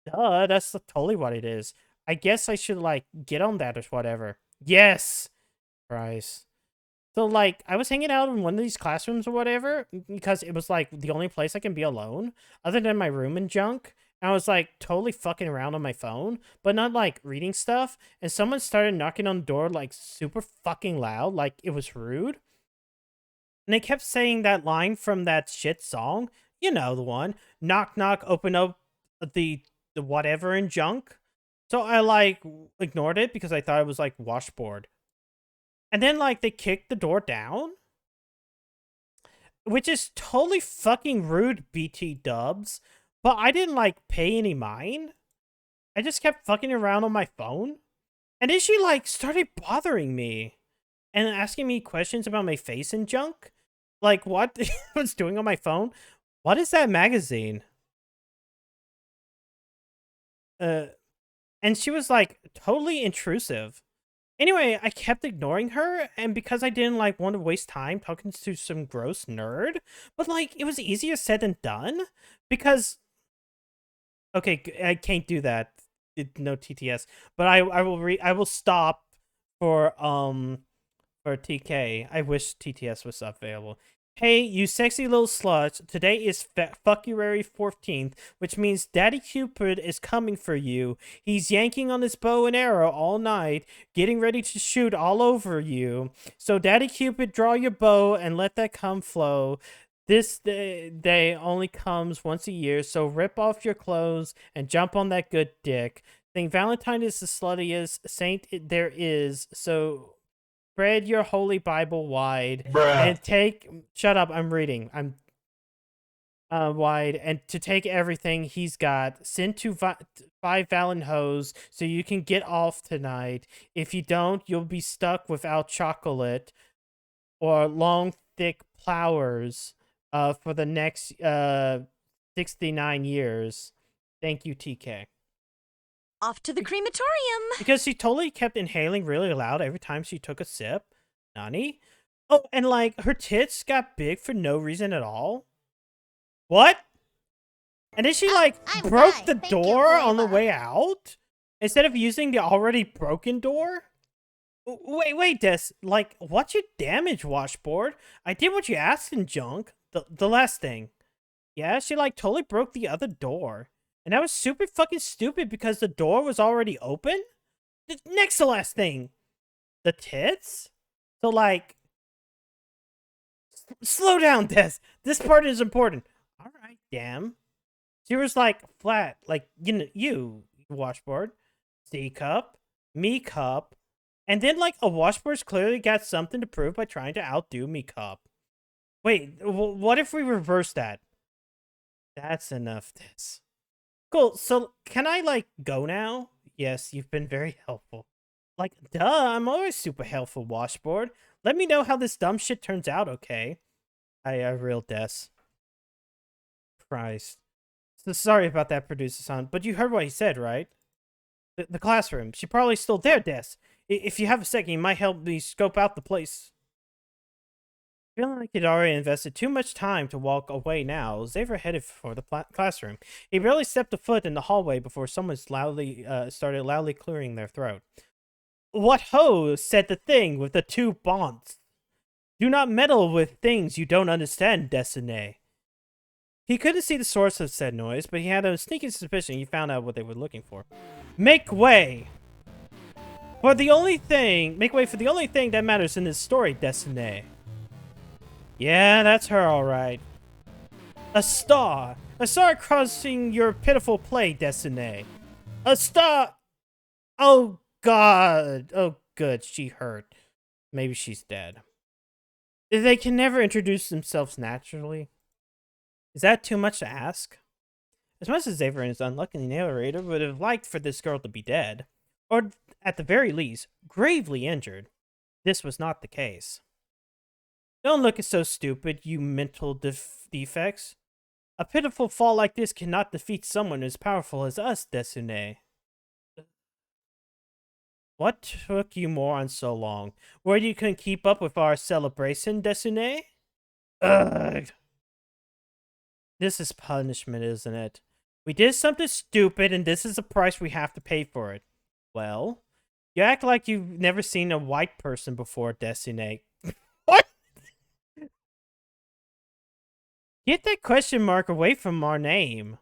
Duh, that's totally what it is. I guess I should, get on that or whatever. Yes! Christ. So, I was hanging out in one of these classrooms or whatever, because it was, the only place I can be alone, other than my room and junk. And I was, totally fucking around on my phone, but not, reading stuff. And someone started knocking on the door, super fucking loud, it was rude. And they kept saying that line from that shit song. You know, the one. Knock, knock, open up the whatever and junk. So I, ignored it because I thought it was, washboard. And then, they kicked the door down. Which is totally fucking rude, BT dubs. But I didn't, pay any mind. I just kept fucking around on my phone. And then she, started bothering me. And asking me questions about my face and junk. Like, what I was doing on my phone? What is that magazine? And she was, like, totally intrusive. Anyway, I kept ignoring her, and because I didn't, like, want to waste time talking to some gross nerd, but, like, it was easier said than done, because... Okay, I can't do that. No TTS. But I will stop for TK. I wish TTS was available. Hey, you sexy little slut. Today is February 14th, which means Daddy Cupid is coming for you. He's yanking on his bow and arrow all night, getting ready to shoot all over you. So Daddy Cupid, draw your bow and let that cum flow. This day only comes once a year, so rip off your clothes and jump on that good dick. Think Valentine is the sluttiest saint there is, so spread your holy Bible wide. Bruh. And take... Shut up, I'm reading. I'm... wide, and to take everything he's got. Send to 5 Valen hoes so you can get off tonight. If you don't, you'll be stuck without chocolate or long, thick plowers for the next 69 years. Thank you, TK. Off to the crematorium. Because she totally kept inhaling really loud every time she took a sip. Nani? Oh, and like, her tits got big for no reason at all. What? And then she, like, I'm broke fine. the Thank you, door on the Grandma. way out? Instead of using the already broken door? Wait, Des. Like, what's your damage, washboard? I did what you asked in junk. The last thing. Yeah, she, like, totally broke the other door. And that was super fucking stupid because the door was already open? Next to last thing. The tits? So, like... Slow down, Des. This part is important. Alright, damn. She was, like, flat. Like, you washboard. C cup. Me cup. And then, like, a washboard's clearly got something to prove by trying to outdo me cup. Wait, what if we reverse that? That's enough, Des. Cool, so can I, like, go now? Yes, you've been very helpful. Like, duh, I'm always super helpful, washboard. Let me know how this dumb shit turns out, okay? I real Des. Christ. So sorry about that, producer-san, but you heard what he said, right? The classroom. She probably still there, Des. If you have a second, you might help me scope out the place. Feeling like he'd already invested too much time to walk away now, Xavier headed for the classroom. He barely stepped a foot in the hallway before someone started loudly clearing their throat. What ho! Said the thing with the 2 bonds. Do not meddle with things you don't understand, Destiny. He couldn't see the source of said noise, but he had a sneaking suspicion he found out what they were looking for. Make way! Make way for the only thing that matters in this story, Destiny. Yeah, that's her, alright. A star! A star crossing your pitiful play, Destiny. A star! Oh, God. Oh, good. She hurt. Maybe she's dead. They can never introduce themselves naturally. Is that too much to ask? As much as Xavier and his unlucky narrator would have liked for this girl to be dead, or at the very least, gravely injured, this was not the case. Don't look so stupid, you mental defects. A pitiful fall like this cannot defeat someone as powerful as us, Desune. What took you morons so long? Where you couldn't keep up with our celebration, Desune? Ugh. This is punishment, isn't it? We did something stupid, and this is the price we have to pay for it. Well, you act like you've never seen a white person before, Desune. What? Get that question mark away from our name.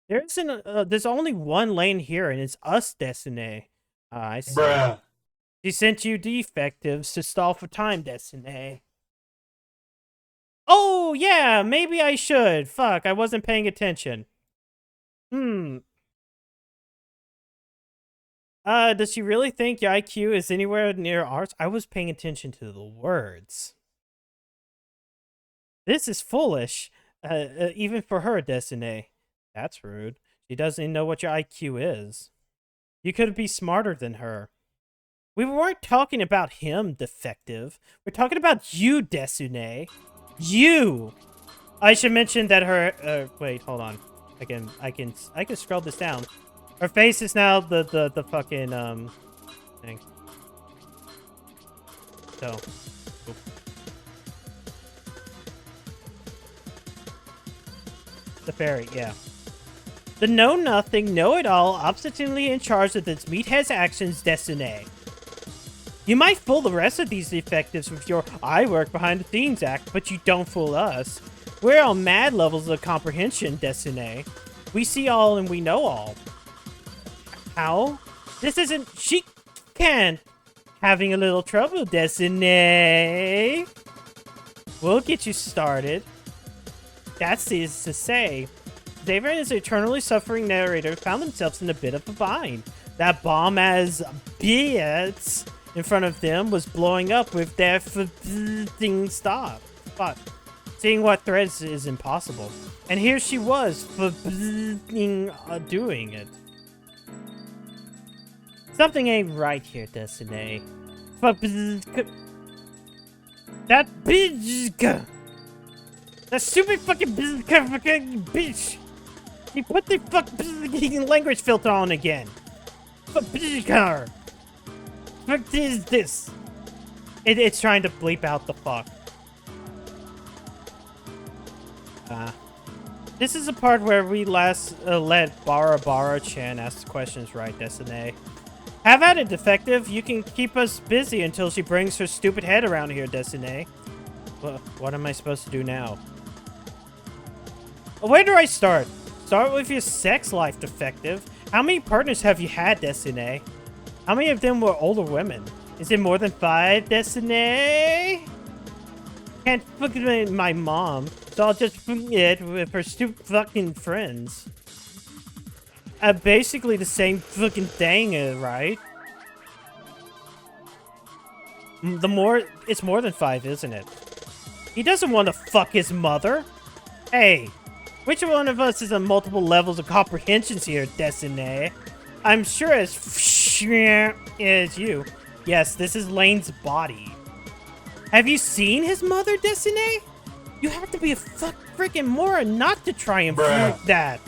There's only one lane here, and it's us, Desune. I see. Bruh. She sent you defectives to stall for time, Desune. Oh, yeah, maybe I should. Fuck, I wasn't paying attention. Does she really think your IQ is anywhere near ours? I was paying attention to the words. This is foolish, even for her, Desune. That's rude. She doesn't even know what your IQ is. You could be smarter than her. We weren't talking about him, defective. We're talking about you, Desune. You! I should mention that her, wait, hold on. I can scroll this down. Her face is now the fucking, thing. So. Oop. The fairy, yeah. The know-nothing, know-it-all, obstinately in charge of this meathead's actions, Destiny. You might fool the rest of these defectives with your "I work behind the scenes" act, but you don't fool us. We're on mad levels of comprehension, Destiny. We see all and we know all. How? This isn't... She can't. Having a little trouble, Destiny. We'll get you started. That's easy to say. Xavier and his eternally suffering narrator found themselves in a bit of a bind. That bomb-ass bitch in front of them was blowing up with their thing stop. But seeing what threats is impossible. And here she was doing it. Something ain't right here, Destiny. That bitch. That stupid fucking bitch. He put the fucking language filter on again. What is this? It's trying to bleep out the fuck. This is the part where we last let Bara-Bara-chan ask the questions, right, Destiny? Have at it, defective. You can keep us busy until she brings her stupid head around here, Destiny. Well, what am I supposed to do now? Where do I start? Start with your sex life, defective. How many partners have you had, Destiny? How many of them were older women? Is it more than 5, Destiny? Can't fucking my mom, so I'll just it with her stupid fucking friends. Basically the same fucking thing, right? It's more than 5, isn't it? He doesn't want to fuck his mother. Hey, which one of us is on multiple levels of comprehensions here, Destiny? I'm sure as you. Yes, this is Lane's body. Have you seen his mother, Destiny? You have to be a freaking moron not to try and prove that.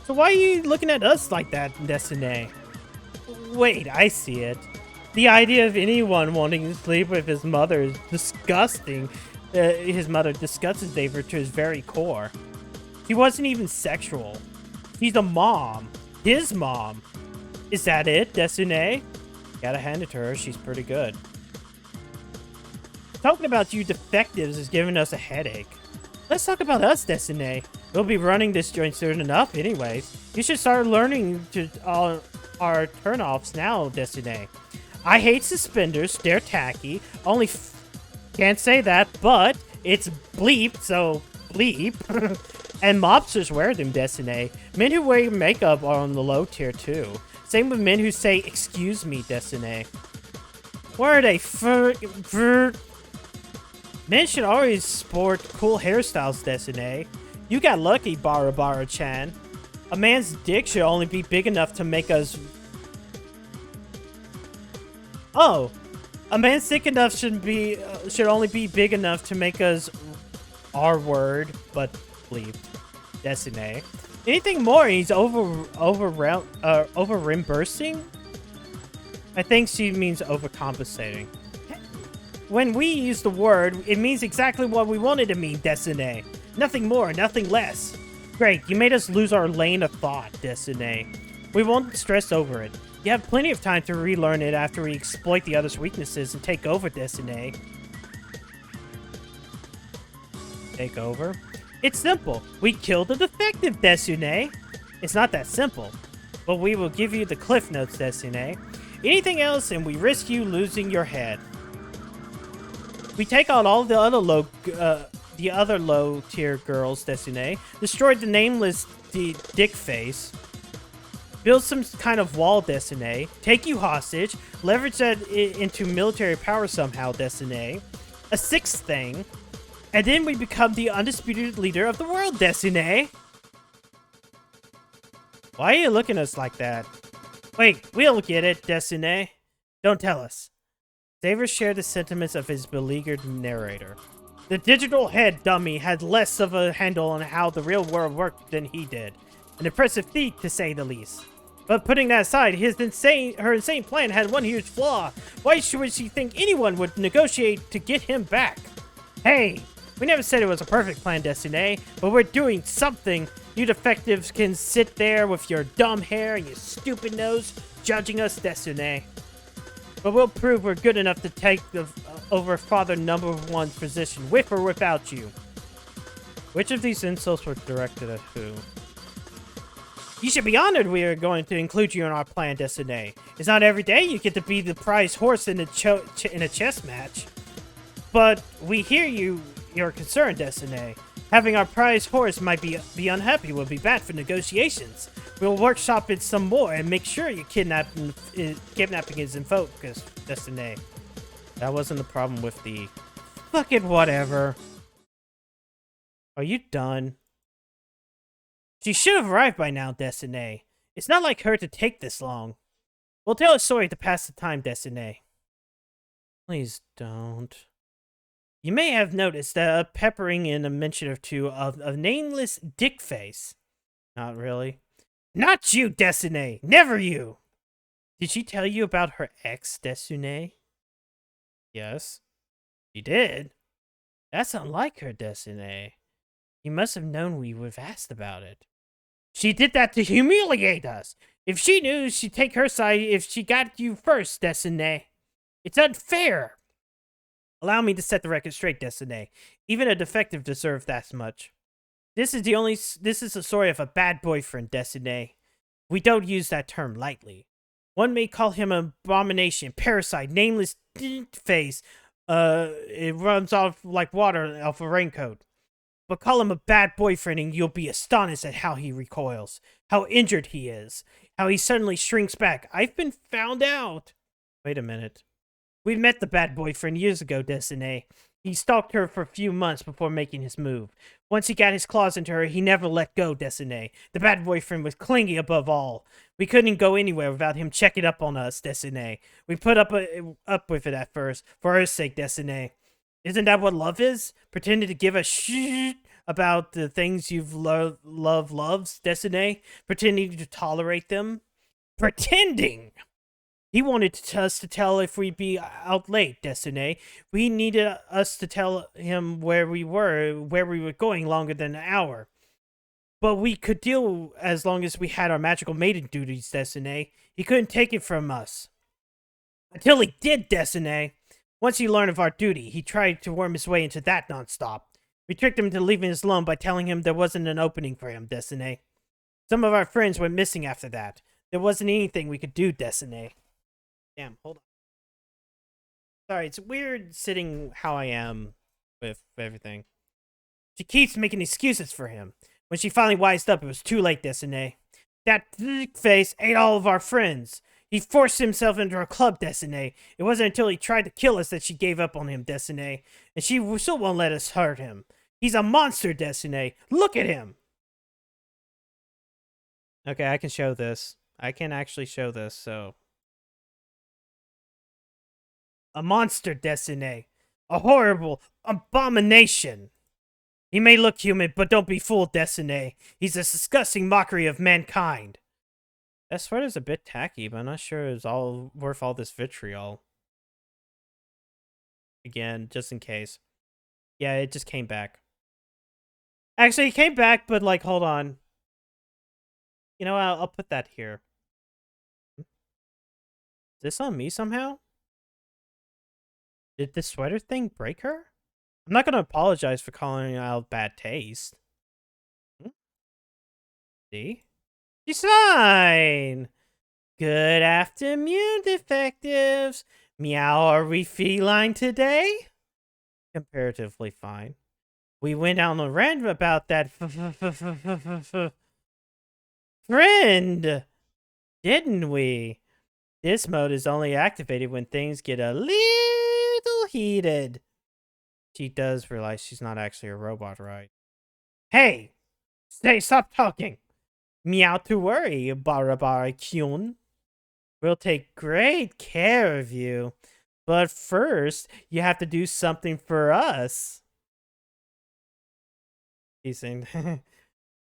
So why are you looking at us like that, Destiny? Wait, I see it. The idea of anyone wanting to sleep with his mother is disgusting. His mother disgusts David to his very core. She wasn't even sexual. She's a mom. His mom. Is that it, Destiny? Gotta hand it to her, she's pretty good. Talking about you defectives is giving us a headache. Let's talk about us, Destiny. We'll be running this joint soon enough anyways. You should start learning to our turnoffs now, Destiny. I hate suspenders, they're tacky. Can't say that, but it's bleep, so bleep. And mobsters wear them, Destiny. Men who wear makeup are on the low tier too. Same with men who say, "Excuse me, Destiny." Where are they? Men should always sport cool hairstyles, Destiny. You got lucky, Bara-Bara-chan. A man's dick should only be big enough to make us... Oh! A man's dick enough should only be big enough to make us... R-word, but bleep. Destiny. Anything more, he's over-reimbursing? I think she means overcompensating. When we use the word, it means exactly what we wanted to mean, Destiny. Nothing more, nothing less. Great, you made us lose our lane of thought, Destiny. We won't stress over it. You have plenty of time to relearn it after we exploit the other's weaknesses and take over, Destiny. Take over? It's simple. We killed the defective, Destiny. It's not that simple. But we will give you the cliff notes, Destiny. Anything else and we risk you losing your head. We take out all the other low tier girls, Destiny. Destroyed the nameless dick face. Build some kind of wall, Destiny. Take you hostage. Leverage that into military power somehow, Destiny. A 6th thing. And then we become the undisputed leader of the world, Destiny. Why are you looking at us like that? Wait, we'll get it, Destiny. Don't tell us. Xavier shared the sentiments of his beleaguered narrator. The digital head dummy had less of a handle on how the real world worked than he did. An impressive feat, to say the least. But putting that aside, her insane plan had one huge flaw. Why would she think anyone would negotiate to get him back? Hey, we never said it was a perfect plan, Destiny, but we're doing something. You defectives can sit there with your dumb hair and your stupid nose judging us, Destiny. But we'll prove we're good enough to take over Father Number One's position, with or without you. Which of these insults were directed at who? You should be honored we are going to include you in our plan, Destiny. It's not every day you get to be the prize horse in a chess match. But we hear you're concerned, Destiny. Having our prize horse might be unhappy would be bad for negotiations. We'll workshop it some more and make sure your kidnapping is in focus, Destiny. That wasn't the problem with the... Fuck it, whatever. Are you done? She should have arrived by now, Destiny. It's not like her to take this long. We'll tell a story to pass the time, Destiny. Please don't. You may have noticed a peppering in a mention or two of a nameless dick face. Not really. Not you, Destiny! Never you! Did she tell you about her ex, Destiny? Yes. She did? That's unlike her, Destiny. You must have known we would have asked about it. She did that to humiliate us! If she knew, she'd take her side if she got you first, Destiny. It's unfair! Allow me to set the record straight, Destiny. Even a defective deserves that much. This is the story of a bad boyfriend, Destiny. We don't use that term lightly. One may call him an abomination, parasite, nameless face. It runs off like water off a raincoat. But call him a bad boyfriend and you'll be astonished at how he recoils, how injured he is, how he suddenly shrinks back. I've been found out. Wait a minute. We met the bad boyfriend years ago, Destiny. He stalked her for a few months before making his move. Once he got his claws into her, he never let go, Destiny. The bad boyfriend was clingy above all. We couldn't go anywhere without him checking up on us, Destiny. We put up with it at first, for her sake, Destiny. Isn't that what love is? Pretending to give a shit about the things you've loves, Destiny? Pretending to tolerate them? Pretending! He wanted us to tell if we'd be out late, Destiny. We needed us to tell him where we were going longer than an hour. But we could deal as long as we had our magical maiden duties, Destiny. He couldn't take it from us. Until he did, Destiny. Once he learned of our duty, he tried to worm his way into that nonstop. We tricked him into leaving us alone by telling him there wasn't an opening for him, Destiny. Some of our friends went missing after that. There wasn't anything we could do, Destiny. Damn, hold on. Sorry, it's weird sitting how I am with everything. She keeps making excuses for him. When she finally wised up, it was too late, Destiny. That thick face ate all of our friends. He forced himself into our club, Destiny. It wasn't until he tried to kill us that she gave up on him, Destiny. And she still won't let us hurt him. He's a monster, Destiny. Look at him. Okay, I can show this. I can actually show this, so... A monster, Destiny. A horrible abomination. He may look human, but don't be fooled, Destiny. He's a disgusting mockery of mankind. That sweater's a bit tacky, but I'm not sure it's all worth all this vitriol. Again, just in case. Yeah, it just came back. Actually, it came back, but like, hold on. You know, I'll put that here. Is this on me somehow? Did the sweater thing break her? I'm not going to apologize for calling out bad taste. See? She's fine! Good afternoon, defectives. Meow, are we feline today? Comparatively fine. We went on a rant about that friend, didn't we? This mode is only activated when things get a little heated. She does realize she's not actually a robot, right? Hey! Stop talking! Meow to worry, Barabara-kyun. We'll take great care of you. But first, you have to do something for us. He's saying,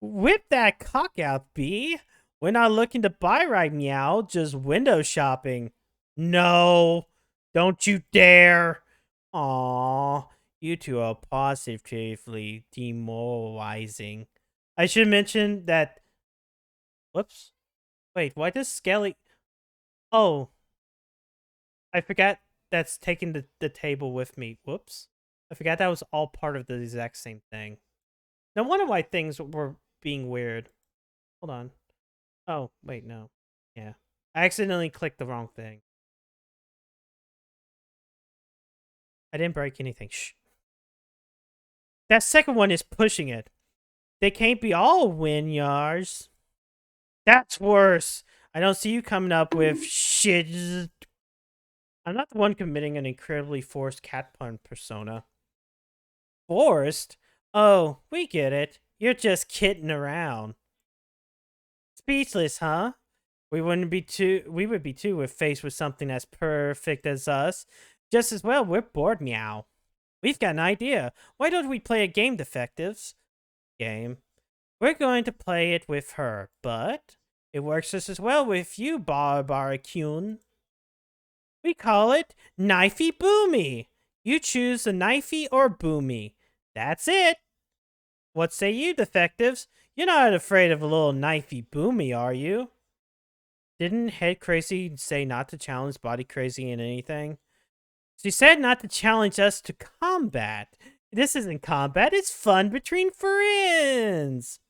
whip that cock out, B. We're not looking to buy right meow, just window shopping. No, don't you dare. Aw, you two are positively demoralizing. I should mention that. Whoops. Wait, why does Skelly. Oh, I forgot that's taking the table with me. Whoops. I forgot that was all part of the exact same thing. No wonder why things were being weird. Hold on. Oh, wait, no. Yeah. I accidentally clicked the wrong thing. I didn't break anything. Shh. That second one is pushing it. They can't be all winyards. That's worse. I don't see you coming up with shit. I'm not the one committing an incredibly forced cat pun persona. Forced? Oh, we get it. You're just kidding around. Speechless, huh? We would be too if faced with something as perfect as us. Just as well, we're bored, meow. We've got an idea. Why don't we play a game, defectives? Game. We're going to play it with her, but it works just as well with you, Barbara-kun. We call it Knifey Boomy. You choose the Knifey or Boomy. That's it. What say you, defectives? You're not afraid of a little Knifey Boomy, are you? Didn't Head Crazy say not to challenge Body Crazy in anything? She said not to challenge us to combat. This isn't combat, it's fun between friends.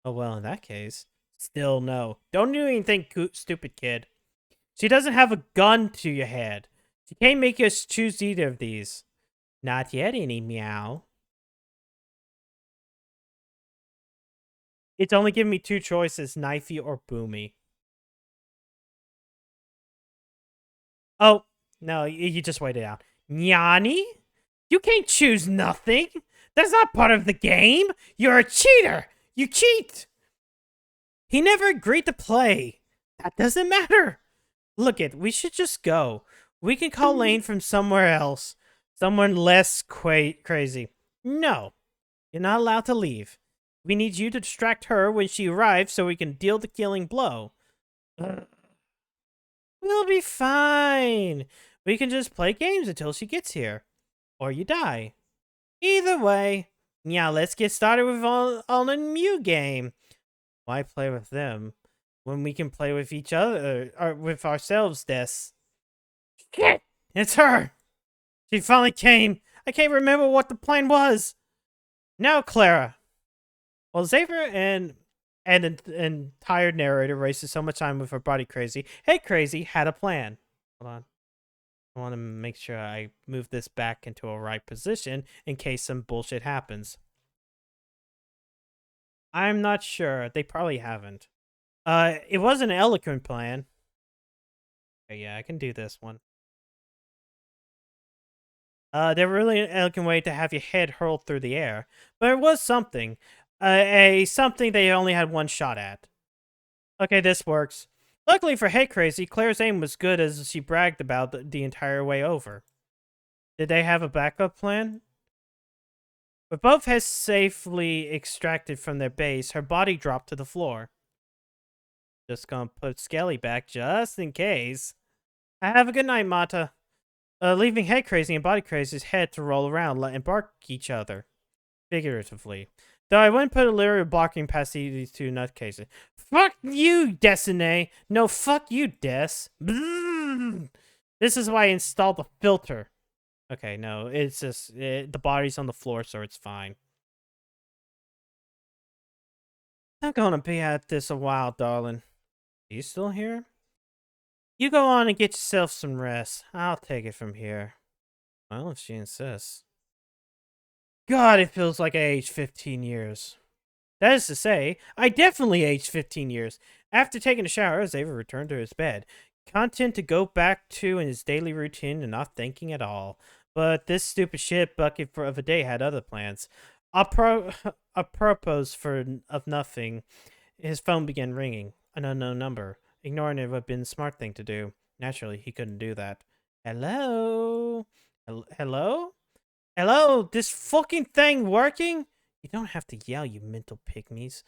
Oh, well, in that case, still no. Don't do anything stupid, kid. She doesn't have a gun to your head. She can't make us choose either of these. Not yet, any meow. It's only giving me two choices, Knifey or Boomy. Oh, no, you just wait it out. Nyani? You can't choose nothing. That's not part of the game. You're a cheater. You cheat. He never agreed to play. That doesn't matter. Look it, we should just go. We can call Lane from somewhere else. Someone less crazy. No, you're not allowed to leave. We need you to distract her when she arrives so we can deal the killing blow. We'll be fine. We can just play games until she gets here. Or you die. Either way. Yeah, let's get started with on a new game. Why play with them when we can play with each other or with ourselves, Des? Shit! It's her! She finally came. I can't remember what the plan was. Now, Clara. Well, Xavier and the tired narrator wasted so much time with her body crazy. Hey, Crazy had a plan. Hold on. I want to make sure I move this back into a right position in case some bullshit happens. I'm not sure. They probably haven't. It was an eloquent plan. Okay, yeah, I can do this one. They're really an elegant way to have your head hurled through the air. But it was something. Something they only had one shot at. Okay, this works. Luckily for Hey Crazy, Claire's aim was good as she bragged about the entire way over. Did they have a backup plan? With both heads safely extracted from their base, her body dropped to the floor. Just gonna put Skelly back just in case. Have a good night, Mata. Leaving Head Crazy and Body Crazy's head to roll around and bark each other. Figuratively. Though I wouldn't put a lyric blocking past these two nutcases. Fuck you, Destiny! No, fuck you, Des. Bzzz. This is why I installed the filter. Okay, no, it's just... the body's on the floor, so it's fine. I'm gonna be at this a while, darling. Are you still here? You go on and get yourself some rest. I'll take it from here. Well, if she insists. God, it feels like I aged 15 years. That is to say, I definitely aged 15 years. After taking a shower, Xavier returned to his bed, content to go back to in his daily routine and not thinking at all. But this stupid shit bucket of a day had other plans. Apropos of nothing, his phone began ringing. An unknown number. Ignoring it would have been the smart thing to do. Naturally, he couldn't do that. Hello? Hello? Hello? This fucking thing working? You don't have to yell, you mental pygmies.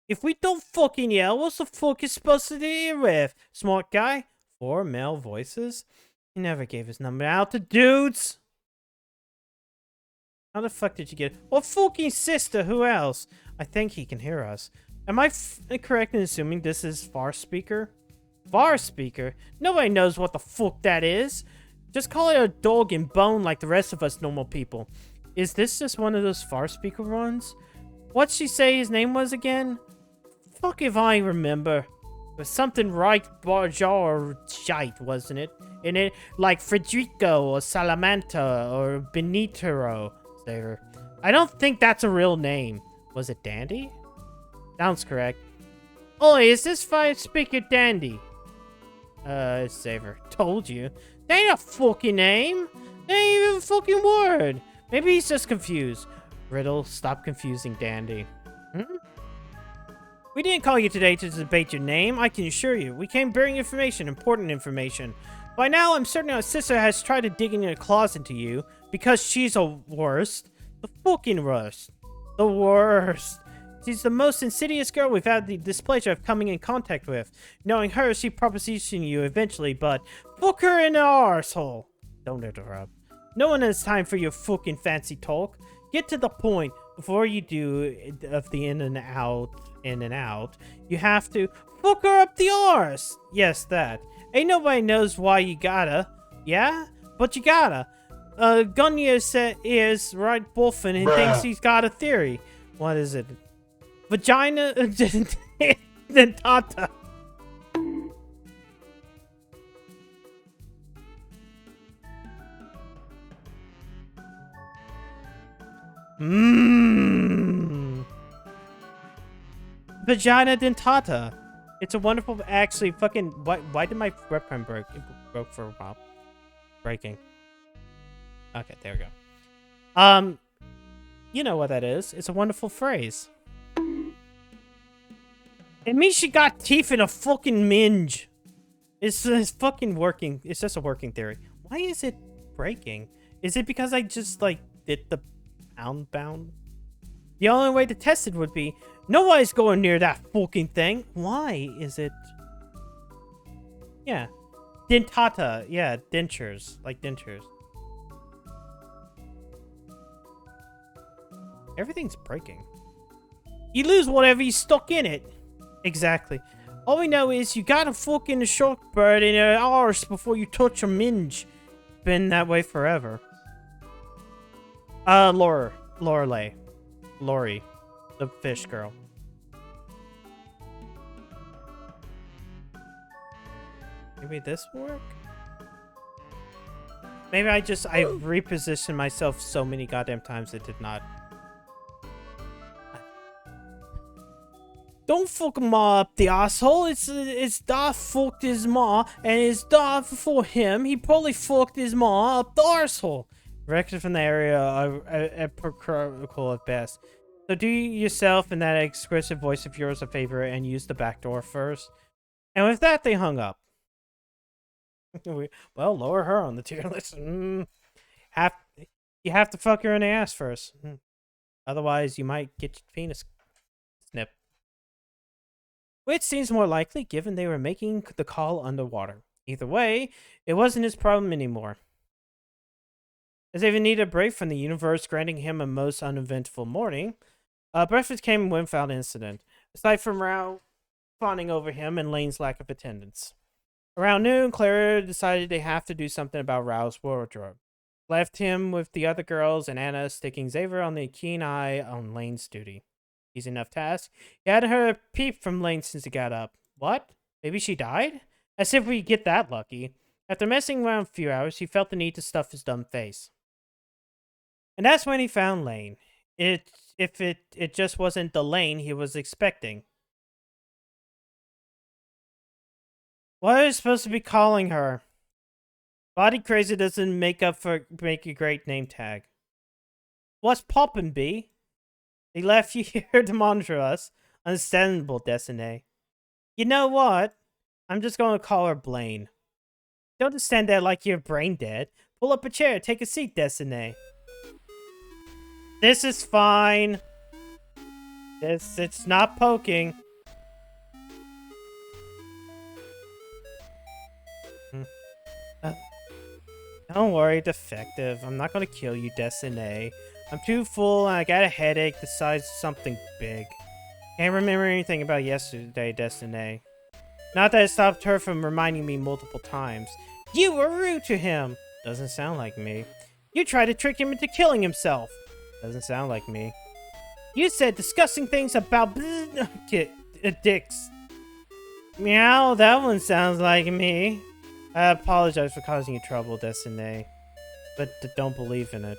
If we don't fucking yell, what's the fuck is supposed to hear with? Smart guy? 4 male voices? He never gave his number out to dudes. How the fuck did you get it? Well, fucking sister, who else? I think he can hear us. Am I correct in assuming this is far speaker? Far speaker? Nobody knows what the fuck that is. Just call it a dog and bone like the rest of us normal people. Is this just one of those far speaker ones? What'd she say his name was again? Fuck if I remember. It was something right Barjar or shite, wasn't it? In it, like Frederico or Salamanta or Benitero. There. I don't think that's a real name. Was it Dandy? Sounds correct. Oi, is this fire speaker Dandy? Saver. Told you. That ain't a fucking name. That ain't even a fucking word. Maybe he's just confused. Riddle, stop confusing Dandy. We didn't call you today to debate your name, I can assure you. We came bearing information, important information. By now, I'm certain our sister has tried to dig in your claws into you, because she's a worst. The fucking worst. The worst. She's the most insidious girl we've had the displeasure of coming in contact with. Knowing her, she propositioned you eventually, but fuck her in the arsehole. Don't interrupt. No one has time for your fucking fancy talk. Get to the point. Before you do of the in and out, you have to fuck her up the arse. Yes, that. Ain't nobody knows why you gotta. Yeah? But you gotta. Gunya is right buffing and thinks he's got a theory. What is it? Vagina dentata. Vagina dentata. It's a wonderful, actually, fucking. Why did my webcam break? It broke for a while. Breaking. Okay, there we go. You know what that is. It's a wonderful phrase. It means she got teeth in a fucking minge. It's fucking working. It's just a working theory. Why is it breaking? Is it because I just, like, did the pound? The only way to test it would be, nobody's going near that fucking thing. Why is it? Yeah. Dentata. Yeah, dentures. Like dentures. Everything's breaking. You lose whatever you stuck in it. Exactly. All we know is you got a fucking shark bird in your arse before you touch a minge. Been that way forever. Laurie, the fish girl. Maybe this will work? Maybe I repositioned myself so many goddamn times it did not. Don't fuck Ma up the asshole. It's da fucked his ma, and it's da for him. He probably fucked his ma up the arsehole. Directed from the area at best. So do yourself and that exquisite voice of yours a favor and use the back door first. And with that, they hung up. Well, lower her on the tier list. You have to fuck her in the ass first. Otherwise, you might get your penis snipped. Which seems more likely, given they were making the call underwater. Either way, it wasn't his problem anymore. As they even needed a break from the universe granting him a most uneventful morning, breakfast came without incident, aside from Rao fawning over him and Lane's lack of attendance. Around noon, Clara decided they have to do something about Rao's wardrobe. Left him with the other girls and Anna sticking Xavier on the keen eye on Lane's duty. Easy enough task. He hadn't heard a peep from Lane since he got up. What? Maybe she died? As if we get that lucky. After messing around a few hours, he felt the need to stuff his dumb face. And that's when he found Lane. It just wasn't the Lane he was expecting. What are you supposed to be calling her? Body crazy doesn't make a great name tag. What's poppin', B? They left you here to monitor us. Understandable, Destiny. You know what? I'm just going to call her Blaine. Don't just stand there like you're brain dead. Pull up a chair. Take a seat, Destiny. This is fine. It's not poking. Don't worry, defective. I'm not gonna kill you, Destiny. I'm too full and I got a headache the size of something big. Can't remember anything about yesterday, Destiny. Not that it stopped her from reminding me multiple times. You were rude to him! Doesn't sound like me. You tried to trick him into killing himself. Doesn't sound like me. You said disgusting things about dicks. Meow, that one sounds like me. I apologize for causing you trouble, Destiny. But don't believe in it.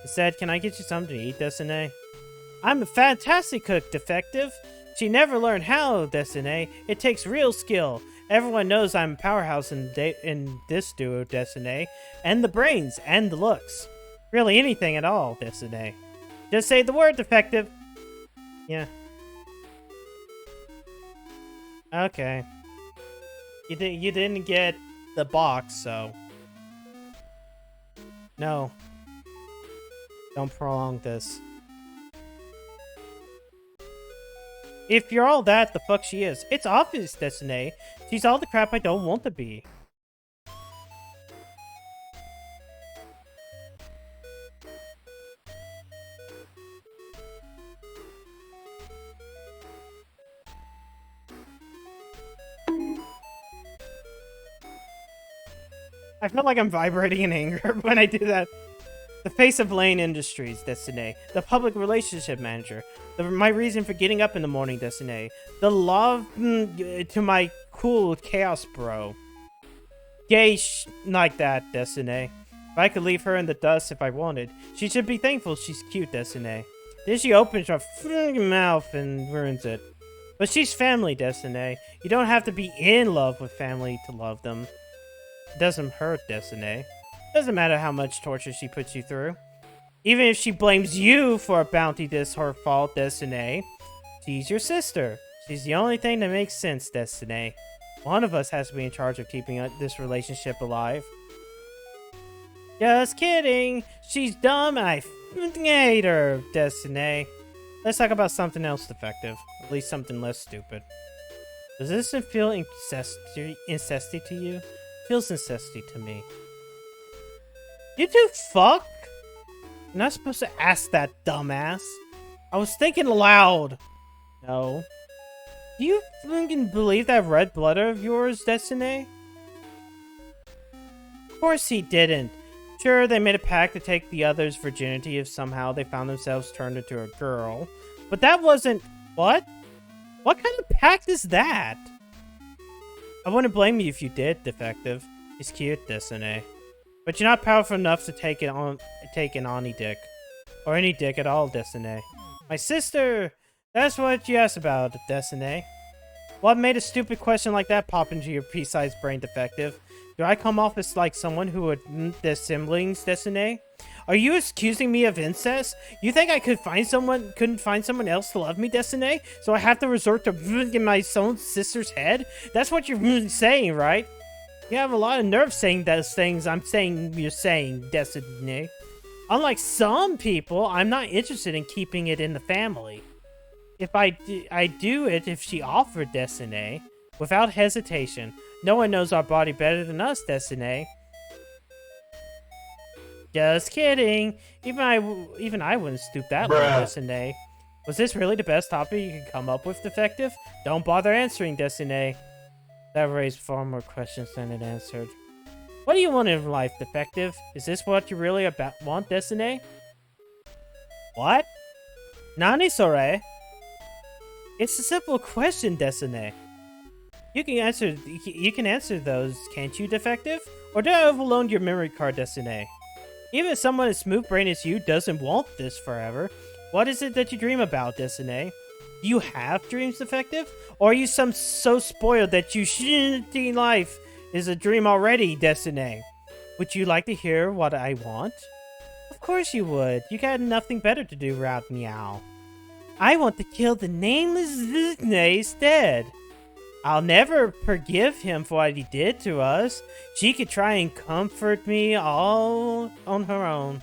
Instead, can I get you something to eat, Destiny? I'm a fantastic cook, defective. She never learned how, Destiny. It takes real skill. Everyone knows I'm a powerhouse in this duo, Destiny. And the brains, and the looks. Really anything at all, Destiny. Just say the word, defective. Yeah. Okay. You didn't get the box, so... No. Don't prolong this. If you're all that, the fuck she is. It's obvious, Destiny. She's all the crap I don't want to be. I feel like I'm vibrating in anger when I do that. The face of Lane Industries, Destiny. The public relationship manager. My reason for getting up in the morning, Destiny. The love to my cool chaos bro. Gay like that, Destiny. If I could leave her in the dust if I wanted, she should be thankful she's cute, Destiny. Then she opens her fucking mouth and ruins it. But she's family, Destiny. You don't have to be in love with family to love them. It doesn't hurt, Destiny. Doesn't matter how much torture she puts you through. Even if she blames you for a bounty that's her fault, Destiny. She's your sister. She's the only thing that makes sense, Destiny. One of us has to be in charge of keeping this relationship alive. Just kidding. She's dumb and I hate her, Destiny. Let's talk about something else defective. At least something less stupid. Does this feel incesty to you? It feels incesty to me. You two fuck? You're not supposed to ask that, dumbass. I was thinking aloud. No. Do you fucking believe that red blooded of yours, Destiny? Of course he didn't. Sure, they made a pact to take the other's virginity if somehow they found themselves turned into a girl. But that wasn't... What? What kind of pact is that? I wouldn't blame you if you did, defective. He's cute, Destiny. But you're not powerful enough to take an Oni dick. Or any dick at all, Destiny. My sister! That's what you asked about, Destiny. What made a stupid question like that pop into your pea-sized brain, defective? Do I come off as like someone who would their siblings, Destiny? Are you accusing me of incest? You think I couldn't find someone else to love me, Destiny? So I have to resort to in my own sister's head? That's what you're saying, right? You have a lot of nerve saying those things you're saying, Destiny. Unlike some people, I'm not interested in keeping it in the family. If I do it if she offered, Destiny. Without hesitation. No one knows our body better than us, Destiny. Just kidding. Even I wouldn't stoop that low, Destiny. Was this really the best topic you could come up with, defective? Don't bother answering, Destiny. That raised far more questions than it answered. What do you want in life, defective? Is this what you really want, Destiny? What? Nani sore? It's a simple question, Destiny. You can answer those, can't you, defective? Or did I overload your memory card, Destiny? Even someone as smooth-brained as you doesn't want this forever. What is it that you dream about, Destiny? Do you have dreams, defective? Or are you so spoiled that you shitty life is a dream already, Destiny? Would you like to hear what I want? Of course you would. You got nothing better to do, Route Meow. I want to kill the nameless instead. I'll never forgive him for what he did to us. She could try and comfort me all on her own.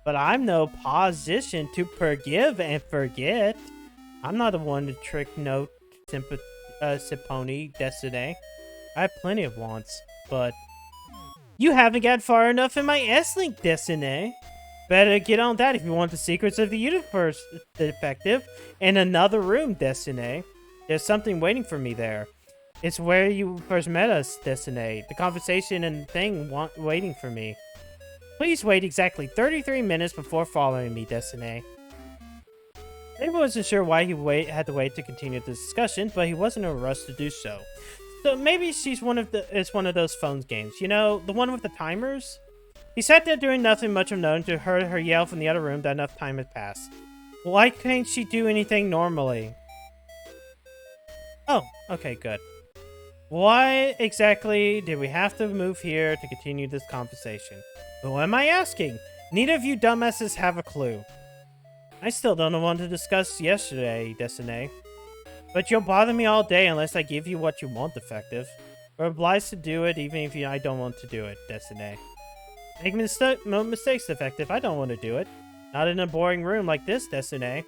But I'm no position to forgive and forget. I'm not the one to trick no Siponi Destiny. I have plenty of wants, but you haven't got far enough in my S-Link, Destiny. Better get on that if you want the secrets of the universe, Detective. In another room, Destiny. There's something waiting for me there. It's where you first met us, Destiny. The conversation and thing waiting for me. Please wait exactly 33 minutes before following me, Destiny. David wasn't sure why he had to wait to continue the discussion, but he wasn't in a rush to do so. So maybe it's one of those phone games. You know, the one with the timers? He sat there doing nothing much of note to heard her yell from the other room that enough time had passed. Why can't she do anything normally? Oh, okay, good. Why exactly did we have to move here to continue this conversation? Who am I asking? Neither of you dumbasses have a clue. I still don't want to discuss yesterday, Destiny. But you'll bother me all day unless I give you what you want, Defective. We're obliged to do it even if I don't want to do it, Destiny. Make no mistakes, Defective. I don't want to do it. Not in a boring room like this, Destiny.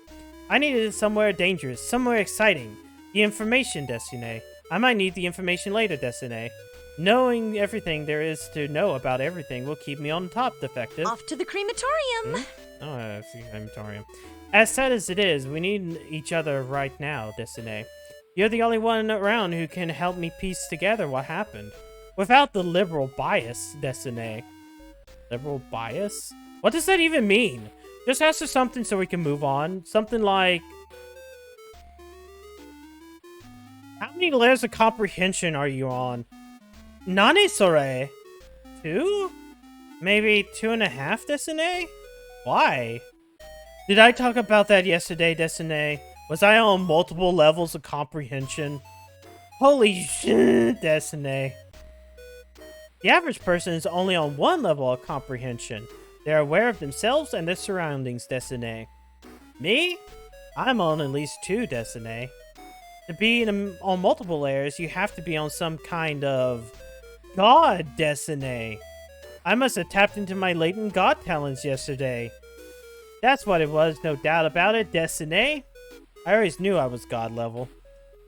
I need it somewhere dangerous, somewhere exciting. The information, Destiny. I might need the information later, Destiny. Knowing everything there is to know about everything will keep me on top, Defective. Off to the crematorium. Oh, I see, crematorium. As sad as it is, we need each other right now, Destiny. You're the only one around who can help me piece together what happened. Without the liberal bias, Destiny. Liberal bias? What does that even mean? Just ask us something so we can move on. Something like... How many layers of comprehension are you on? Nane sore? 2? Maybe 2.5, Destiny? Why? Did I talk about that yesterday, Destiny? Was I on multiple levels of comprehension? Holy shit, Destiny. The average person is only on one level of comprehension. They're aware of themselves and their surroundings, Destiny. Me? I'm on at least 2, Destiny. To be on multiple layers, you have to be on some kind of god, Destiny. I must have tapped into my latent god talents yesterday. That's what it was, no doubt about it, Destiny. I always knew I was god level.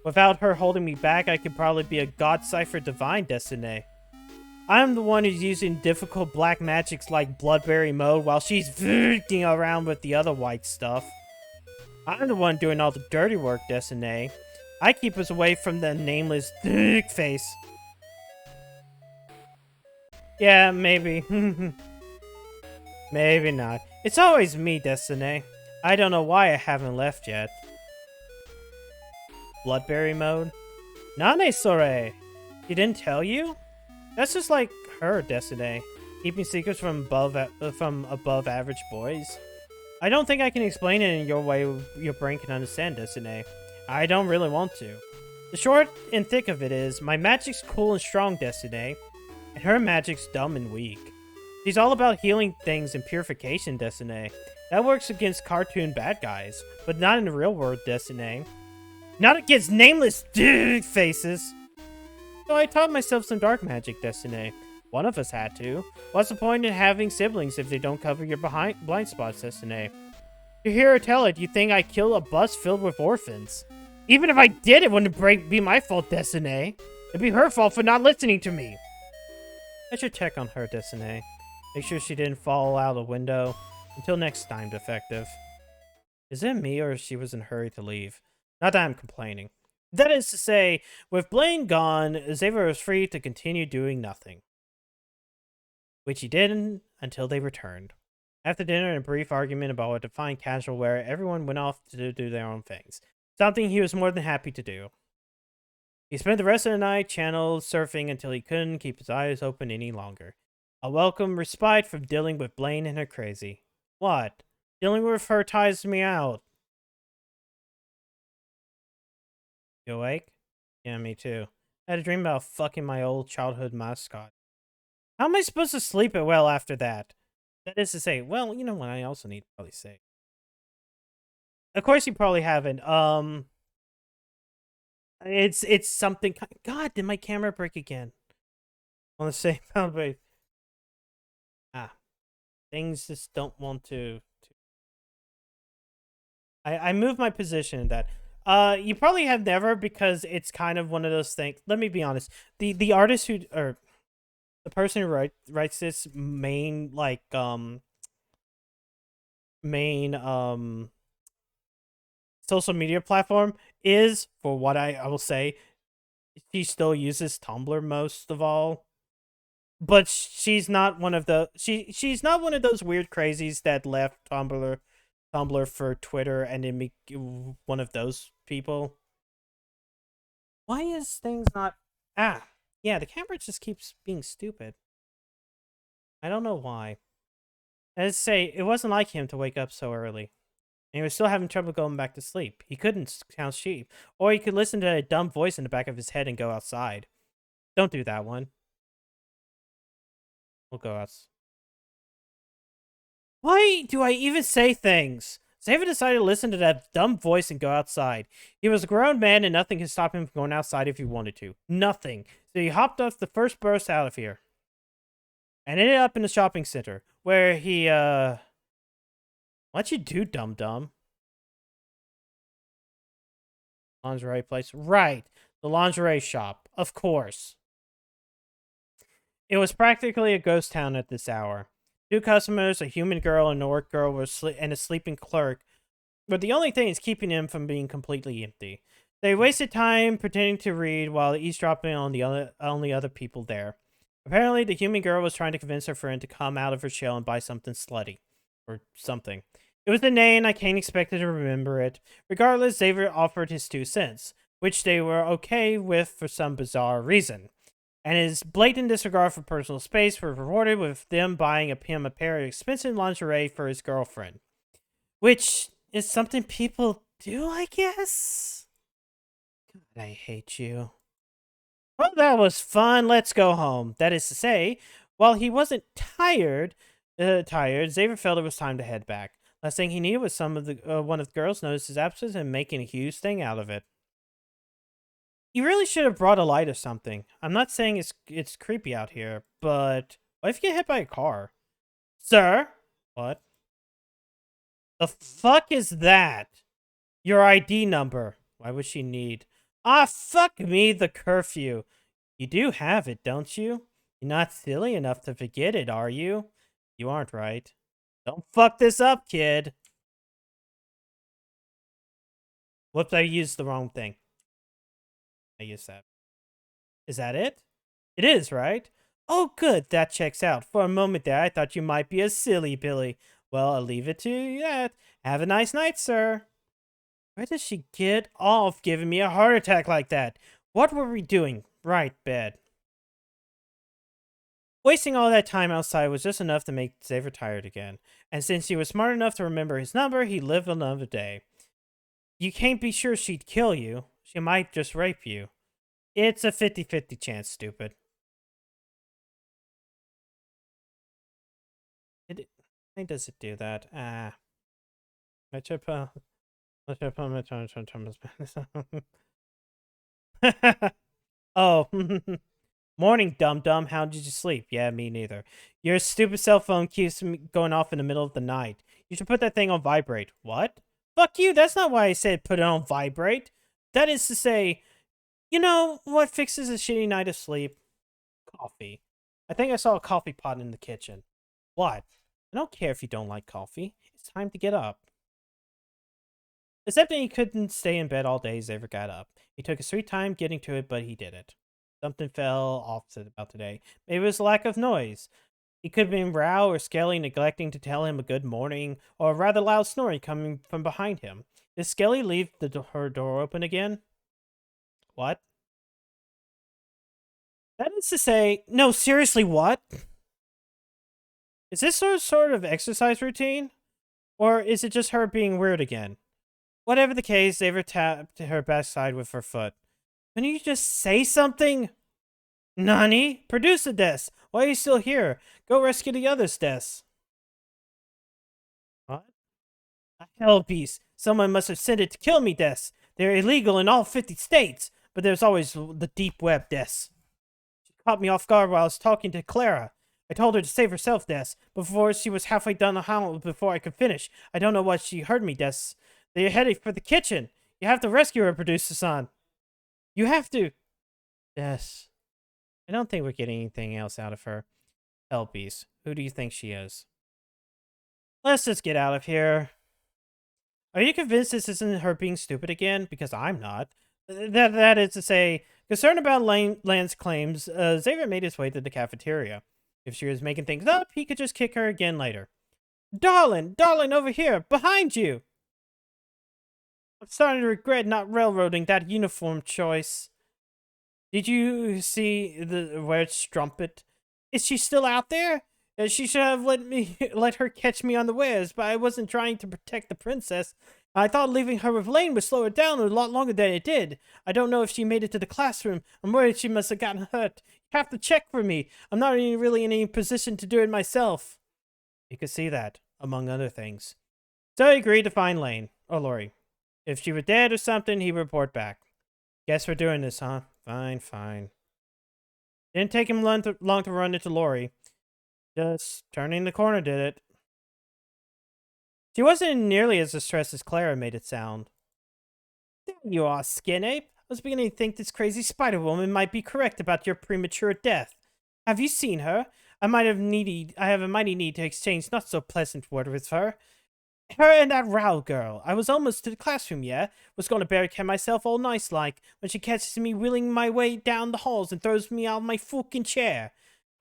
Without her holding me back, I could probably be a god cipher divine, Destiny. I'm the one who's using difficult black magics like Bloodberry mode while she's freaking around with the other white stuff. I'm the one doing all the dirty work, Destiny. I keep us away from the nameless dick face. Yeah, maybe. Maybe not. It's always me, Destiny. I don't know why I haven't left yet. Bloodberry mode? Nane sore! She didn't tell you? That's just like her, Destiny. Keeping secrets from above average boys. I don't think I can explain it in your way your brain can understand, Destiny. I don't really want to. The short and thick of it is, my magic's cool and strong, Destiny. And her magic's dumb and weak. She's all about healing things and purification, Destiny. That works against cartoon bad guys, but not in the real world, Destiny. Not against nameless dude faces! So I taught myself some dark magic, Destiny. One of us had to. What's the point in having siblings if they don't cover your blind spots, Destiny? To hear her tell it, you think I kill a bus filled with orphans. Even if I did, it wouldn't be my fault, Destiny. It'd be her fault for not listening to me. I should check on her, Destiny. Make sure she didn't fall out a window. Until next time, Defective. Is it me or she was in a hurry to leave? Not that I'm complaining. That is to say, with Blaine gone, Xavier was free to continue doing nothing. Which he didn't until they returned. After dinner and a brief argument about what to find casual wear, everyone went off to do their own things. Something he was more than happy to do. He spent the rest of the night channel surfing until he couldn't keep his eyes open any longer. A welcome respite from dealing with Blaine and her crazy. What? Dealing with her tires me out. You awake? Yeah, me too. I had a dream about fucking my old childhood mascot. How am I supposed to sleep it well after that? That is to say, well, you know what I also need to probably say. Of course you probably haven't. It's something... God, did my camera break again? I want to say about... Things just don't want to... I moved my position in that. You probably have never, because it's kind of one of those things. Let me be honest. The artist who, or the person who writes this main social media platform is, for what I will say, she still uses Tumblr most of all. But she's not one of the she's not one of those weird crazies that left Tumblr for Twitter and then make one of those people. Why is things not yeah, the camera just keeps being stupid. I don't know why. As I say, it wasn't like him to wake up so early. And he was still having trouble going back to sleep. He couldn't count sheep. Or he could listen to a dumb voice in the back of his head and go outside. Don't do that one. We'll go outside. Why do I even say things? Xavier decided to listen to that dumb voice and go outside. He was a grown man and nothing could stop him from going outside if he wanted to. Nothing. So he hopped off the first burst out of here. And ended up in the shopping center, where he, what'd you do, dum-dum? Lingerie place? Right. The lingerie shop. Of course. It was practically a ghost town at this hour. 2 customers, a human girl and an orc girl, and a sleeping clerk were the only things keeping him from being completely empty. They wasted time pretending to read while eavesdropping on the only other people there. Apparently, the human girl was trying to convince her friend to come out of her shell and buy something slutty. Or something. It was the name, I can't expect her to remember it. Regardless, Xavier offered his 2 cents, which they were okay with for some bizarre reason. And his blatant disregard for personal space was rewarded with them buying him a pair of expensive lingerie for his girlfriend. Which is something people do, I guess? God, I hate you. Well, that was fun. Let's go home. That is to say, while he wasn't tired, Xavier felt it was time to head back. Last thing he needed was one of the girls noticed his absence and making a huge thing out of it. You really should have brought a light or something. I'm not saying it's creepy out here, but what if you get hit by a car? Sir? What? The fuck is that? Your ID number. Why would she need? Ah, fuck me, the curfew. You do have it, don't you? You're not silly enough to forget it, are you? You aren't, right? Don't fuck this up, kid. Whoops, I used the wrong thing. I used that. Is that it? It is, right? Oh, good, that checks out. For a moment there, I thought you might be a silly Billy. Well, I'll leave it to that. Have a nice night, sir. Where does she get off giving me a heart attack like that? What were we doing? Right, bed. Wasting all that time outside was just enough to make Xavier tired again. And since he was smart enough to remember his number, he lived another day. You can't be sure she'd kill you. She might just rape you. It's a 50-50 chance, stupid. Why does it do that? Oh, morning, dum-dum. How did you sleep? Yeah, me neither. Your stupid cell phone keeps me going off in the middle of the night. You should put that thing on vibrate. What? Fuck you, that's not why I said put it on vibrate. That is to say, you know what fixes a shitty night of sleep? Coffee. I think I saw a coffee pot in the kitchen. What? I don't care if you don't like coffee. It's time to get up. Except that he couldn't stay in bed all day, Xavier got up. He took his sweet time getting to it, but he did it. Something fell off about today. Maybe it was lack of noise. He could have been Row or Skelly neglecting to tell him a good morning, or a rather loud snoring coming from behind him. Did Skelly leave her door open again? What? That is to say, no, seriously, what? Is this sort of exercise routine? Or is it just her being weird again? Whatever the case, Xavier tapped her backside with her foot. Couldn't you just say something? Nani? Produce a desk. Why are you still here? Go rescue the others, Des. What? A hell beast. Someone must have sent it to kill me, Des. They're illegal in all 50 states, but there's always the deep web, Des. She caught me off guard while I was talking to Clara. I told her to save herself, Des, before she was halfway done the howl before I could finish. I don't know what she heard me, Des. They're headed for the kitchen. You have to rescue her, Producer-san. You have to. Yes. I don't think we're getting anything else out of her. Helpies. Who do you think she is? Let's just get out of here. Are you convinced this isn't her being stupid again? Because I'm not. That is to say, concerned about Lan's claims, Xavier made his way to the cafeteria. If she was making things up, he could just kick her again later. Darling, over here, behind you! I'm starting to regret not railroading that uniform choice. Did you see the red strumpet? Is she still out there? She should have let her catch me on the wares, but I wasn't trying to protect the princess. I thought leaving her with Lane would slow her down a lot longer than it did. I don't know if she made it to the classroom. I'm worried she must have gotten hurt. You have to check for me. I'm not really in any position to do it myself. You could see that, among other things. So he agreed to find Lane, or Laurie. If she were dead or something, he'd report back. Guess we're doing this, huh? Fine. Didn't take him long to run into Laurie. Just turning the corner did it. She wasn't nearly as distressed as Clara made it sound. There you are, Skin Ape. I was beginning to think this crazy Spider-Woman might be correct about your premature death. Have you seen her? I have a mighty need to exchange not so pleasant word with her. Her and that Rao girl. I was almost to the classroom, yeah? Was going to barricade myself all nice-like when she catches me wheeling my way down the halls and throws me out of my fucking chair.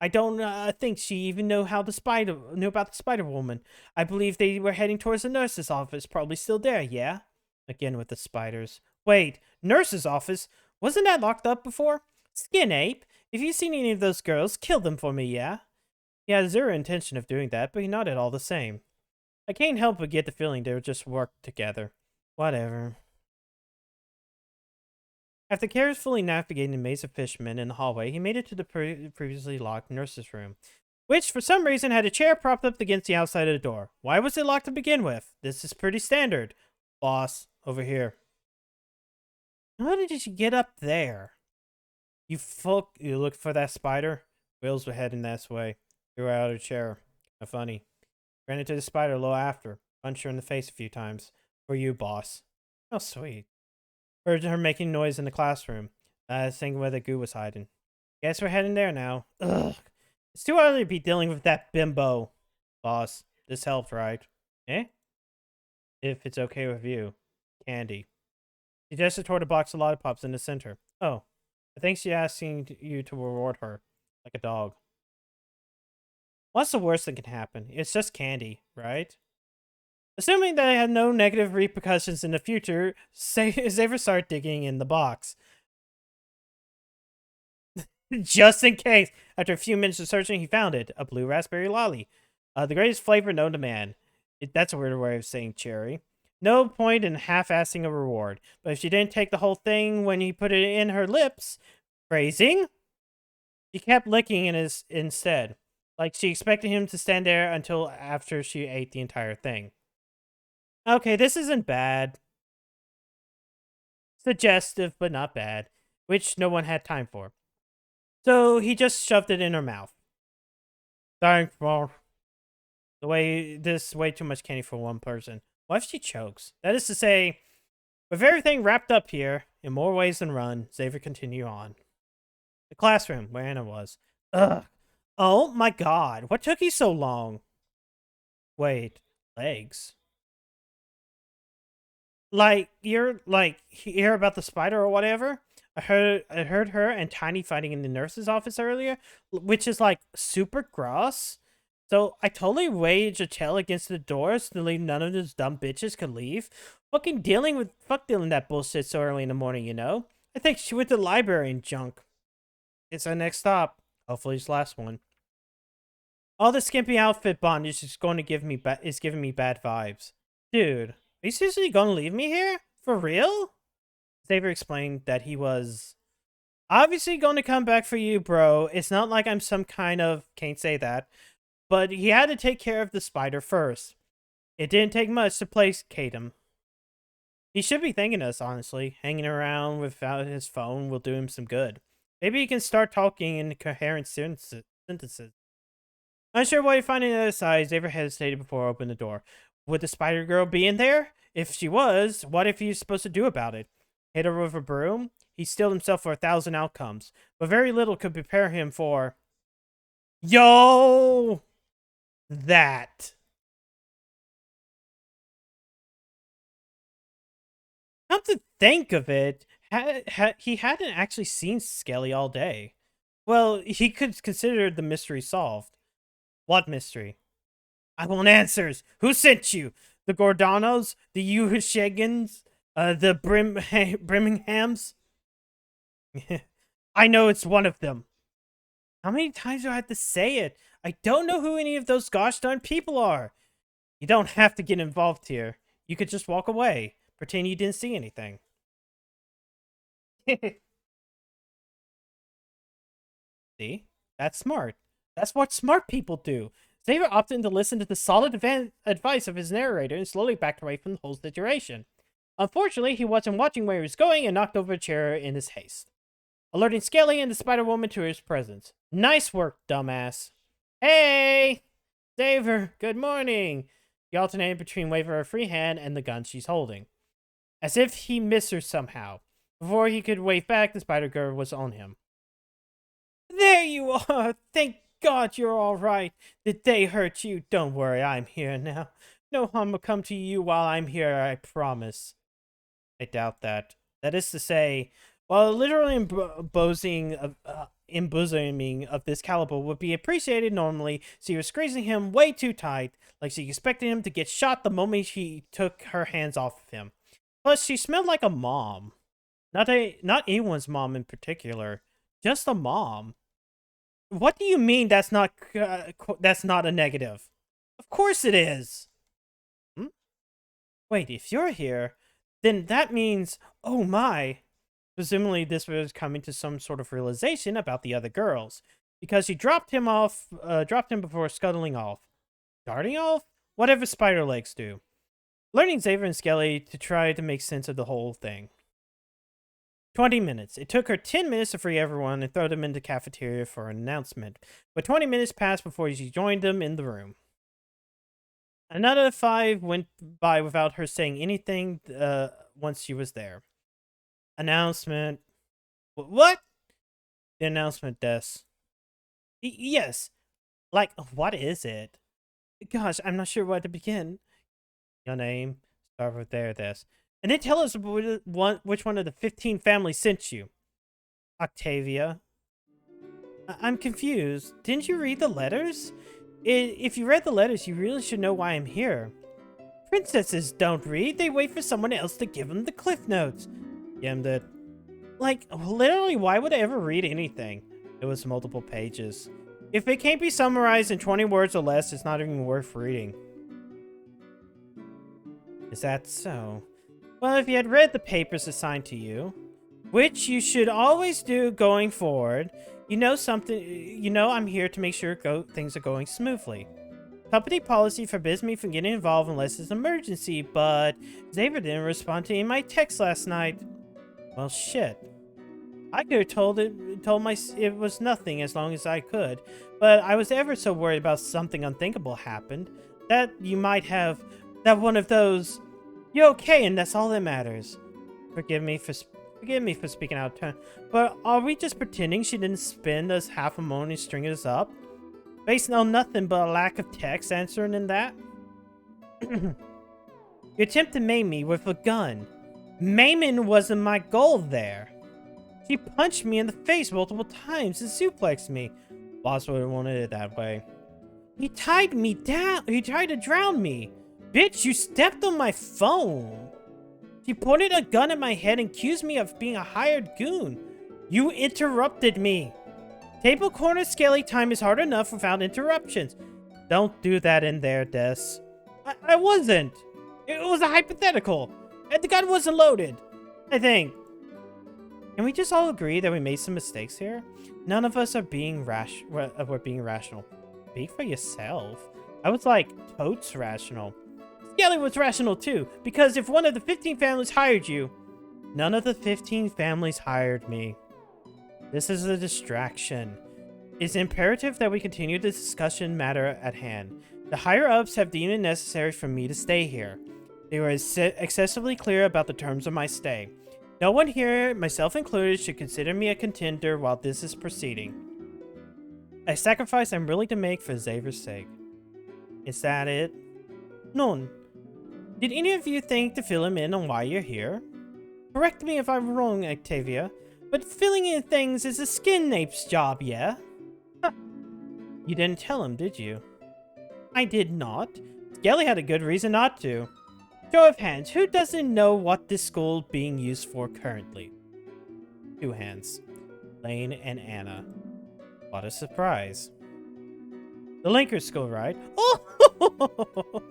I don't think she even knew about the Spider-Woman. I believe they were heading towards the nurse's office, probably still there, yeah? Again with the spiders. Wait, nurse's office? Wasn't that locked up before? Skin Ape, if you've seen any of those girls, kill them for me, yeah? He had zero intention of doing that, but he nodded all the same. I can't help but get the feeling they would just work together. Whatever. After carefully navigating the maze of fishermen in the hallway, he made it to the previously locked nurse's room, which for some reason had a chair propped up against the outside of the door. Why was it locked to begin with? This is pretty standard. Boss, over here. How did you get up there? You look for that spider? Wheels were heading this way. Threw her out of the chair. How funny. Ran into the spider a little after. Punched her in the face a few times. For you, boss. How sweet. Heard her making noise in the classroom. Thinking where the goo was hiding. Guess we're heading there now. Ugh. It's too early to be dealing with that bimbo. Boss, this helped, right? Eh? If it's okay with you. Candy. She gestured toward a box of lollipops in the center. Oh. I think she's asking you to reward her. Like a dog. What's the worst that can happen? It's just candy, right? Assuming that I have no negative repercussions in the future, Xavier started digging in the box. Just in case. After a few minutes of searching, he found it. A blue raspberry lolly. The greatest flavor known to man. That's a weird way of saying cherry. No point in half-assing a reward. But if she didn't take the whole thing when he put it in her lips... Phrasing? She kept licking it instead. Like she expected him to stand there until after she ate the entire thing. Okay, this isn't bad. Suggestive, but not bad. Which no one had time for. So he just shoved it in her mouth. Thanks, Mom. This is way too much candy for one person. What if she chokes? That is to say, with everything wrapped up here, in more ways than one, Xavier continued on. The classroom, where Anna was. Ugh. Oh my god, what took you so long? Wait, legs? Like, you're, hear about the spider or whatever? I heard her and Tiny fighting in the nurse's office earlier, which is, super gross. So, I totally waged a tail against the doors to leave none of those dumb bitches could leave. Fuck dealing that bullshit so early in the morning, you know? I think she went to the library and junk. It's our next stop. Hopefully it's the last one. All the skimpy outfit bondage is going to giving me bad vibes. Dude, are you seriously going to leave me here? For real? Xavier explained that he was obviously going to come back for you, bro. It's not like I'm some kind of... Can't say that. But he had to take care of the spider first. It didn't take much to placate him. He should be thanking us, honestly. Hanging around without his phone will do him some good. Maybe he can start talking in coherent sentences. Unsure what he'd find on the other side, Xavier hesitated before opening the door. Would the spider girl be in there? if she was, what if he's supposed to do about it? Hit her with a broom? He steeled himself for 1,000 outcomes, but very little could prepare him for... Yo! That. Come to think of it, he hadn't actually seen Skelly all day. Well, he could consider the mystery solved. What mystery? I want answers. Who sent you? The Gordanos? The Ushegans? The Birminghams? I know it's one of them. How many times do I have to say it? I don't know who any of those gosh darn people are. You don't have to get involved here. You could just walk away. Pretend you didn't see anything. See? That's smart. That's what smart people do. Xavier opted to listen to the solid advice of his narrator and slowly backed away from the whole situation. Unfortunately, he wasn't watching where he was going and knocked over a chair in his haste, alerting Skelly and the Spider-Woman to his presence. Nice work, dumbass. Hey! Xavier, good morning. He alternated between waving her free hand and the gun she's holding, as if he missed her somehow. Before he could wave back, the Spider-Girl was on him. There you are! Thank God you're all right. Did they hurt you? Don't worry, I'm here now. No harm will come to you while I'm here, I promise. I doubt that. That is to say, while literally embosoming of this caliber would be appreciated normally, she was squeezing him way too tight, like she expected him to get shot the moment she took her hands off of him. Plus, she smelled like a mom. Not anyone's mom in particular, just a mom. What do you mean that's not a negative? Of course it is. Wait, if you're here, then that means, oh my. Presumably this was coming to some sort of realization about the other girls, because she dropped him before scuttling off. Darting off? Whatever spider legs do. Learning Xavier and Skelly to try to make sense of the whole thing. 20 minutes. It took her 10 minutes to free everyone and throw them into the cafeteria for an announcement, but 20 minutes passed before she joined them in the room. Another 5 went by without her saying anything once she was there. Announcement. What? The announcement desk. Yes. Like, what is it? Gosh, I'm not sure where to begin. Your name. Start with this. And then tell us which one of the 15 families sent you. Octavia. I'm confused. Didn't you read the letters? If you read the letters, you really should know why I'm here. Princesses don't read. They wait for someone else to give them the cliff notes. That. Like, literally, why would I ever read anything? It was multiple pages. If it can't be summarized in 20 words or less, it's not even worth reading. Is that so? Well, if you had read the papers assigned to you, which you should always do going forward, you know I'm here to make sure things are going smoothly. Company policy forbids me from getting involved unless it's an emergency, but Xavier didn't respond to any of my texts last night. Well, shit. I could have told it was nothing as long as I could, but I was ever so worried about something unthinkable happened. That you might have, that one of those, you're okay and that's all that matters. Forgive me for speaking out of turn, but are we just pretending she didn't spend us half a morning stringing us up? Based on nothing but a lack of text answering in that? You attempt to maim me with a gun. Maiming wasn't my goal there. She punched me in the face multiple times and suplexed me. Boss would have wanted it that way. He tied me down. He tried to drown me. Bitch, you stepped on my phone. She pointed a gun at my head and accused me of being a hired goon. You interrupted me. Table corner Skelly time is hard enough without interruptions. Don't do that in there, Des. I wasn't. It was a hypothetical. And the gun wasn't loaded, I think. Can we just all agree that we made some mistakes here? None of us are being rational. Speak for yourself. I was like, totes rational. Skelly was rational too, because if one of the 15 families hired you, none of the 15 families hired me. This is a distraction. It's imperative that we continue the discussion matter at hand. The higher-ups have deemed it necessary for me to stay here. They were excessively clear about the terms of my stay. No one here, myself included, should consider me a contender while this is proceeding. A sacrifice I'm willing to make for Xavier's sake. Is that it? None. Did any of you think to fill him in on why you're here? Correct me if I'm wrong, Octavia, but filling in things is a skin ape's job, yeah? Huh. You didn't tell him, did you? I did not. Skelly had a good reason not to. Show of hands, who doesn't know what this school is being used for currently? 2 hands. Lane and Anna. What a surprise. The Linker School, right? Oh!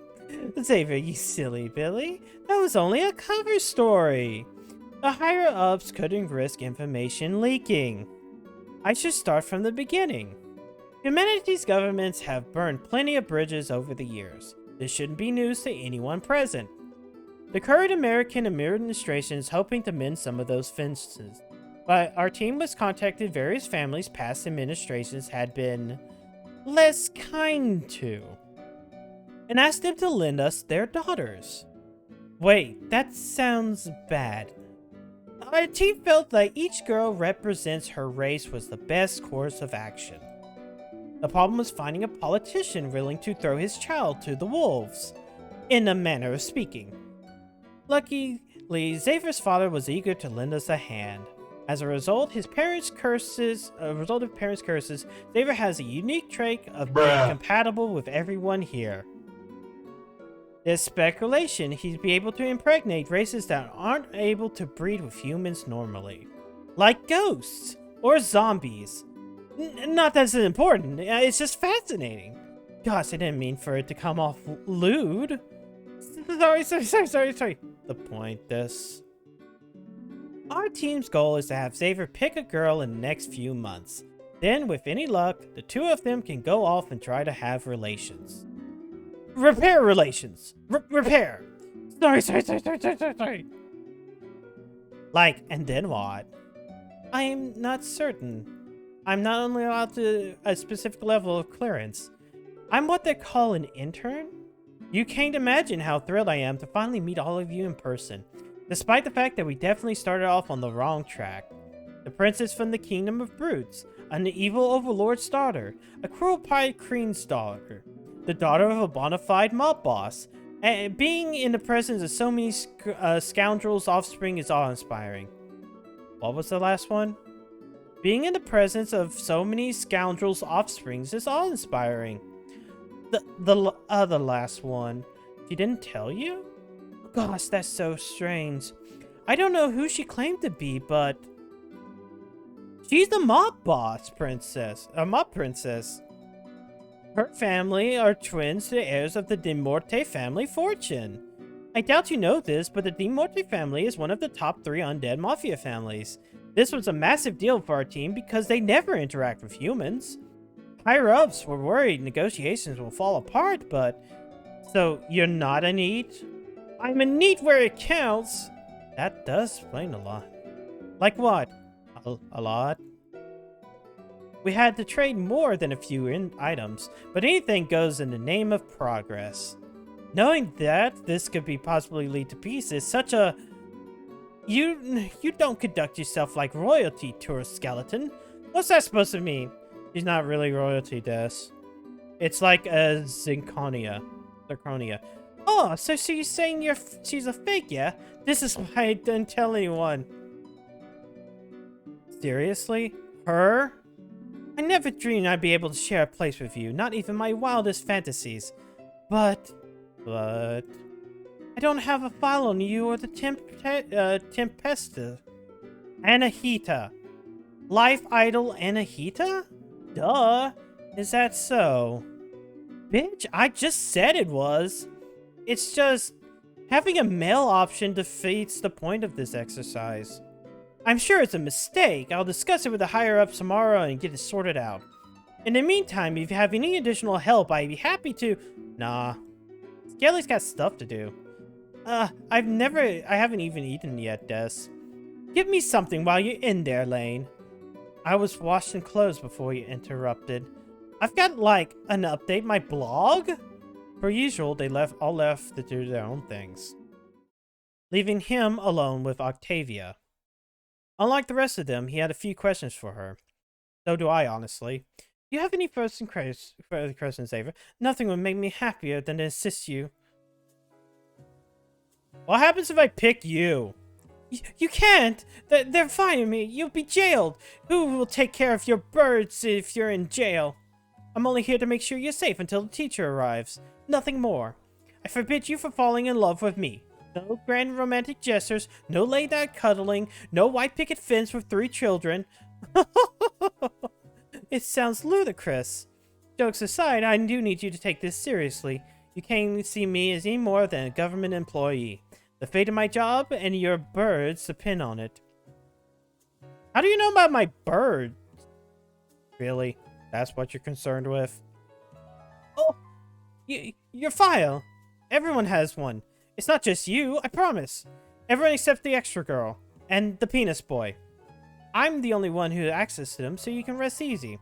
Xavier, you silly Billy. That was only a cover story. The higher-ups couldn't risk information leaking. I should start from the beginning. Humanity's governments have burned plenty of bridges over the years. This shouldn't be news to anyone present. The current American administration is hoping to mend some of those fences, but our team was contacted various families past administrations had been less kind to, and asked them to lend us their daughters. Wait, that sounds bad. Our team felt that each girl represents her race was the best course of action. The problem was finding a politician willing to throw his child to the wolves, in a manner of speaking. Luckily, Xavier's father was eager to lend us a hand. As a result of parents' curses, Xavier has a unique trait of being compatible with everyone here. There's speculation he'd be able to impregnate races that aren't able to breed with humans normally. Like ghosts or zombies. Not that it's important, it's just fascinating. Gosh, I didn't mean for it to come off lewd. Sorry. The point this. Our team's goal is to have Xavier pick a girl in the next few months. Then, with any luck, the 2 of them can go off and try to have relations. Repair relations! Repair! Sorry. Like, and then what? I am not certain. I'm not only allowed to a specific level of clearance. I'm what they call an intern. You can't imagine how thrilled I am to finally meet all of you in person, despite the fact that we definitely started off on the wrong track. The princess from the Kingdom of Brutes, an evil overlord's daughter, a cruel pirate queen's daughter, the daughter of a bona fide mob boss. And being in the presence of so many scoundrels' offspring is awe-inspiring. What was the last one? Being in the presence of so many scoundrels' offspring is awe-inspiring. The other last one. She didn't tell you? Gosh, that's so strange. I don't know who she claimed to be, but she's the mob boss princess. A mob princess. Her family are twins to the heirs of the De Morte family fortune. I doubt you know this, but the De Morte family is one of the top 3 undead mafia families. This was a massive deal for our team because they never interact with humans. Higher-ups were worried negotiations will fall apart, but... So, you're not a neat? I'm a neat where it counts! That does explain a lot. Like what? A lot? We had to trade more than a few items, but anything goes in the name of progress. Knowing that this could be possibly lead to peace is such a... You don't conduct yourself like royalty, tourist skeleton. What's that supposed to mean? She's not really royalty, Des. It's like a Zirconia. Oh, so she's saying she's a fake, yeah? This is why I didn't tell anyone. Seriously? Her? I never dreamed I'd be able to share a place with you, not even my wildest fantasies. But... I don't have a file on you or the Tempesta. Anahita. Life Idol Anahita? Duh. Is that so? Bitch, I just said it was. It's just... having a male option defeats the point of this exercise. I'm sure it's a mistake. I'll discuss it with the higher-ups tomorrow and get it sorted out. In the meantime, if you have any additional help, I'd be happy to... Nah. Skelly's got stuff to do. I haven't even eaten yet, Des. Give me something while you're in there, Lane. I was washing clothes before you interrupted. I've got, like, an update my blog? Per usual, they all left to do their own things. leaving him alone with Octavia. Unlike the rest of them, he had a few questions for her. So do I, honestly. Do you have any further questions, Ava? Nothing would make me happier than to assist you. What happens if I pick you? You can't! They're firing me! You'll be jailed! Who will take care of your birds if you're in jail? I'm only here to make sure you're safe until the teacher arrives. Nothing more. I forbid you from falling in love with me. No grand romantic gestures, no laid-out cuddling, no white picket fence with 3 children. It sounds ludicrous. Jokes aside, I do need you to take this seriously. You can't see me as any more than a government employee. The fate of my job and your birds depend on it. How do you know about my birds? Really? That's what you're concerned with? Oh! Your file! Everyone has one. It's not just you, I promise. Everyone except the extra girl. And the penis boy. I'm the only one who has access to them, so you can rest easy.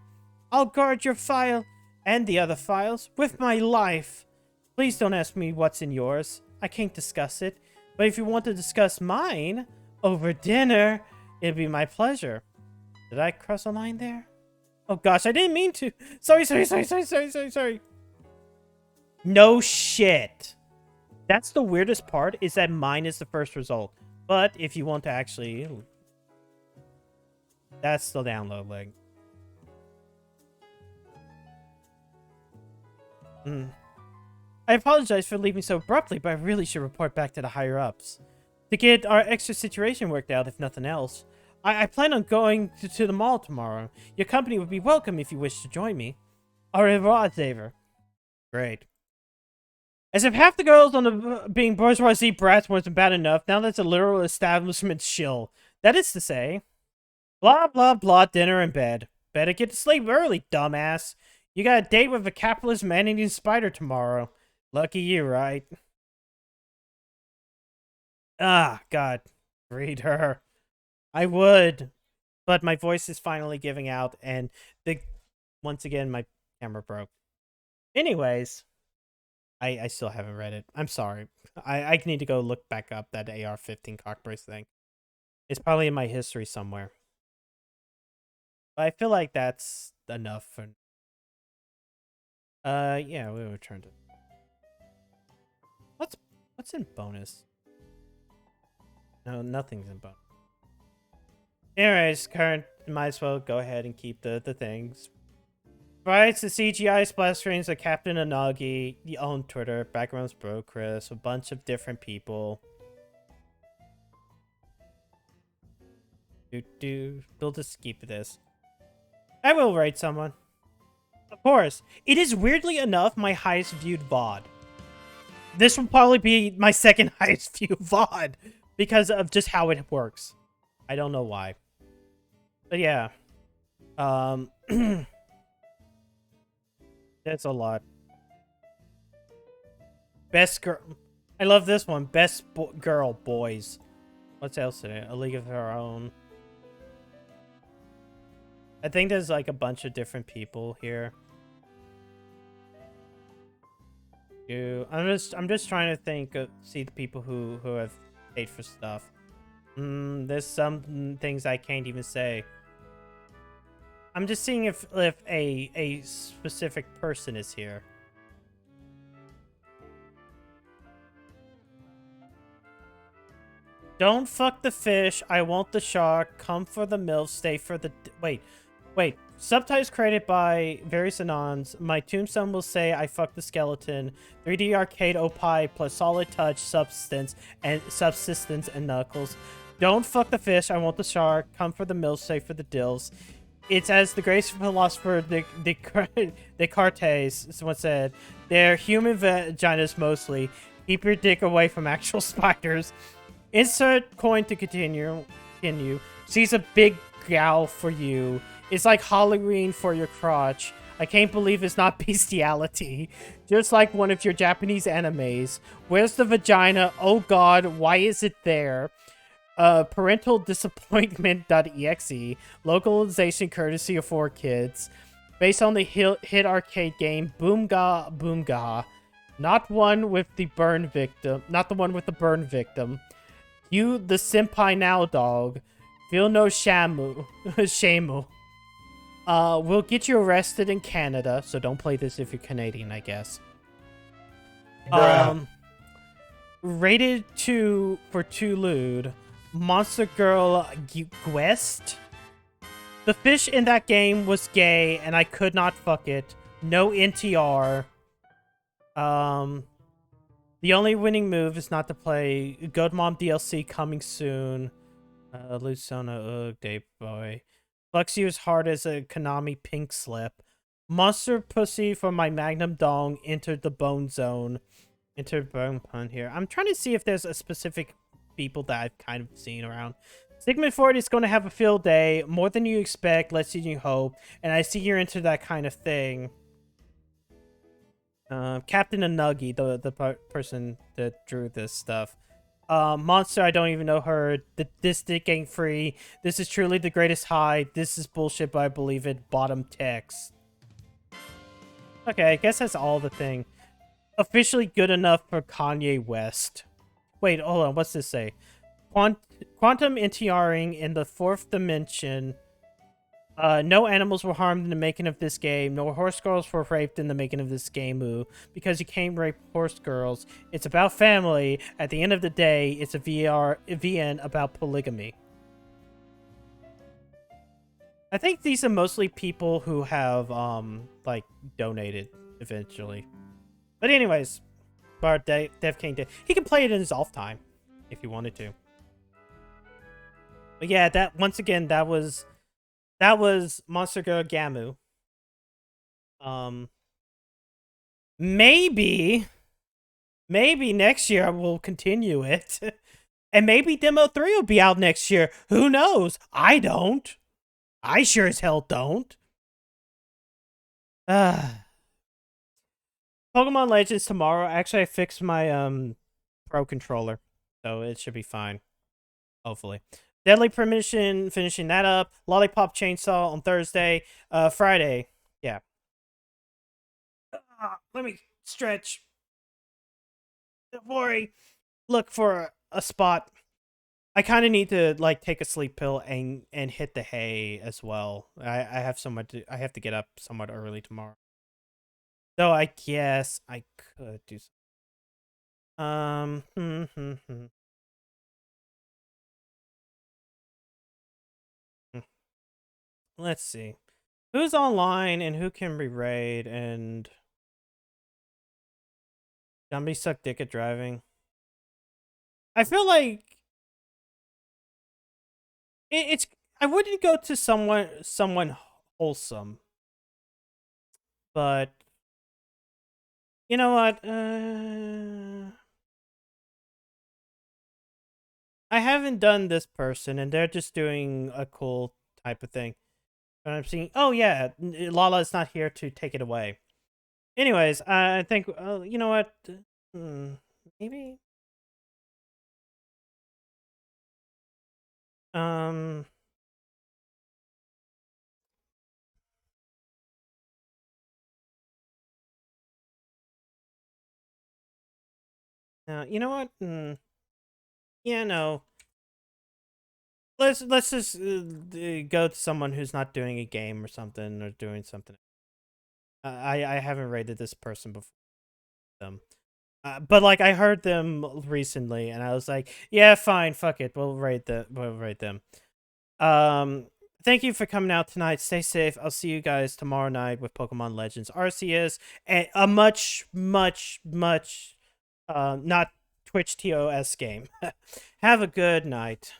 I'll guard your file and the other files with my life. Please don't ask me what's in yours. I can't discuss it. But if you want to discuss mine over dinner, it'd be my pleasure. Did I cross a line there? Oh gosh, I didn't mean to. Sorry. No shit. That's the weirdest part, is that mine is the first result. But if you want to actually... Ooh, that's the download link. I apologize for leaving so abruptly, but I really should report back to the higher-ups. To get our extra situation worked out, if nothing else. I plan on going to the mall tomorrow. Your company would be welcome if you wish to join me. Au revoir, Xavier. Great. As if half the girls on the being bourgeoisie brats wasn't bad enough, now that's a literal establishment shill. That is to say, blah, blah, blah, dinner and bed. Better get to sleep early, dumbass. You got a date with a capitalist man-eating spider tomorrow. Lucky you, right? Ah, God. Read her. I would. But my voice is finally giving out, and once again, my camera broke. Anyways, I still haven't read it. I'm sorry. I need to go look back up that AR-15 cockbrace thing. It's probably in my history somewhere. But I feel like that's enough for... yeah, we returned it. What's in bonus? No, nothing's in bonus. Anyways, current, might as well go ahead and keep the things. Provides the CGI splash screens of Captain Anagi, the own Twitter, backgrounds Bro Chris, a bunch of different people. We'll just keep this. I will rate someone. Of course, it is weirdly enough my highest viewed VOD. This will probably be my second highest viewed VOD because of just how it works. I don't know why. But yeah. That's a lot. Best girl. I love this one. Best girl boys. What's else in it? A League of Their Own. I think there's like a bunch of different people here. I'm just trying to think of see the people who have paid for stuff. There's some things I can't even say. I'm just seeing if a specific person is here. Don't fuck the fish. I want the shark. Come for the milk. Stay for the... Wait. Subtitles created by various Anons. My tombstone will say I fucked the skeleton. 3D arcade opie plus solid touch substance and knuckles. Don't fuck the fish. I want the shark. Come for the milk. Stay for the dills. It's as the great philosopher Descartes once said, they're human vaginas mostly. Keep your dick away from actual spiders. Insert coin to continue. She's a big gal for you. It's like Halloween for your crotch. I can't believe it's not bestiality. Just like one of your Japanese animes. Where's the vagina? Oh god, why is it there? Parental disappointment.exe. Localization courtesy of 4Kids. Based on the hit arcade game Boomga. Not the one with the burn victim. You, the senpai now dog, feel no shamu, shamu. We'll get you arrested in Canada, so don't play this if you're Canadian, I guess. Rated 2 for too lewd. Monster Girl Guest. The fish in that game was gay, and I could not fuck it. No NTR. The only winning move is not to play. Good Mom DLC coming soon. Lucona, ugh, Dave boy. Flex you as hard as a Konami pink slip. Monster pussy from my Magnum Dong entered the bone zone. Entered bone pun here. I'm trying to see if there's a specific people that I've kind of seen around. Sigmund Ford is going to have a field day. More than you expect, less than you hope. And I see you're into that kind of thing. Captain Unagi, the person that drew this stuff. Monster, I don't even know her. This dick ain't free. This is truly the greatest high. This is bullshit, but I believe it. Bottom text. Okay, I guess that's all the thing. Officially good enough for Kanye West. Wait, hold on. What's this say? Quantum NTRing in the 4th dimension. No animals were harmed in the making of this game. No horse girls were raped in the making of this game. Because you can't rape horse girls. It's about family. At the end of the day, it's a VN about polygamy. I think these are mostly people who have, like, donated eventually. But anyways, Bar Dev King did. He can play it in his off time if he wanted to. But yeah, that once again, that was Monster Girl Gamu. Maybe next year we'll continue it. And maybe Demo 3 will be out next year. Who knows? I don't. I sure as hell don't. Pokemon Legends tomorrow. Actually, I fixed my Pro controller, so it should be fine. Hopefully. Deadly Premonition, finishing that up. Lollipop Chainsaw on Thursday. Friday. Yeah. Let me stretch. Laurie, look for a spot. I kind of need to like take a sleep pill and hit the hay as well. I have to get up somewhat early tomorrow. So I guess I could do something. Let's see. Who's online and who can be raid and somebody suck dick at driving? I feel like it's I wouldn't go to someone wholesome. But you know what? I haven't done this person and they're just doing a cool type of thing. And I'm seeing, oh yeah, Lala is not here to take it away. Anyways, I think, you know what? Maybe? You know what? Yeah, no. Let's just go to someone who's not doing a game or something or doing something. I haven't rated this person before. But like I heard them recently, and I was like, yeah, fine, fuck it, we'll rate them. Thank you for coming out tonight. Stay safe. I'll see you guys tomorrow night with Pokemon Legends Arceus, and a much not Twitch TOS game. Have a good night.